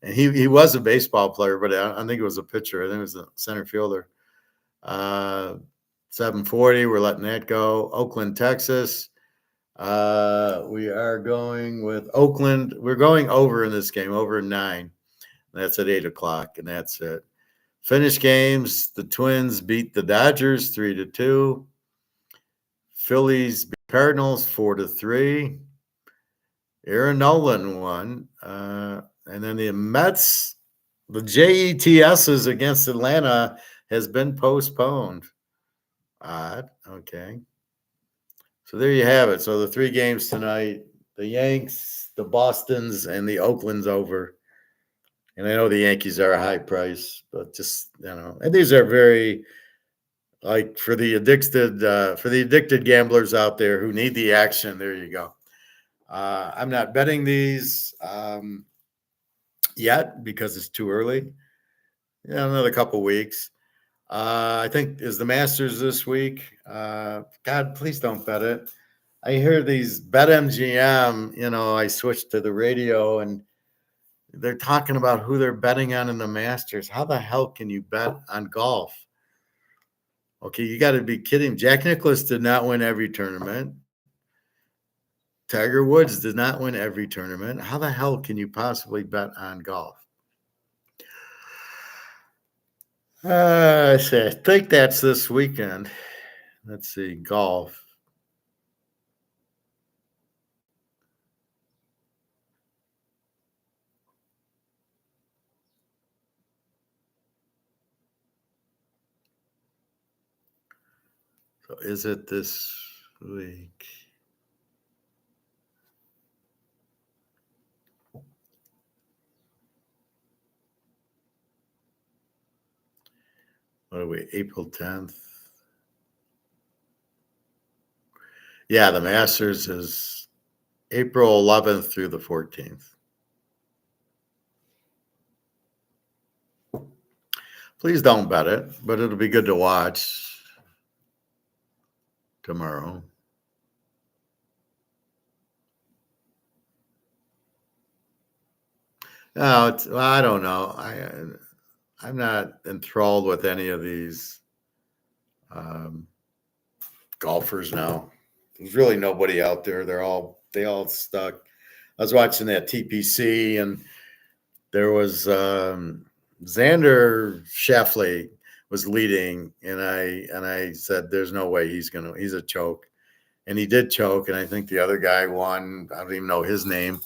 [SPEAKER 1] And he was a baseball player, but I think it was a pitcher. I think it was a center fielder. 7:40, we're letting that go. Oakland, Texas. We are going with Oakland. We're going over in this game, over 9. That's at 8 o'clock, and that's it. Finish games. The Twins beat the Dodgers 3-2. Phillies beat Cardinals 4-3. Aaron Nolan won. And then the Mets, the JETSs against Atlanta has been postponed. Odd. Okay. So there you have it. So the 3 games tonight, the Yanks, the Bostons, and the Oakland's over. And I know the Yankees are a high price, but just, and these are very, like, for the addicted gamblers out there who need the action, there you go. I'm not betting these yet because it's too early. Another couple weeks. I think is the Masters this week. God, please don't bet it. I hear these BetMGM. I switched to the radio and they're talking about who they're betting on in the Masters. How the hell can you bet on golf? Okay, you got to be kidding. Jack Nicklaus did not win every tournament. Tiger Woods did not win every tournament. How the hell can you possibly bet on golf? I think that's this weekend. Let's see, golf. So is it this week? What are we, April 10th? Yeah, the Masters is April 11th through the 14th. Please don't bet it, but it'll be good to watch tomorrow. No, I don't know. I'm not enthralled with any of these golfers now. There's really nobody out there. They all stuck. I was watching that TPC, and there was Xander Schauffele was leading, and I said, "There's no way he's a choke," and he did choke, and I think the other guy won. I don't even know his name.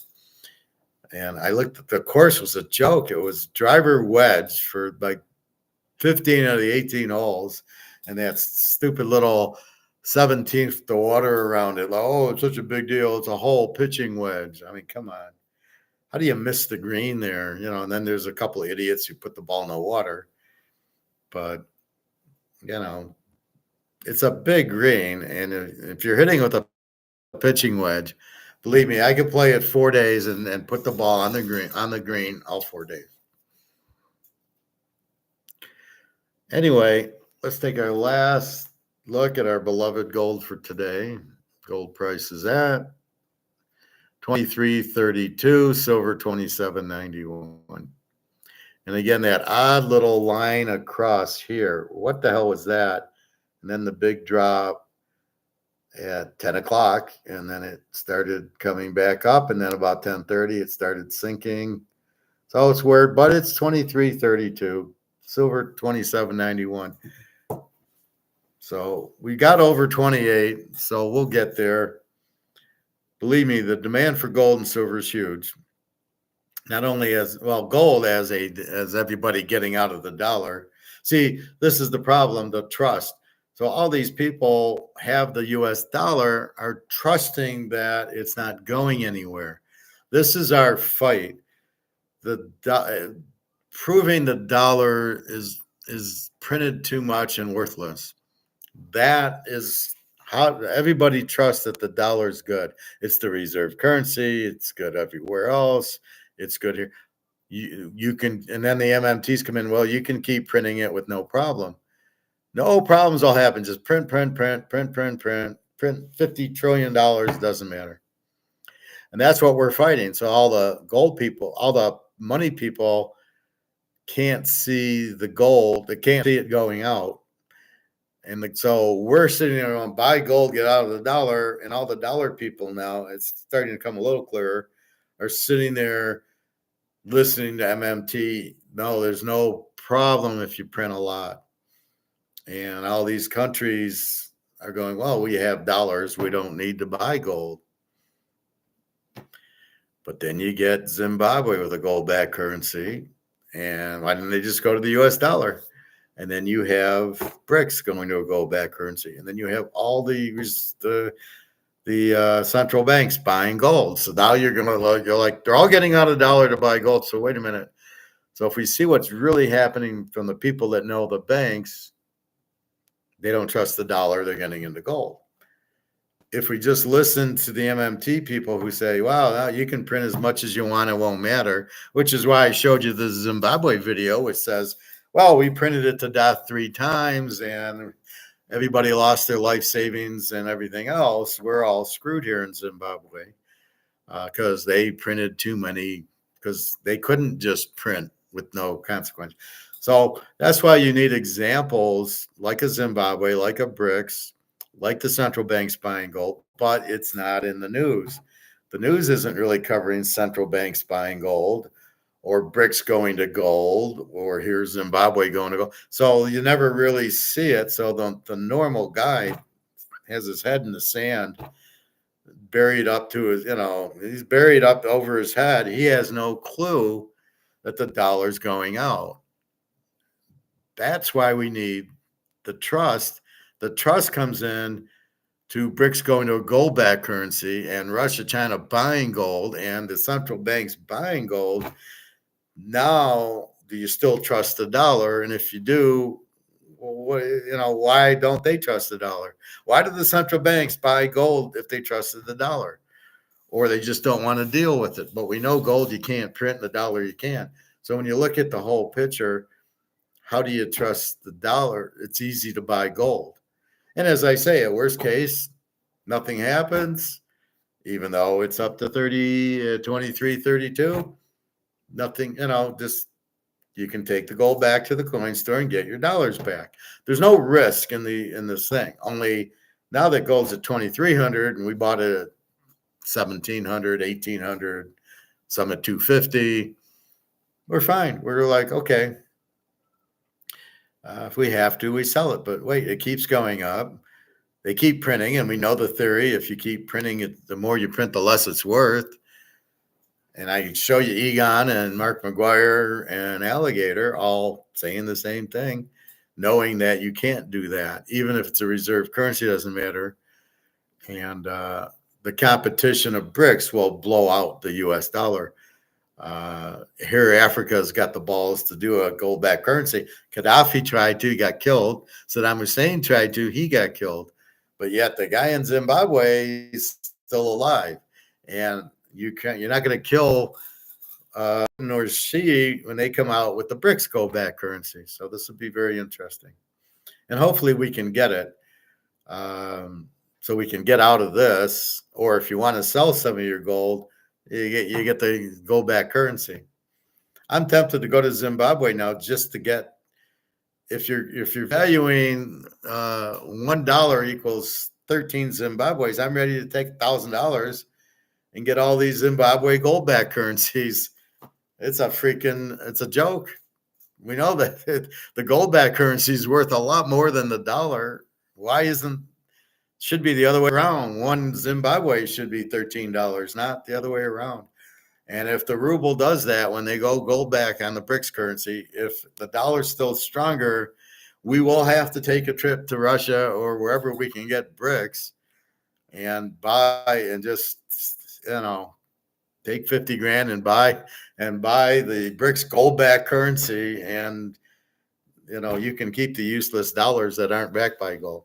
[SPEAKER 1] And I looked at the course was a joke. It was driver wedge for like 15 out of the 18 holes, and that stupid little 17th the water around it. Like, oh, it's such a big deal. It's a hole pitching wedge. I mean, come on. How do you miss the green there? And then there's a couple of idiots who put the ball in the water. But, it's a big green. And if you're hitting with a pitching wedge, believe me, I could play it 4 days and put the ball on the green all 4 days. Anyway, let's take our last look at our beloved gold for today. Gold price is at $23.32, silver $27.91. And again, that odd little line across here. What the hell was that? And then the big drop at 10 o'clock, and then it started coming back up, and then about 10:30 it started sinking. So it's weird, but it's $23.32, silver $27.91. So we got over 28, so we'll get there. Believe me, the demand for gold and silver is huge. Not only gold as everybody getting out of the dollar. See, this is the problem, the trust. So all these people have the US dollar, are trusting that it's not going anywhere. This is our fight. Proving the dollar is printed too much and worthless. That is how everybody trusts that the dollar is good. It's the reserve currency. It's good everywhere else. It's good here. You can, and then the MMTs come in. Well, you can keep printing it with no problem. No problems will happen. Just print $50 trillion, doesn't matter. And that's what we're fighting. So all the gold people, all the money people can't see the gold. They can't see it going out. And so we're sitting there on buy gold, get out of the dollar. And all the dollar people now, it's starting to come a little clearer, are sitting there listening to MMT. No, there's no problem if you print a lot. And all these countries are going, well, we have dollars. We don't need to buy gold. But then you get Zimbabwe with a gold-backed currency. And why didn't they just go to the US dollar? And then you have BRICS going to a gold-backed currency. And then you have all the central banks buying gold. So now you're like, they're all getting out of the dollar to buy gold. So wait a minute. So if we see what's really happening from the people that know the banks, they don't trust the dollar, they're getting into gold. If we just listen to the MMT people who say, wow, now you can print as much as you want, it won't matter, which is why I showed you the Zimbabwe video, which says, well, we printed it to death 3 times and everybody lost their life savings and everything else. We're all screwed here in Zimbabwe because they printed too many, because they couldn't just print with no consequence. So that's why you need examples like a Zimbabwe, like a BRICS, like the central banks buying gold, but it's not in the news. The news isn't really covering central banks buying gold or BRICS going to gold, or here's Zimbabwe going to gold. So you never really see it. So the normal guy has his head in the sand, buried up to his, he's buried up over his head. He has no clue that the dollar's going out. That's why we need the trust. The trust comes in to BRICS going to a gold-backed currency and Russia, China buying gold and the central banks buying gold. Now, do you still trust the dollar? And if you do, why don't they trust the dollar? Why do the central banks buy gold if they trusted the dollar? Or they just don't want to deal with it. But we know gold you can't print, the dollar you can. So when you look at the whole picture, how do you trust the dollar? It's easy to buy gold. And as I say, at worst case, nothing happens, even though it's up to 23.32. Nothing, just you can take the gold back to the coin store and get your dollars back. There's no risk in this thing. Only now that gold's at 2,300 and we bought it at 1,700, 1,800, some at 250, we're fine. We're like, okay, if we have to, we sell it. But wait, it keeps going up. They keep printing, and we know the theory. If you keep printing it, the more you print, the less it's worth. And I can show you Egon and Mark McGuire and Alligator all saying the same thing, knowing that you can't do that. Even if it's a reserve currency, doesn't matter. And the competition of BRICS will blow out the U.S. dollar. Here, Africa's got the balls to do a gold-backed currency. Gaddafi tried to, he got killed. Saddam Hussein tried to, he got killed. But yet the guy in Zimbabwe is still alive. And you're not going to kill nor Xi when they come out with the BRICS gold-backed currency. So this will be very interesting. And hopefully we can get it. So we can get out of this. Or if you want to sell some of your gold, you get the gold-backed currency. I'm tempted to go to Zimbabwe now just to get, if you're valuing $1 equals 13 Zimbabwe's, I'm ready to take $1,000 and get all these Zimbabwe gold-backed currencies. It's a joke. We know that the gold-backed currency is worth a lot more than the dollar. Why should be the other way around? One Zimbabwe should be $13, not the other way around. And if the ruble does that, when they go gold back on the BRICS currency, if the dollar's still stronger, we will have to take a trip to Russia or wherever we can get BRICS and buy and just, take 50 grand and buy the BRICS gold back currency. And, you can keep the useless dollars that aren't backed by gold.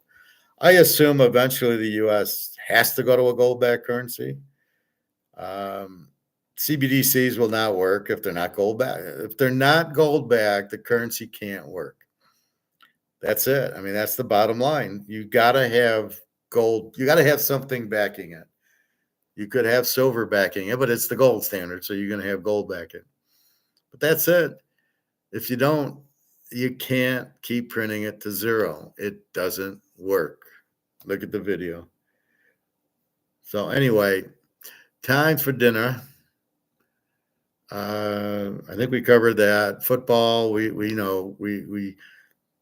[SPEAKER 1] I assume eventually the U.S. has to go to a gold back currency. CBDCs will not work if they're not gold back. If they're not gold back, the currency can't work. That's it. I mean, that's the bottom line. You got to have gold. You got to have something backing it. You could have silver backing it, but it's the gold standard, so you're going to have gold backing. But that's it. If you don't, you can't keep printing it to zero. It doesn't work. Look at the video. So anyway, time for dinner. I think we covered that. Football, we know we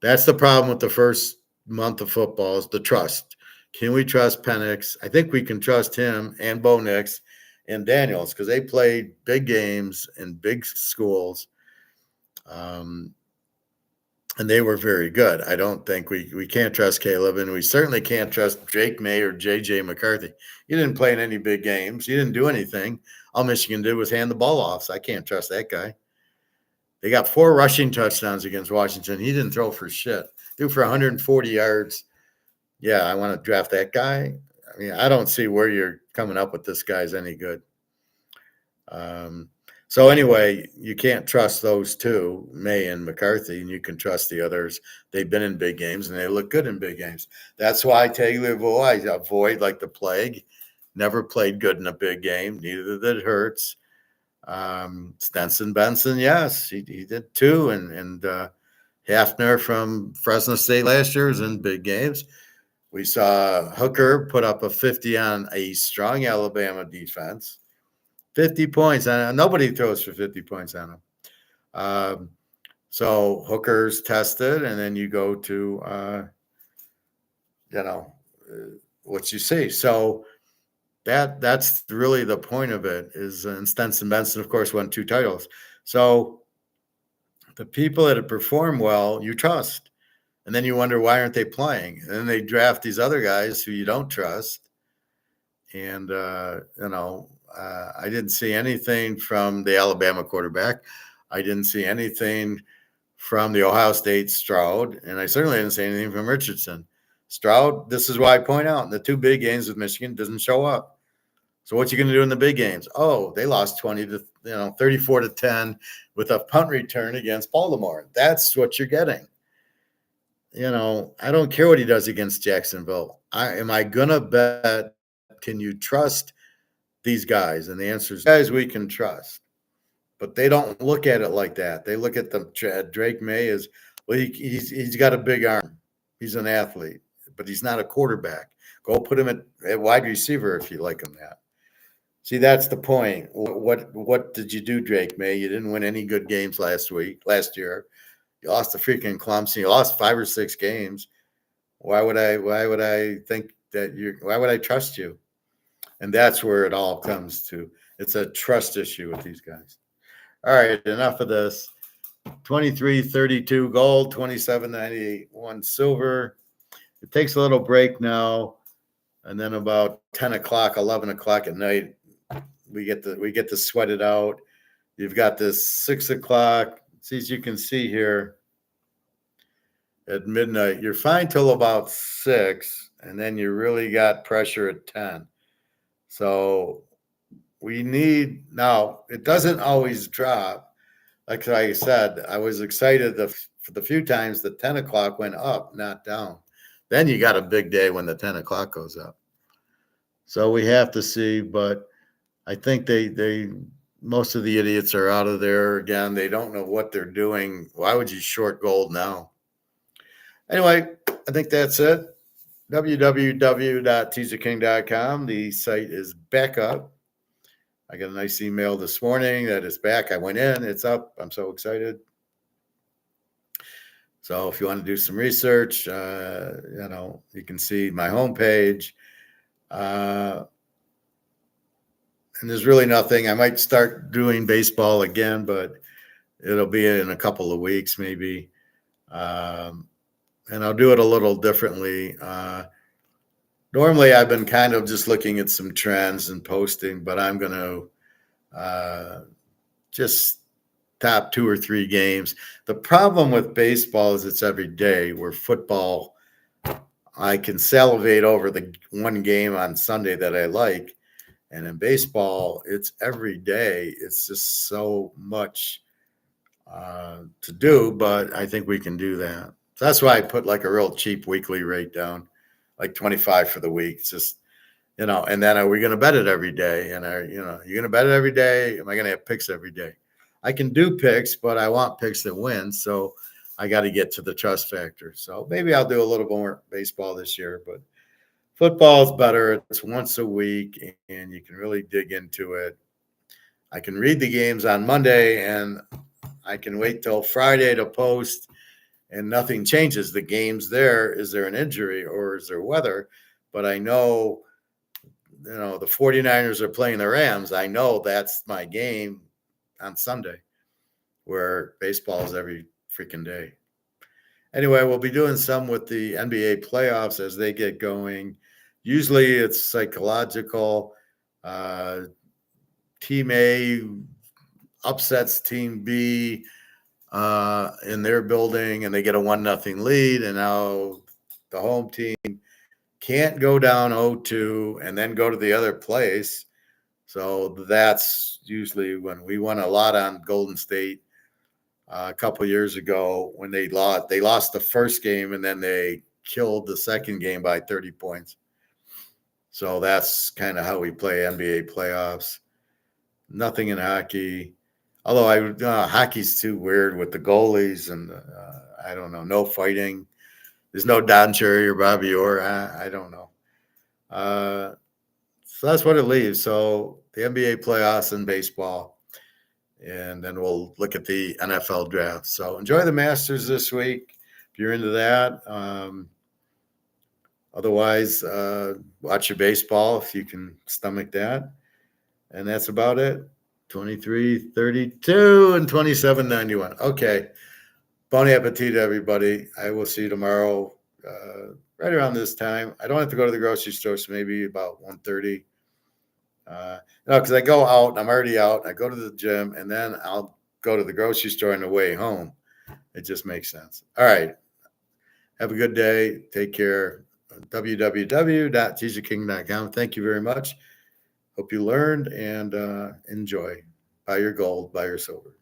[SPEAKER 1] that's the problem with the first month of football is the trust. Can we trust Penix? I think we can trust him and Bo Nix and Daniels because they played big games in big schools. And they were very good. I don't think we can't trust Caleb, and we certainly can't trust Drake May or J.J. McCarthy. You didn't play in any big games. You didn't do anything. All Michigan did was hand the ball off, so I can't trust that guy. They got 4 rushing touchdowns against Washington. He didn't throw for shit. Threw for 140 yards. Yeah, I want to draft that guy. I mean, I don't see where you're coming up with this guy's any good. So anyway, you can't trust those two, May and McCarthy, and you can trust the others. They've been in big games, and they look good in big games. That's why Tagliavoe, I avoid like the plague. Never played good in a big game. Neither did Hurts. Stenson Benson, yes, he did too. And Hafner from Fresno State last year was in big games. We saw Hooker put up a 50 on a strong Alabama defense. 50 points. Nobody throws for 50 points on him. So Hooker's tested, and then you go to, what you see. So that's really the point of it is, and Stenson Benson, of course, won 2 titles. So the people that have performed well, you trust. And then you wonder, why aren't they playing? And then they draft these other guys who you don't trust. And, I didn't see anything from the Alabama quarterback. I didn't see anything from the Ohio State Stroud. And I certainly didn't see anything from Richardson. Stroud, this is why I point out, in the 2 big games with Michigan, doesn't show up. So what you going to do in the big games? Oh, they lost 34-10 with a punt return against Baltimore. That's what you're getting. I don't care what he does against Jacksonville. Am I going to bet, can you trust these guys? And the answer is guys we can trust. but they don't look at it like that. They look at Drake May as, well, he's got a big arm. He's an athlete, but he's not a quarterback. Go put him at wide receiver if you like him that. See, that's the point. What did you do, Drake May? You didn't win any good games last year. You lost to freaking Clemson. You lost 5 or 6 games. Why would I think that why would I trust you? And that's where it all comes to. It's a trust issue with these guys. All right, enough of this. 23.32 gold, 27.91 silver. It takes a little break now, and then about 10 o'clock, 11 o'clock at night, we get to sweat it out. You've got this 6 o'clock. See, as you can see here, at midnight, you're fine till about 6, and then you really got pressure at 10. So we need now. It doesn't always drop. Like I said, I was excited for the few times the 10 o'clock went up, not down. Then you got a big day when the 10 o'clock goes up. So we have to see, but I think they most of the idiots are out of there again. They don't know what they're doing. Why would you short gold now? Anyway, I think that's it. www.teaserking.com. The site is back up. I got a nice email this morning that it's back. I went in, it's up. I'm so excited. So if you want to do some research, you can see my homepage. And there's really nothing. I might start doing baseball again, but it'll be in a couple of weeks maybe. And I'll do it a little differently. Normally, I've been kind of just looking at some trends and posting, but I'm going to just top 2 or 3 games. The problem with baseball is it's every day, where football, I can salivate over the one game on Sunday that I like. And in baseball, it's every day. It's just so much to do, but I think we can do that. So that's why I put like a real cheap weekly rate down, like 25 for the week. It's just, and then are we going to bet it every day? And you're going to bet it every day? Am I going to have picks every day? I can do picks, but I want picks that win. So I got to get to the trust factor. So maybe I'll do a little more baseball this year, but football is better. It's once a week and you can really dig into it. I can read the games on Monday and I can wait till Friday to post and nothing changes. The game's there. Is there an injury or is there weather? But I know, the 49ers are playing the Rams. I know that's my game on Sunday, where baseball is every freaking day. Anyway, we'll be doing some with the NBA playoffs as they get going. Usually it's psychological. Team A upsets Team B in their building, and they get a 1-0 lead, and now the home team can't go down 0-2 and then go to the other place. So that's usually when we won a lot on Golden State a couple years ago when they lost. They lost the first game, and then they killed the second game by 30 points. So that's kind of how we play NBA playoffs. Nothing in hockey. Although hockey's too weird with the goalies and I don't know, no fighting. There's no Don Cherry or Bobby Orr. I don't know. So that's what it leaves. So the NBA playoffs and baseball, and then we'll look at the NFL draft. So enjoy the Masters this week if you're into that. Otherwise, watch your baseball if you can stomach that. And that's about it. 23.32 and 27.91. Okay. Bon appetit, everybody. I will see you tomorrow right around this time. I don't have to go to the grocery store, so maybe about 1:30. Because I go out, I'm already out. I go to the gym, and then I'll go to the grocery store on the way home. It just makes sense. All right. Have a good day. Take care. www.teaserking.com. Thank you very much. Hope you learned and enjoy. Buy your gold, buy your silver.